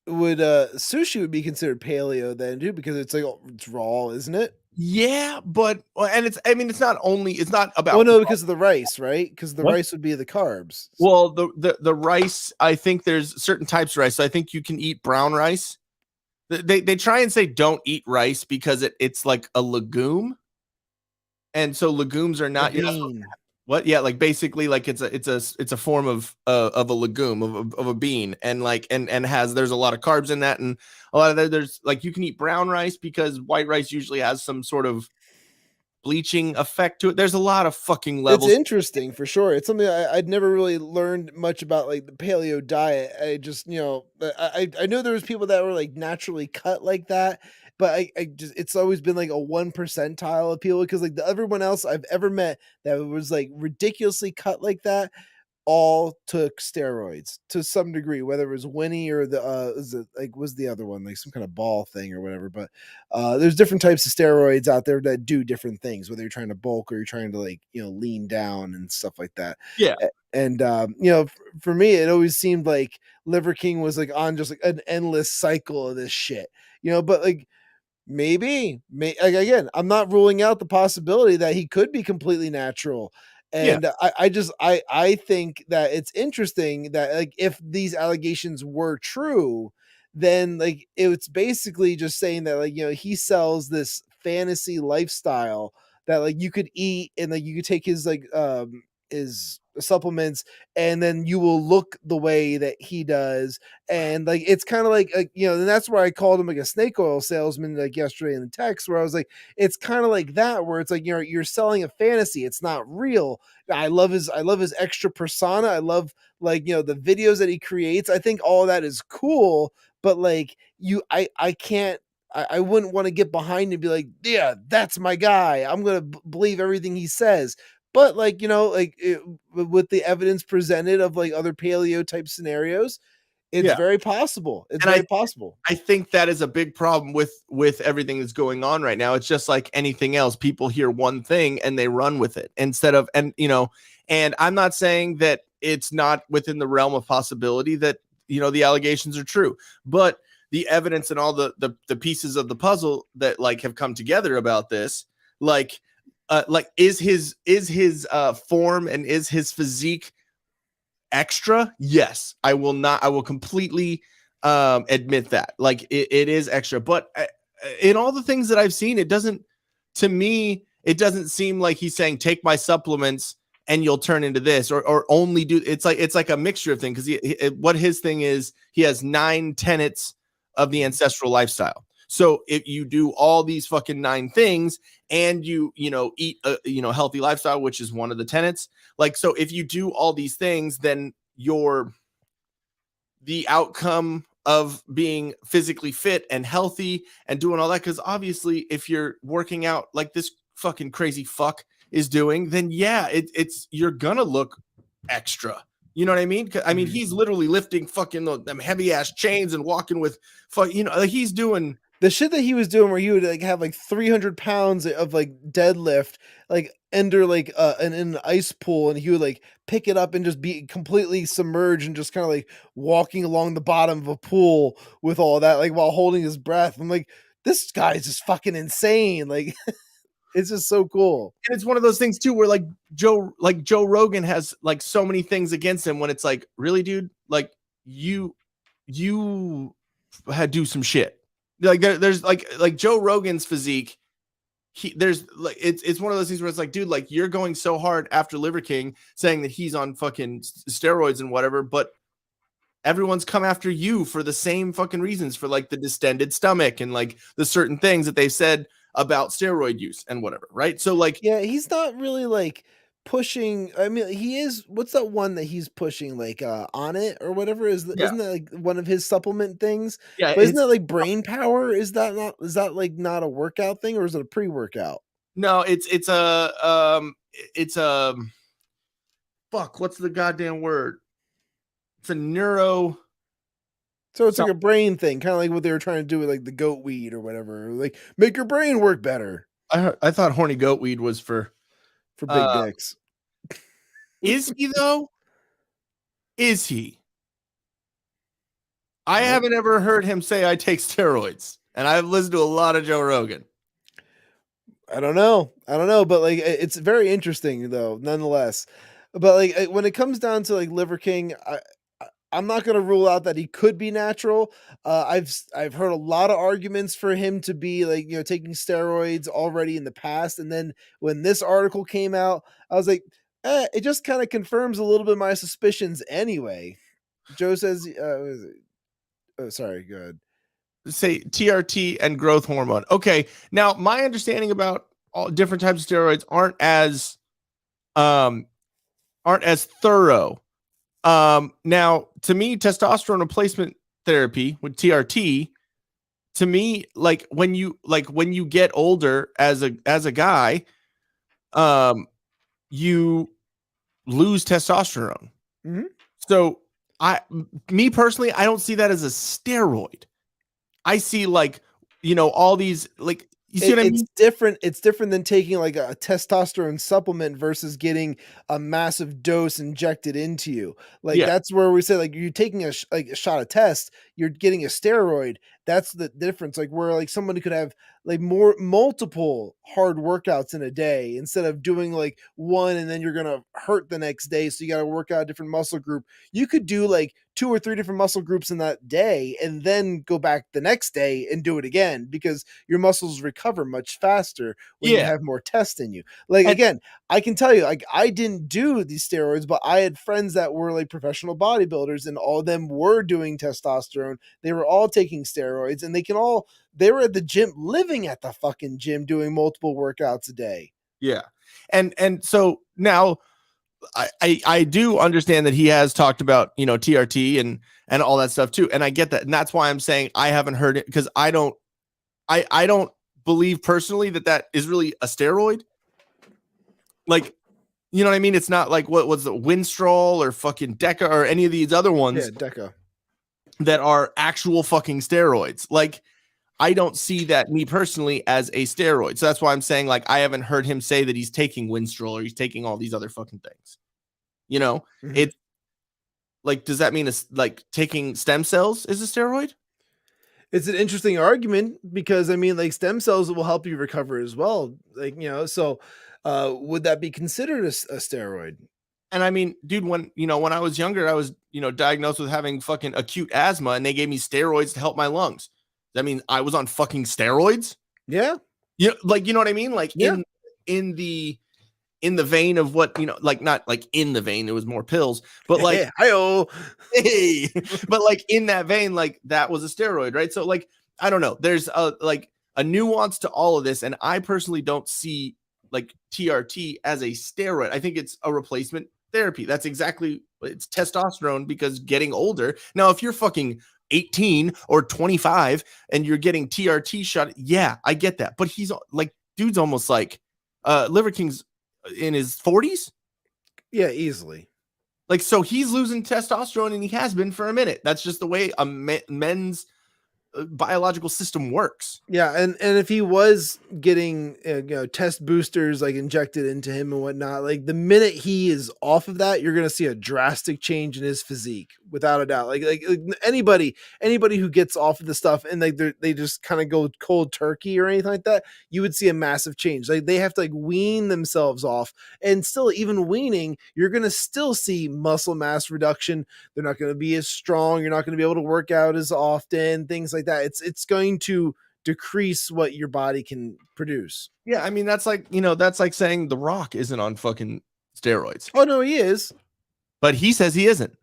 sushi would be considered paleo then, dude, because it's like it's raw, isn't it? Yeah, but it's not about. Oh no, because of the rice, right? Because the rice would be the carbs. Well, the rice, I think there's certain types of rice. So I think you can eat brown rice. They try and say don't eat rice because it's like a legume, and so legumes are not. What? Yeah, like basically, like it's a form of a legume of a bean, and like and there's a lot of carbs in that, and a lot of there's like you can eat brown rice because white rice usually has some sort of bleaching effect to it. There's a lot of fucking levels. It's interesting for sure. It's something I'd never really learned much about, like the paleo diet. I just I know there was people that were like naturally cut like that, but I just it's always been like a 1 percentile of people because like everyone else I've ever met that was like ridiculously cut like that all took steroids to some degree, whether it was Winnie or the was the other one, like some kind of ball thing or whatever. But there's different types of steroids out there that do different things, whether you're trying to bulk or you're trying to like, you know, lean down and stuff like that. Yeah. And you know, for me, it always seemed like Liver King was like on just like an endless cycle of this shit, you know, but like maybe like, again, I'm not ruling out the possibility that he could be completely natural. And I think that it's interesting that like if these allegations were true, then like it's basically just saying that like, you know, he sells this fantasy lifestyle that like you could eat and like you could take his supplements and then you will look the way that he does. And like it's kind of like you know, and that's where I called him like a snake oil salesman like yesterday in the text, where I was like, it's kind of like that, where it's like, you know, you're selling a fantasy, it's not real. I love his extra persona. I love, like, you know, the videos that he creates. I think all of that is cool, but like I can't, I wouldn't want to get behind and be like, yeah, that's my guy, I'm gonna believe everything he says. But like, you know, like with the evidence presented of like other paleo type scenarios, it's very possible. It's very possible. I think that is a big problem with everything that's going on right now. It's just like anything else. People hear one thing and they run with it instead of, and you know, and I'm not saying that it's not within the realm of possibility that, you know, the allegations are true, but the evidence and all the pieces of the puzzle that like have come together about this, like is his form and is his physique extra? Yes, I will completely admit that. Like it is extra, but in all the things that I've seen, to me it doesn't seem like he's saying take my supplements and you'll turn into this, or only do. It's like a mixture of things, because what his thing is, he has 9 tenets of the ancestral lifestyle. So if you do all these fucking 9 things and you know, eat a, you know, healthy lifestyle, which is one of the tenets, like, so if you do all these things, then the outcome of being physically fit and healthy and doing all that, because obviously if you're working out like this fucking crazy fuck is doing, then yeah, it's you're gonna look extra. You know what I mean? I mean, he's literally lifting fucking them heavy ass chains and walking with, you know, like he's doing the shit that he was doing, where he would like have like 300 pounds of like deadlift, like under like in an ice pool, and he would like pick it up and just be completely submerged and just kind of like walking along the bottom of a pool with all that, like while holding his breath. I'm like, this guy is just fucking insane. Like it's just so cool. And it's one of those things too, where like Joe Rogan has like so many things against him, when it's like, really, dude, like you had do some shit. Like there's like Joe Rogan's physique. There's like it's one of those things where it's like, dude, like you're going so hard after Liver King, saying that he's on fucking steroids and whatever, but everyone's come after you for the same fucking reasons, for like the distended stomach and like the certain things that they've said about steroid use and whatever, right? So like, yeah, he's not really like pushing. I mean, he is. What's that one that he's pushing, like on it or whatever? Isn't that like one of his supplement things? Yeah, but isn't that like brain power? Is that like not a workout thing, or is it a pre-workout? No, it's a fuck, what's the goddamn word? It's a neuro. So it's like a brain thing, kind of like what they were trying to do with like the goat weed or whatever, like make your brain work better. I thought horny goat weed was for big dicks. Is he though? Is he? I haven't ever heard him say I take steroids, and I've listened to a lot of Joe Rogan. I don't know, but like it's very interesting though, nonetheless. But like when it comes down to like Liver King, I'm not going to rule out that he could be natural. I've heard a lot of arguments for him to be like, you know, taking steroids already in the past. And then when this article came out, I was like, it just kind of confirms a little bit of my suspicions anyway. Joe says, oh, sorry, go ahead. Say TRT and growth hormone. Okay. Now my understanding about all different types of steroids aren't as thorough. Now to me, testosterone replacement therapy with TRT, to me, like when you get older as a guy, you lose testosterone. So me personally, I don't see that as a steroid. I see like, all these like, you see what I mean? It's different. It's different than taking like a testosterone supplement versus getting a massive dose injected into you. Like that's where we say like you're taking a shot of test, you're getting a steroid. That's the difference. Like where like somebody could have like multiple hard workouts in a day instead of doing like one and then you're gonna hurt the next day. So you got to work out a different muscle group. You could do like 2 or 3 different muscle groups in that day and then go back the next day and do it again because your muscles recover much faster when you have more test in you. Like again, I can tell you, like I didn't do these steroids, but I had friends that were like professional bodybuilders and all of them were doing testosterone. They were all taking steroids and they were at the gym, living at the fucking gym, doing multiple workouts a day. Yeah. And so now I do understand that he has talked about, TRT and all that stuff too. And I get that. And that's why I'm saying I haven't heard it because I don't believe personally that is really a steroid. Like, you know what I mean? It's not like what was the Winstrol or fucking Deca or any of these other ones. Yeah, Deca. That are actual fucking steroids. Like, I don't see that me personally as a steroid. So that's why I'm saying like I haven't heard him say that he's taking Winstrol or he's taking all these other fucking things. It's like, does that mean it's like taking stem cells is a steroid? It's an interesting argument because I mean like stem cells will help you recover as well. Like, so would that be considered a steroid? And I mean, dude, when I was younger, I was, diagnosed with having fucking acute asthma and they gave me steroids to help my lungs. That means I was on fucking steroids. Yeah. You know what I mean? Like in the vein of what, like not like in the vein, it was more pills, but like, hey, but like in that vein, like that was a steroid, right? So like, I don't know. There's a nuance to all of this. And I personally don't see like TRT as a steroid. I think it's a replacement therapy. That's exactly, it's testosterone because getting older. Now, if you're fucking 18 or 25 and you're getting TRT shot, yeah, I get that. But he's like, dude's almost like Liver King's in his 40s. Yeah, easily. Like, so he's losing testosterone and he has been for a minute. That's just the way a men's biological system works. Yeah, and if he was getting test boosters like injected into him and whatnot, like the minute he is off of that, you're gonna see a drastic change in his physique without a doubt. Like anybody who gets off of the stuff and like they just kind of go cold turkey or anything like that, you would see a massive change. Like they have to like wean themselves off, and still even weaning, you're gonna still see muscle mass reduction. They're not gonna be as strong. You're not gonna be able to work out as often. Things like that. It's going to decrease what your body can produce. Yeah, I mean that's like saying The Rock isn't on fucking steroids. Oh no, he is. But he says he isn't.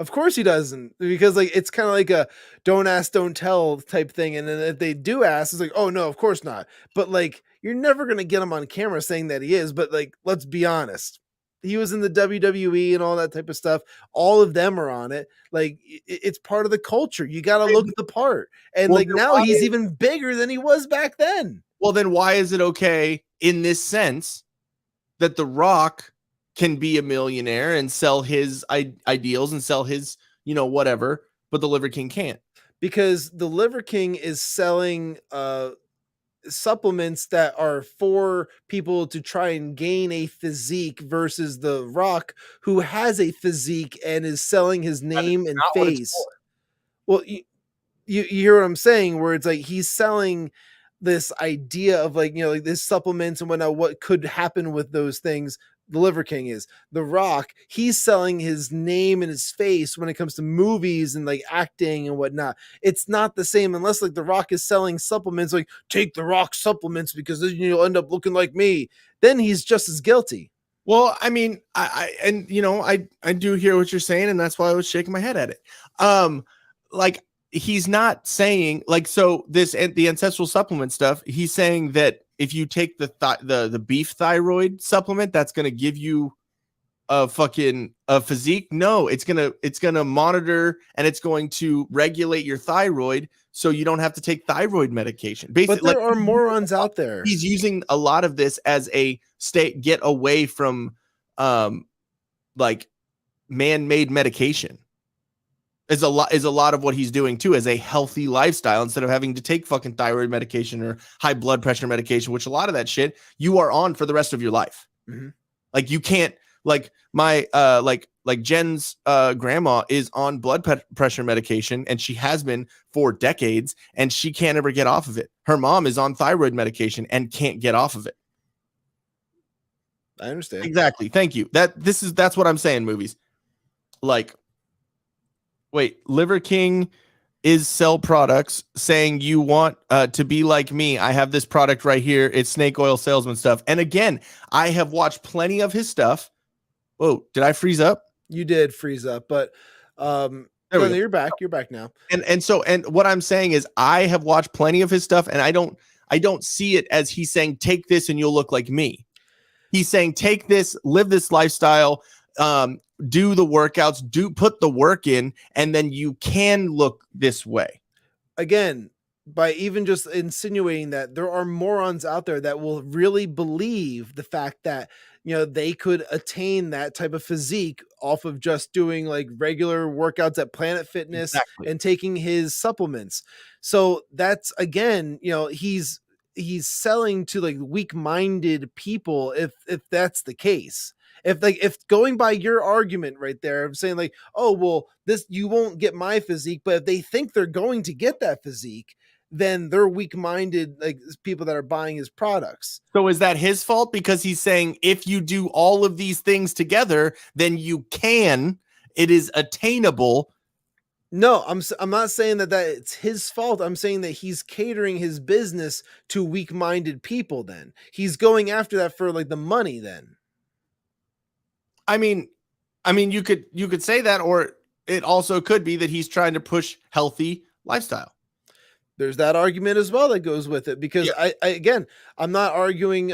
Of course he doesn't, because like it's kind of like a don't ask, don't tell type thing. And then if they do ask, it's like, oh no, of course not. But like you're never gonna get him on camera saying that he is. But like, let's be honest. He was in the WWE and all that type of stuff. All of them are on it. Like it's part of the culture. You got to look the part. And like now he's even bigger than he was back then. Well, then why is it okay in this sense that The Rock can be a millionaire and sell his ideals and sell his, whatever, but the Liver King can't? Because the Liver King is selling supplements that are for people to try and gain a physique versus The Rock, who has a physique and is selling his name and face. Well, you hear what I'm saying, where it's like he's selling this idea of like, like this supplements and whatnot, what could happen with those things. The Liver King is. The Rock, he's selling his name and his face when it comes to movies and like acting and whatnot. It's not the same unless like The Rock is selling supplements, like take The Rock supplements because then you'll end up looking like me. Then he's just as guilty. Well, I mean, I do hear what you're saying, and that's why I was shaking my head at it. Like he's not saying like, so the ancestral supplement stuff, he's saying that if you take the beef thyroid supplement, that's going to give you a physique. No, it's going to monitor and it's going to regulate your thyroid so you don't have to take thyroid medication. Basically, but there are morons out there. He's using a lot of this as a get away from like man-made medication. Is a lot of what he's doing too, as a healthy lifestyle, instead of having to take fucking thyroid medication or high blood pressure medication, which a lot of that shit you are on for the rest of your life. Mm-hmm. Like you can't, like my like Jen's grandma is on blood pressure medication, and she has been for decades, and she can't ever get off of it. Her mom is on thyroid medication and can't get off of it. I understand. Exactly. Thank you. That's what I'm saying, movies. Like, wait, Liver King is sell products saying you want to be like me. I have this product right here. It's snake oil salesman stuff. And again, I have watched plenty of his stuff. Whoa, did I freeze up? You did freeze up, but you're back. You're back now. And what I'm saying is I have watched plenty of his stuff, and I don't see it as he's saying, take this and you'll look like me. He's saying, take this, live this lifestyle, do the workouts, put the work in, and then you can look this way. Again, by even just insinuating that there are morons out there that will really believe the fact that, you know, they could attain that type of physique off of just doing like regular workouts at Planet Fitness and taking his supplements. So that's, again, you know, he's selling to like weak-minded people if that's the case. If going by your argument right there of saying like, oh, well, this, you won't get my physique, but if they think they're going to get that physique, then they're weak-minded, like people that are buying his products. So is that his fault? Because he's saying if you do all of these things together, then you can, it is attainable. No, I'm not saying that it's his fault. I'm saying that he's catering his business to weak-minded people. Then he's going after that for like the money. Then, I mean, you could say that, or it also could be that he's trying to push healthy lifestyle. There's that argument as well that goes with it, because again, I'm not arguing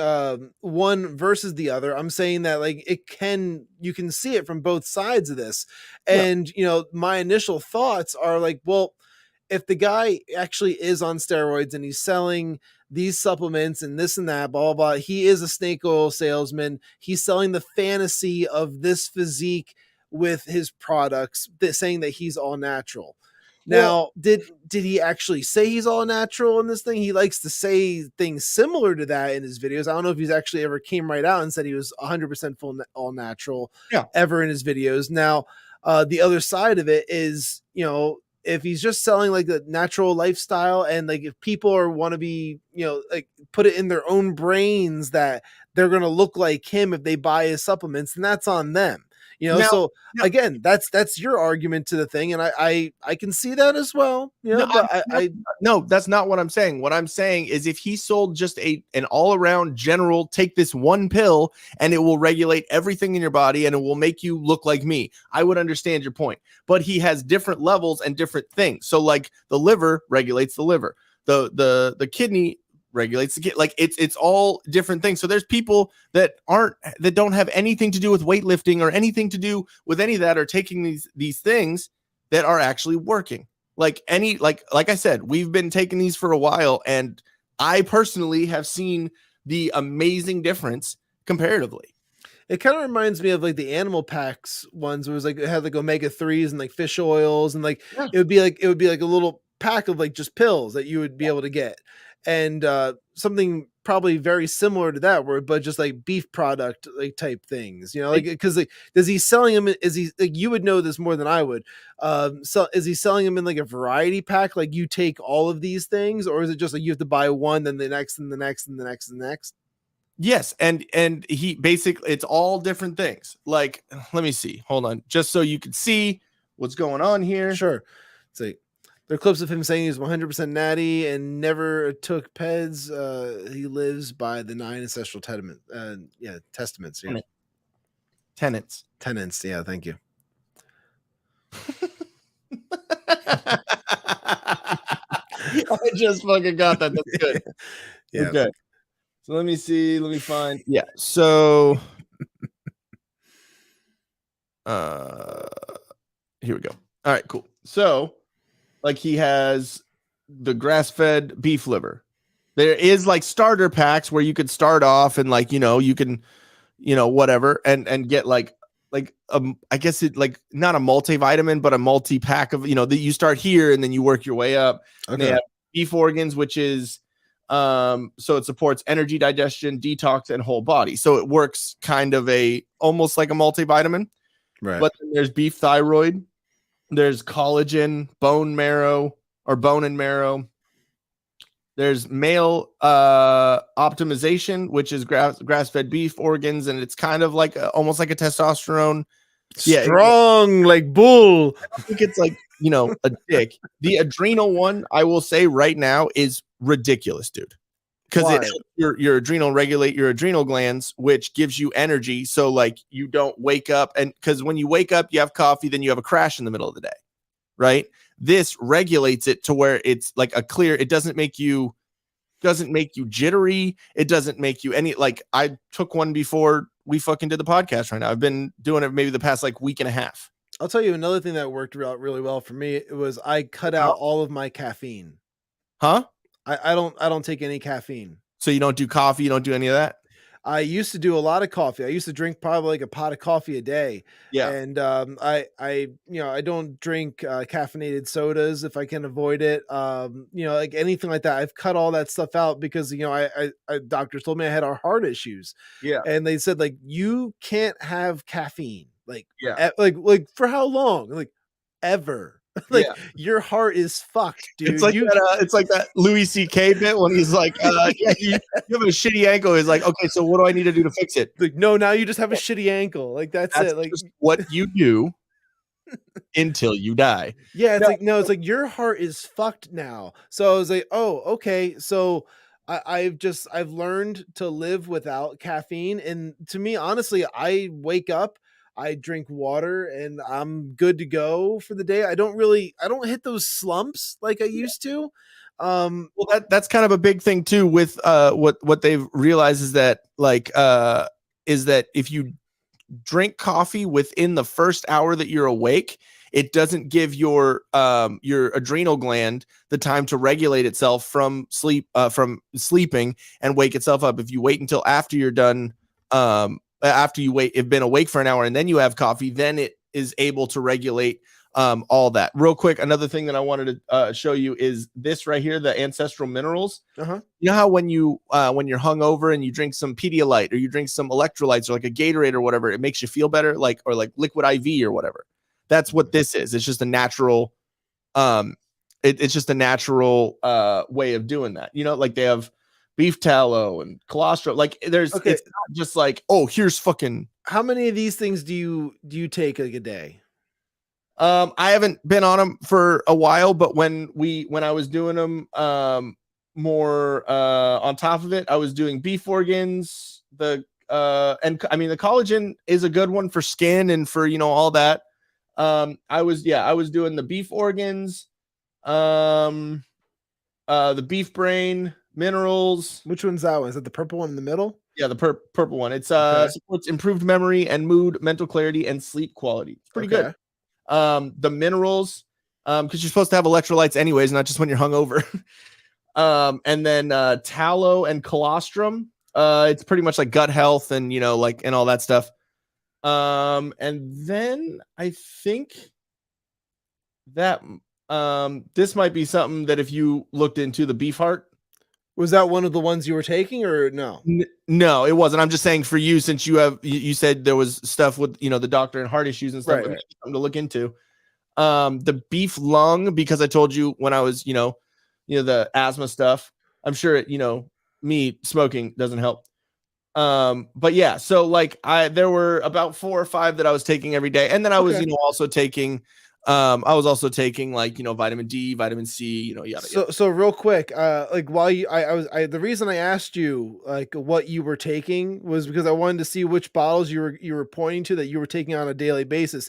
one versus the other. I'm saying that like you can see it from both sides of this. And, you know, my initial thoughts are like, well, if the guy actually is on steroids and he's selling these supplements and this and that, blah, blah, blah, he is a snake oil salesman. He's selling the fantasy of this physique with his products, saying that he's all natural. Now, did he actually say he's all natural in this thing? He likes to say things similar to that in his videos. I don't know if he's actually ever came right out and said he was 100% all natural ever in his videos. Now, the other side of it is, you know, if he's just selling like a natural lifestyle, and like if people want to be, you know, like put it in their own brains that they're going to look like him if they buy his supplements, then that's on them. You know, so again, that's your argument to the thing, and I can see that as well. You know, no, that's not what I'm saying. What I'm saying is, if he sold just an all around general, take this one pill and it will regulate everything in your body and it will make you look like me, I would understand your point. But he has different levels and different things. So like the liver regulates the liver, the kidney regulates the kid. Like it's all different things. So there's people that don't have anything to do with weightlifting or anything to do with any of that, are taking these things that are actually working. Like I said, we've been taking these for a while, and I personally have seen the amazing difference comparatively. It kind of reminds me of like the animal packs ones, where it was like it had like omega-3s and like fish oils, and like it would be like a little pack of like just pills that you would be able to get. And something probably very similar to that, but just like beef product like type things, you know, like, because like, does he selling them? Is he like, you would know this more than I would. So is he selling them in like a variety pack? Like you take all of these things, or is it just like you have to buy one, then the next, and the next, and the next, and the next? Yes, and he basically, it's all different things. Like, let me see, hold on, just so you can see what's going on here. Sure. So there are clips of him saying he's 100% natty and never took peds. He lives by the 9 ancestral testaments. Yeah. Tenants. Yeah, thank you. I just fucking got that. That's good. Yeah. Okay. So let me see. Let me find. Yeah. So here we go. All right, cool. So like he has the grass-fed beef liver. There is like starter packs where you could start off and like, you know, you can, you know, whatever, and get like I guess it like not a multivitamin, but a multi-pack of, that you start here and then you work your way up. Okay. And they have beef organs, which is so it supports energy, digestion, detox, and whole body. So it works kind of almost like a multivitamin. Right. But then there's beef thyroid, there's collagen, bone marrow or bone and marrow. There's male optimization, which is grass-fed beef organs, and it's kind of like almost like a testosterone. Strong, like bull. I think it's like, a dick. The adrenal one, I will say right now, is ridiculous, dude. Because it helps your adrenal regulate your adrenal glands, which gives you energy. So like you don't wake up, and because when you wake up, you have coffee, then you have a crash in the middle of the day, right? This regulates it to where it's like a clear. It doesn't make you jittery. It doesn't make you any like. I took one before we fucking did the podcast. Right now, I've been doing it maybe the past like week and a half. I'll tell you another thing that worked really well for me. It was I cut out all of my caffeine. Huh? I don't take any caffeine. So you don't do coffee. You don't do any of that. I used to do a lot of coffee. I used to drink probably like a pot of coffee a day. Yeah. And I don't drink caffeinated sodas if I can avoid it. Like anything like that. I've cut all that stuff out because I doctors told me I had heart issues. Yeah. And they said like you can't have caffeine. Like yeah. Like for how long? Like ever. Like your heart is fucked, dude. It's like that Louis C.K. bit when he's like, you have a shitty ankle. He's like, okay, so what do I need to do to fix it? Like, no, now you just have a shitty ankle. Like that's it. Like what you do until you die. Yeah, it's like your heart is fucked now. So I was like, oh, okay. So I've learned to live without caffeine. And to me, honestly, I wake up, I drink water, and I'm good to go for the day. I don't hit those slumps like I used to. Well, that's kind of a big thing too with what they've realized is that if you drink coffee within the first hour that you're awake, it doesn't give your adrenal gland the time to regulate itself from sleeping and wake itself up. If you wait until after you're done, after you've been awake for an hour and then you have coffee, then it is able to regulate all that. Real quick, another thing that I wanted to show you is this right here, the Ancestral minerals. Uh-huh. You know how when you're hungover and you drink some Pedialyte or you drink some electrolytes or like a Gatorade or whatever, it makes you feel better, or like liquid IV or whatever. That's what this is. It's just a natural it's just a natural way of doing that. Like they have beef tallow and colostrum. Like it's not just like, oh, here's fucking. How many of these things do you take like a day? I haven't been on them for a while, but when I was doing them more on top of it, I was doing beef organs, and I mean the collagen is a good one for skin and for all that. I was doing the beef organs, the beef brain, minerals. Which one's that one? Is it the purple one in the middle? Yeah, the purple one. It's supports improved memory and mood, mental clarity, and sleep quality. It's pretty good. The minerals, because you're supposed to have electrolytes anyways, not just when you're hungover. And then tallow and colostrum. It's pretty much like gut health and and all that stuff. And then I think that this might be something that if you looked into, the beef heart. Was that one of the ones you were taking or no? No, it wasn't. I'm just saying for you, since you said there was stuff with, the doctor and heart issues and stuff, right. Something to look into. The beef lung, because I told you when I was, the asthma stuff, I'm sure me smoking doesn't help. But yeah, so like there were about 4 or 5 that I was taking every day. And then I was, also taking, like, vitamin D, vitamin C, yada. So real quick, like while the reason I asked you like what you were taking was because I wanted to see which bottles you were pointing to that you were taking on a daily basis.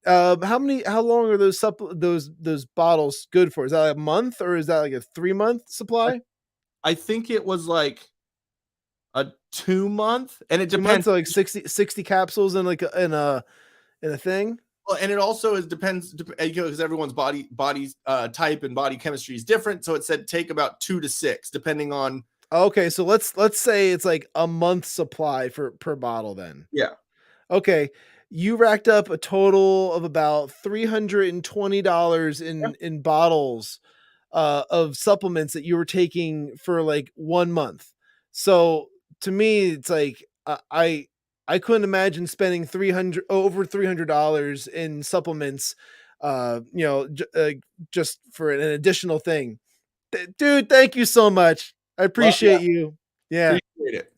How long are those bottles good for? Is that like a month or is that like a 3-month supply? I think it was like a 2-month, and it depends. So like 60 capsules in like in a thing. Well, and it also depends because everyone's body's type and body chemistry is different. So it said take about 2 to 6, depending on. Okay, so let's say it's like a month supply per bottle then. Yeah. Okay. you racked up a total of about $320 in bottles of supplements that you were taking for like 1 month. So to me, it's like I couldn't imagine spending over $300 in supplements, just for an additional thing. Dude, thank you so much. I appreciate you. Yeah. Appreciate it.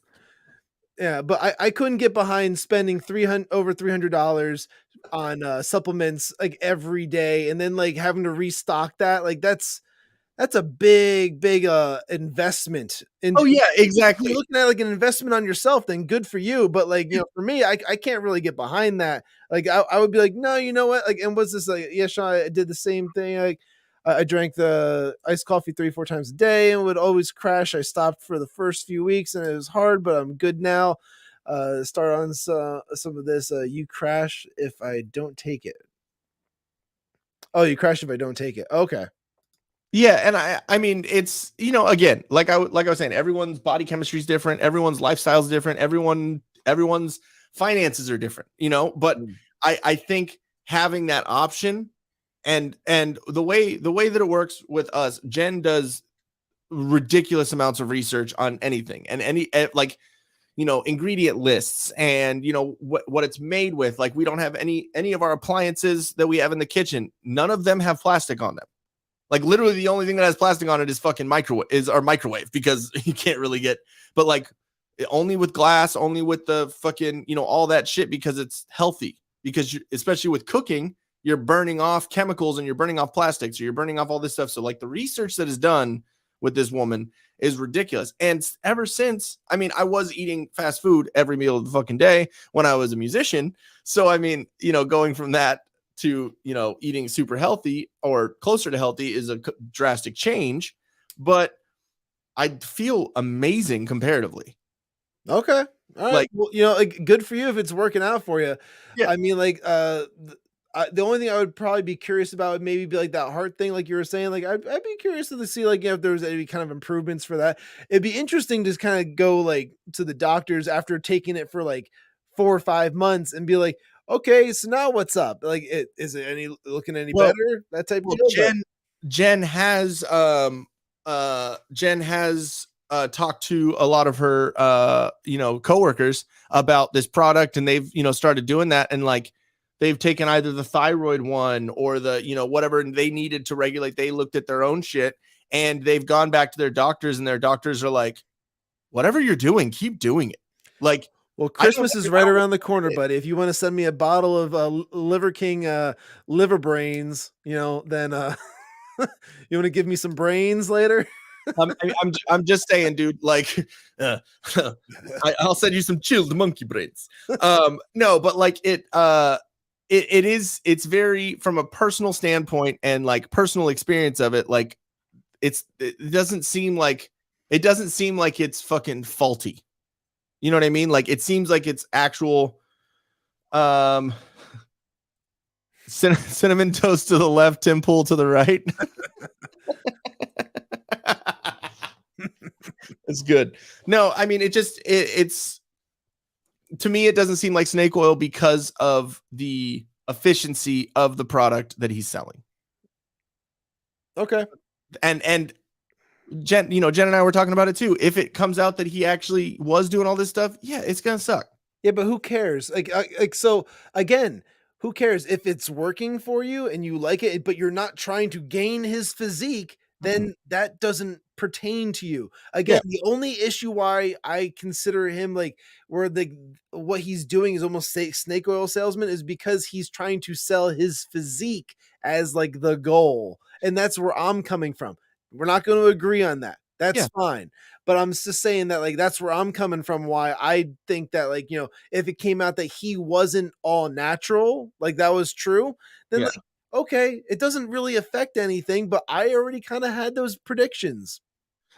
Yeah, but I couldn't get behind spending over $300 on supplements like every day, and then like having to restock that. Like that's a big investment. Oh yeah, exactly. You're looking at like an investment on yourself, then good for you. But like, for me, I can't really get behind that. Like I would be like, no, you know what? Like, and what's this like? Yeah, Sean, I did the same thing. Like I drank the iced coffee 3-4 times a day and would always crash. I stopped for the first few weeks and it was hard, but I'm good now. Start on some of this. You crash if I don't take it. Oh, you crash if I don't take it. Okay. Yeah, and I mean it's, again, like I was saying, everyone's body chemistry is different, everyone's lifestyle is different, everyone's finances are different, but I think having that option and the way that it works with us, Jen does ridiculous amounts of research on anything and ingredient lists and what it's made with. Like we don't have any of our appliances that we have in the kitchen, none of them have plastic on them. Like literally the only thing that has plastic on it is fucking our microwave, because you can't really get, but like only with glass, only with the fucking, all that shit, because it's healthy, because especially with cooking, you're burning off chemicals and you're burning off plastics, or you're burning off all this stuff. So like the research that is done with this woman is ridiculous. And ever since, I mean, I was eating fast food every meal of the fucking day when I was a musician. So, I mean, going from that to, eating super healthy or closer to healthy is a drastic change, but I feel amazing comparatively. Okay. All right. Like, well, like good for you if it's working out for you. Yeah. I mean, like, the only thing I would probably be curious about would maybe be like that heart thing, like you were saying. Like, I'd be curious to see like if there was any kind of improvements for that. It'd be interesting to kind of go like to the doctors after taking it for like 4 or 5 months and be like, okay, so now what's up? Like, is it looking any better? That type of deal. Jen has talked to a lot of her coworkers about this product, and they've started doing that, and like they've taken either the thyroid one or the whatever they needed to regulate. They looked at their own shit and they've gone back to their doctors, and their doctors are like, whatever you're doing, keep doing it. Like, well, Christmas is right around the corner, buddy. If you want to send me a bottle of Liver King liver brains, then you want to give me some brains later? I'm just saying, dude. Like, I'll send you some chilled monkey brains. No, but like it's very, from a personal standpoint and like personal experience of it. Like, it doesn't seem like it's fucking faulty. You know what I mean? Like, it seems like it's actual cinnamon toast to the left, Tim Pool to the right. It's good. No, I mean, it's to me, it doesn't seem like snake oil because of the efficiency of the product that he's selling. Okay. And Jen and I were talking about it too. If it comes out that he actually was doing all this stuff, yeah, it's gonna suck. Yeah, but who cares? Like so again, who cares if it's working for you and you like it, but you're not trying to gain his physique, then that doesn't pertain to you. Again, the only issue why I consider him like what he's doing is almost snake oil salesman is because he's trying to sell his physique as like the goal. And that's where I'm coming from. We're not going to agree on that. That's fine. But I'm just saying that like that's where I'm coming from, why I think that like, if it came out that he wasn't all natural, like that was true, then like, okay, it doesn't really affect anything, but I already kind of had those predictions.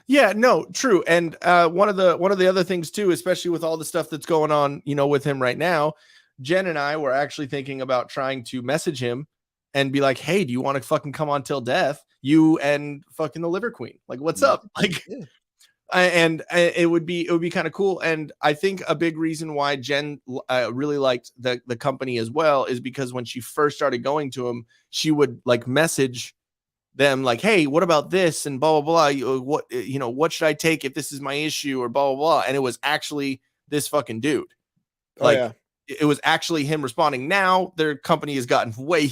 Yeah, no, true. And one of the other things too, especially with all the stuff that's going on, with him right now, Jen and I were actually thinking about trying to message him and be like, hey, do you want to fucking come on Till Death? You and fucking the Liver Queen. Like, what's up? Like, and it would be kind of cool. And I think a big reason why Jen really liked the company as well is because when she first started going to him, she would like message them like, hey, what about this and blah blah blah, what should I take if this is my issue or blah blah blah. And it was actually this fucking dude. Like it was actually him responding. Now their company has gotten way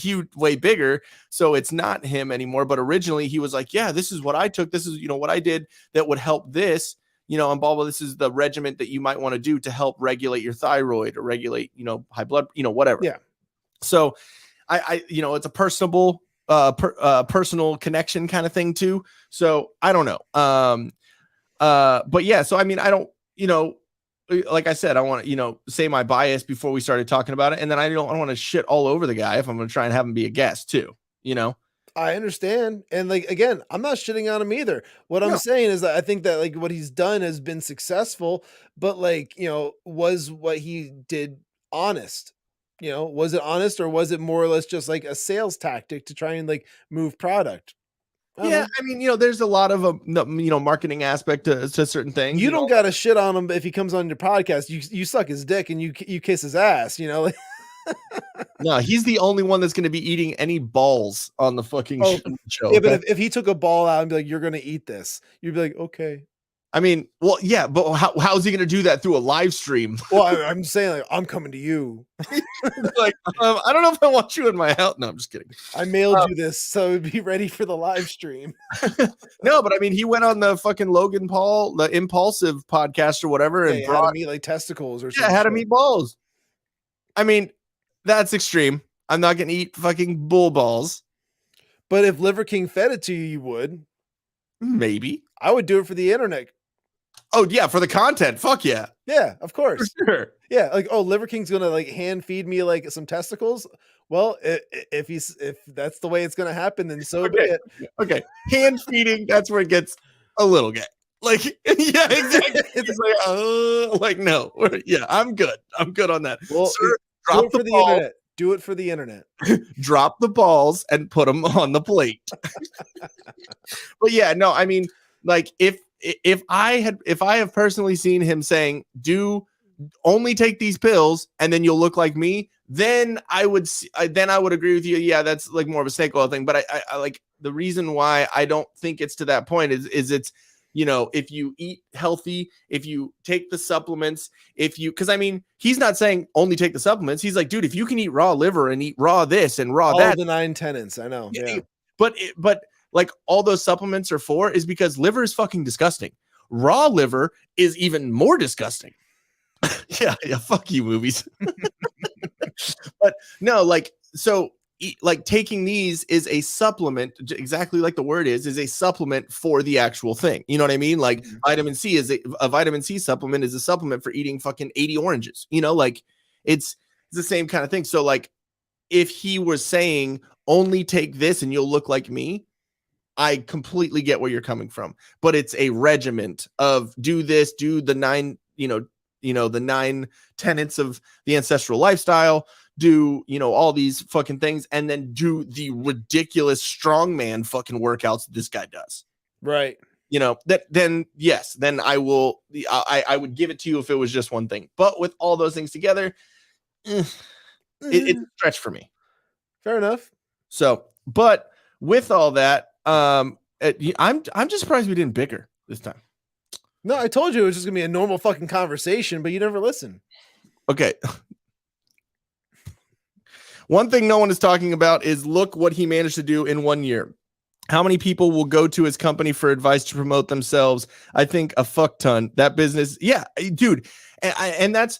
bigger, so it's not him anymore. But originally he was like, yeah, this is what I took, this is what I did that would help this, and blah blah, this is the regimen that you might want to do to help regulate your thyroid or regulate high blood, whatever. Yeah. So I it's a personal connection kind of thing too. So I don't know. But yeah, so I mean, I don't, like I said, I want to, say my bias before we started talking about it. And then I don't want to shit all over the guy if I'm going to try and have him be a guest too, I understand. And like, again, I'm not shitting on him either. What I'm saying is that I think that like what he's done has been successful, but like, was what he did honest? Was it honest, or was it more or less just like a sales tactic to try and like move product? Yeah, I mean, there's a lot of marketing aspect to certain things. You don't got to shit on him if he comes on your podcast. You suck his dick and you kiss his ass. No, he's the only one that's going to be eating any balls on the fucking show. Yeah, but if he took a ball out and be like, "You're going to eat this," you'd be like, "Okay." I mean, well, yeah, but how's he going to do that through a live stream? Well, I'm saying, like, I'm coming to you. Like, I don't know if I want you in my house. No, I'm just kidding. I mailed you this, so be ready for the live stream. No, but I mean, he went on the fucking Logan Paul, the Impulsive podcast or whatever, and had him eat like testicles or something. Yeah, had him eat balls. I mean, that's extreme. I'm not going to eat fucking bull balls. But if Liver King fed it to you, you would. Maybe. I would do it for the internet. Oh yeah, for the content. Fuck yeah. Yeah, of course. For sure. Yeah, like, oh, Liver King's gonna like hand feed me like some testicles. Well, if that's the way it's gonna happen, then so be it. Okay, hand feeding. That's where it gets a little gay. Like, yeah, exactly. It's like, no, yeah, I'm good. I'm good on that. Well, sir, do it for the internet. Do it for the internet. Drop the balls and put them on the plate. But yeah, no, I mean, like if I have personally seen him saying, do only take these pills and then you'll look like me, then I would agree with you. Yeah, that's like more of a snake oil thing. But I like, the reason why I don't think it's to that point is it's, if you eat healthy, if you take the supplements, because I mean, he's not saying only take the supplements. He's like, dude, if you can eat raw liver and eat raw this and raw that, all the 9 tenets. I know. Yeah. But like all those supplements are for is because liver is fucking disgusting. Raw liver is even more disgusting. yeah, fuck you, movies. But no, like, so like taking these is a supplement, exactly like the word is a supplement for the actual thing. You know what I mean? Like vitamin C is a vitamin C supplement is a supplement for eating fucking 80 oranges. Like it's the same kind of thing. So like if he was saying only take this and you'll look like me, I completely get where you're coming from, but it's a regiment of do this, do the 9, the 9 tenets of the ancestral lifestyle, do, all these fucking things, and then do the ridiculous strongman fucking workouts this guy does. Right. Then I will, I would give it to you if it was just one thing, but with all those things together, it's a stretch for me. Fair enough. So, but with all that, I'm just surprised we didn't bicker this time. No, I told you it was just gonna be a normal fucking conversation, but you never listen. Okay. One thing no one is talking about is look what he managed to do in 1 year. How many people will go to his company for advice to promote themselves? I think a fuck ton. That business, yeah, dude. And that's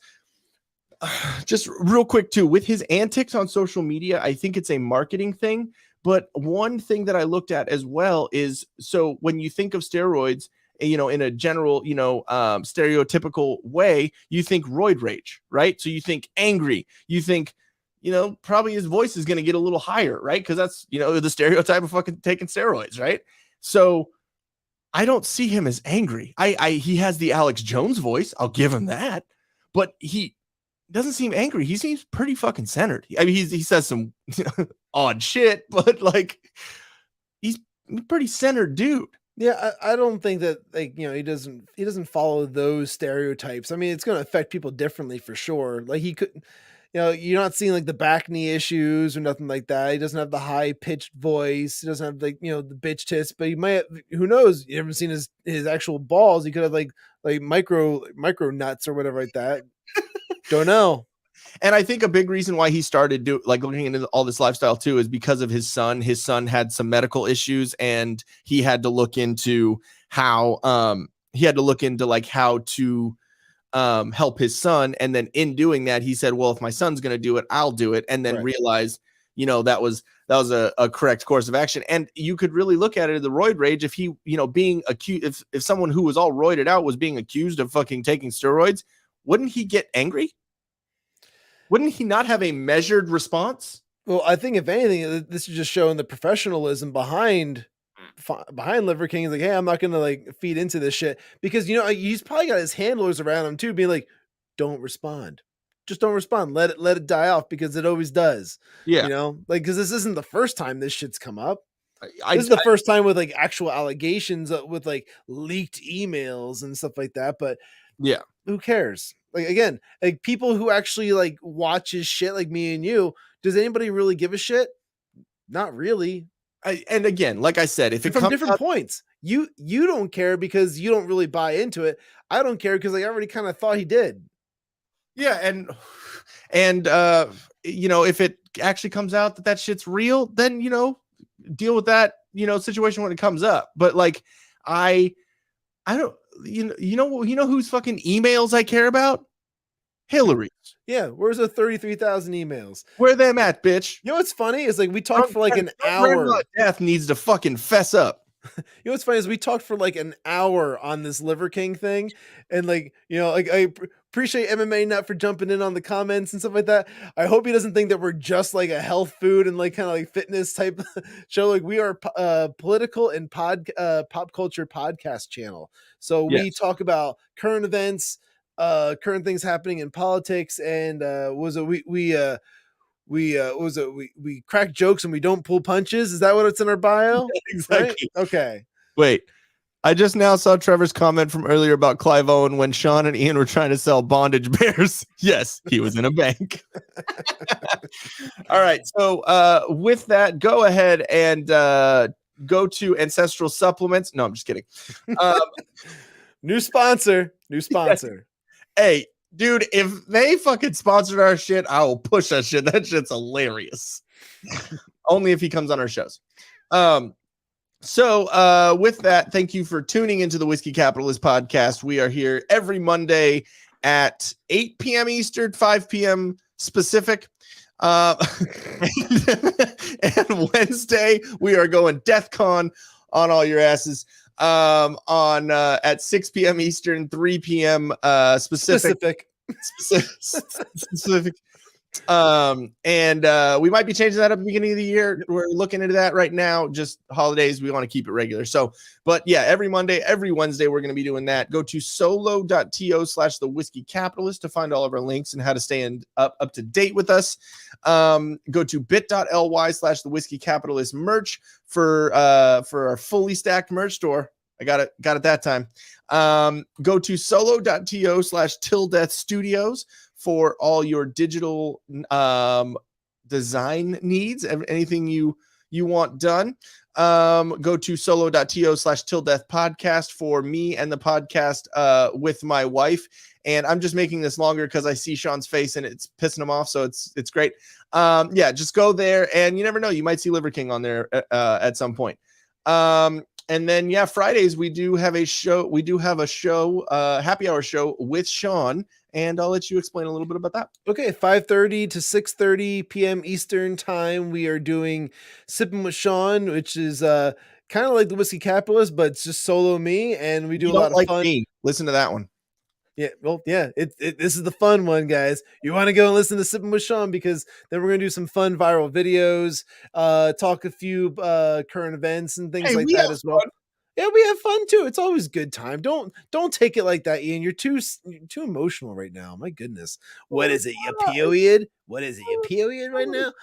just real quick too, with his antics on social media, I think it's a marketing thing. But one thing that I looked at as well is, so when you think of steroids, in a general, stereotypical way, you think roid rage, right? So you think angry, you think, probably his voice is going to get a little higher, right? Because that's, the stereotype of fucking taking steroids, right? So I don't see him as angry. He has the Alex Jones voice. I'll give him that. But he doesn't seem angry. He seems pretty fucking centered. I mean, he says some odd shit, but like, he's a pretty centered dude. Yeah, I don't think that he doesn't follow those stereotypes. I mean, it's going to affect people differently for sure. Like he could, you're not seeing like the back knee issues or nothing like that. He doesn't have the high pitched voice. He doesn't have the bitch tits. But he might have, who knows? You haven't seen his actual balls. He could have like micro nuts or whatever like that. Don't know. And I think a big reason why he started looking into all this lifestyle too is because of his son. His son had some medical issues, and he had to look into how how to help his son. And then in doing that, he said, well, if my son's going to do it, I'll do it. And then realized, that was a correct course of action. And you could really look at it in the roid rage. If he, being accused, if someone who was all roided out was being accused of fucking taking steroids, wouldn't he get angry? Wouldn't he not have a measured response? Well, I think if anything, this is just showing the professionalism behind Liver King. Is like, hey, I'm not going to feed into this shit, because he's probably got his handlers around him too, being like, don't respond, just don't respond, let it die off, because it always does. Yeah, because this isn't the first time this shit's come up. This is the first time with actual allegations with leaked emails and stuff like that. But yeah, who cares? Again, people who actually watch his shit, like me and you, does anybody really give a shit? Not really. And again, like I said, if it from comes different points, you don't care because you don't really buy into it. I don't care because I already kind of thought he did. Yeah, and if it actually comes out that shit's real, then deal with that situation when it comes up. But I don't. Whose fucking emails I care about? Hillary's. Yeah, where's the 33,000 emails? Where them at, bitch? You know what's funny is we talked for an hour. Death needs to fucking fess up. What's funny is we talked for an hour on this Liver King thing, and I appreciate MMA Nut for jumping in on the comments and stuff like that. I hope he doesn't think that we're just a health food and kind of fitness type show. We are political and pop culture podcast channel. So we talk about current events, current things happening in politics, and we crack jokes and we don't pull punches. Is that what it's in our bio? Exactly. Right? Okay. Wait. I just now saw Trevor's comment from earlier about Clive Owen when Shawn and Ian were trying to sell bondage bears. Yes, he was in a bank. All right. So with that, go ahead and go to Ancestral Supplements. No, I'm just kidding. New sponsor. Yes. Hey, dude, if they fucking sponsored our shit, I will push that shit. That shit's hilarious. Only if he comes on our shows. So with that, thank you for tuning into the Whiskey Capitalist podcast. We are here every Monday at 8 p.m. Eastern, 5 p.m. Pacific. And Wednesday, we are going DEF CON on all your asses. At 6 p.m. Eastern, 3 p.m. Specific. And we might be changing that up at the beginning of the year. We're looking into that right now. Just holidays, we want to keep it regular. So, but yeah, every Monday, every Wednesday, we're going to be doing that. Go to solo.to/thewhiskeycapitalist to find all of our links and how to stay up to date with us. Go to bit.ly/thewhiskeycapitalist merch for our fully stacked merch store. I got it that time. Go to solo.to/tildeathstudios for all your digital design needs, anything you want done. Go to solo.to/tilldeathpodcast for me and the podcast with my wife. And I'm just making this longer because I see Sean's face and it's pissing him off. So it's great. Yeah, just go there, and you never know, you might see Liver King on there at some point. And then, yeah, Fridays, we do have a show. We do have a show, happy hour show with Shawn, and I'll let you explain a little bit about that. Okay, 5:30 to 6:30 p.m. Eastern time. We are doing Sippin with Shawn, which is kind of like the Whiskey Capitalist, but it's just solo me, and we do a lot of fun. Me. Listen to that one. Yeah, well, yeah, this is the fun one, guys. You want to go and listen to Sippin with Shawn, because then we're going to do some fun viral videos, talk a few current events and things like that as well. Fun. Yeah, we have fun too. It's always good time. Don't take it like that, Ian. You're too emotional right now. My goodness. What is it? Your period? What is it? Your period right now?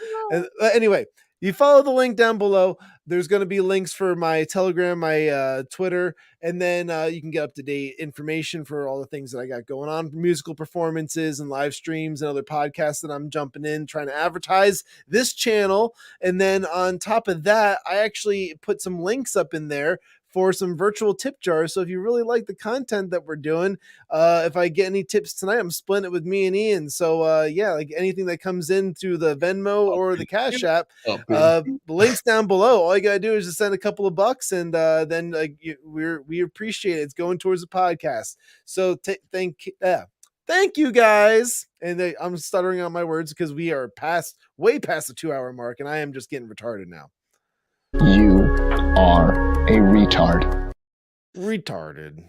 Anyway, you follow the link down below. There's going to be links for my Telegram, my Twitter, and then you can get up-to-date information for all the things that I got going on, musical performances and live streams and other podcasts that I'm jumping in, trying to advertise this channel. And then on top of that, I actually put some links up in there for some virtual tip jars. So if you really like the content that we're doing, if I get any tips tonight, I'm splitting it with me and Ian. So yeah, like anything that comes in through the Venmo or the Cash App, the links down below. All you gotta do is just send a couple of bucks, and then like we appreciate it. It's going towards the podcast. So thank you guys. And I'm stuttering on my words because we are way past the 2-hour mark, and I am just getting retarded now. You are a retard. Retarded.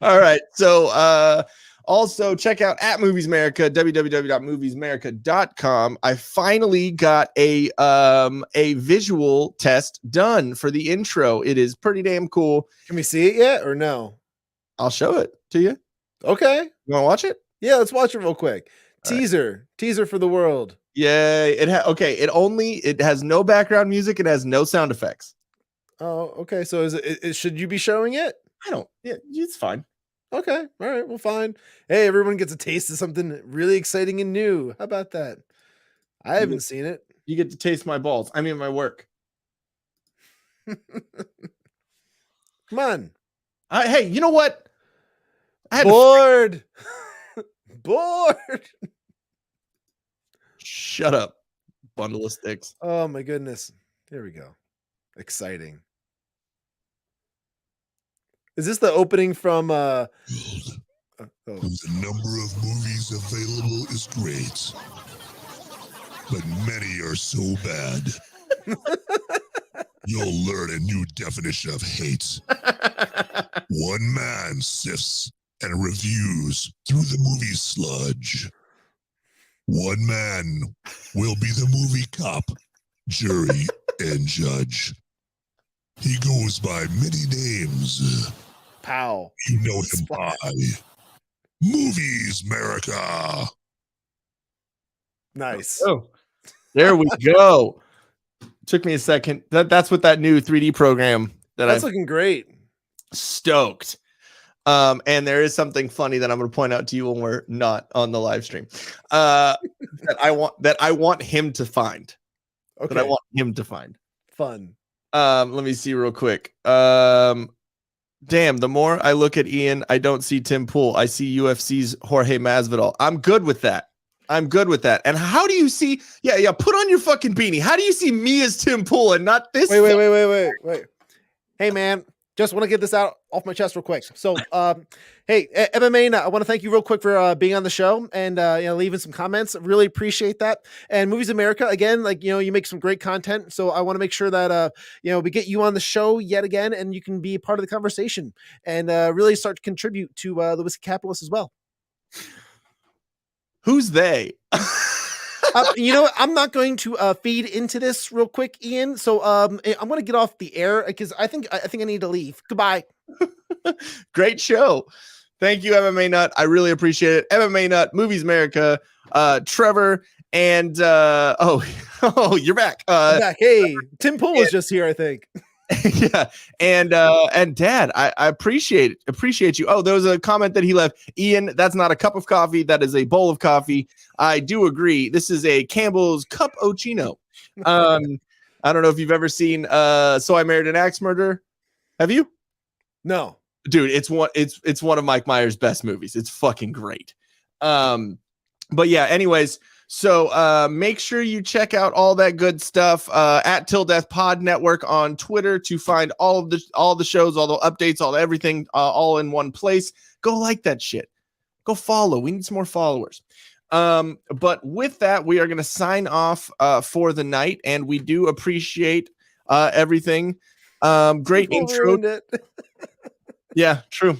All right. So also check out at Movies America, www.moviesamerica.com. I finally got a visual test done for the intro. It is pretty damn cool. Can we see it yet or no? I'll show it to you. Okay. You want to watch it? Yeah, let's watch it real quick. All Teaser for the world. Yeah, it has no background music. It has no sound effects. Oh, okay. So should you be showing it? I don't. Yeah, it's fine. Okay. All right. Well, fine. Hey, everyone gets a taste of something really exciting and new. How about that? I haven't seen it. You get to taste my balls. I mean, my work. Come on. Hey, you know what? Bored. Bored. Shut up, bundle of sticks. Oh my goodness. Here we go. Exciting. Is this the opening from The number of movies available is great, but many are so bad. You'll learn a new definition of hate. One man sifts and reviews through the movie sludge. One man will be the movie cop, jury, and judge. He goes by many names. Pow. You know him by Movies America. Nice. Oh, there we go. Took me a second. That's what that new 3D program that's looking great. Stoked. And there is something funny that I'm going to point out to you when we're not on the live stream. That I want him to find. Okay. That I want him to find. Fun. Let me see real quick. Damn, the more I look at Ian, I don't see Tim Pool. I see UFC's Jorge Masvidal. I'm good with that. And how do you see? Yeah. Put on your fucking beanie. How do you see me as Tim Pool and not this? Wait. Hey, man. Just want to get this out off my chest real quick. So, hey, MMA, I want to thank you real quick for being on the show and leaving some comments. Really appreciate that. And Movies America, again, you make some great content. So I want to make sure that we get you on the show yet again, and you can be part of the conversation and really start to contribute to the Whiskey Capitalist as well. Who's they? I'm not going to feed into this real quick, Ian. So I'm going to get off the air because I think I need to leave. Goodbye. Great show. Thank you, MMA Nut. I really appreciate it. MMA Nut, Movies America, Trevor, and you're back. I'm back. Hey, Tim Pool was just here, I think. Yeah, and Dad, I appreciate you. Oh, there was a comment that he left. Ian, that's not a cup of coffee. That is a bowl of coffee. I do agree. This is a Campbell's Cappuccino. I don't know if you've ever seen So I Married an Axe Murderer. Have you? No, dude. It's one of Mike Myers' best movies. It's fucking great. But yeah. Anyways. So make sure you check out all that good stuff at Till Death Pod Network on Twitter to find all the shows, all the updates, all everything, all in one place. Go like that shit. Go follow. We need some more followers. But with that, we are going to sign off for the night, and we do appreciate everything. Great intro. Yeah, true.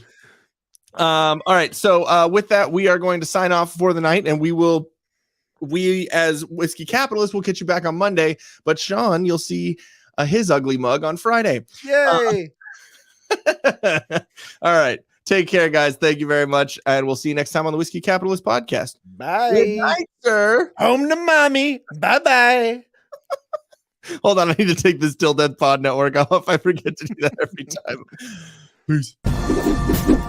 All right. So with that, we are going to sign off for the night, and we as Whiskey Capitalists will get you back on Monday, but Shawn, you'll see his ugly mug on Friday. Yay! All right. Take care, guys. Thank you very much. And we'll see you next time on the Whiskey Capitalist podcast. Bye. Good night, sir. Home to mommy. Bye-bye. Hold on. I need to take this Till Death Pod Network off. I forget to do that every time. Peace.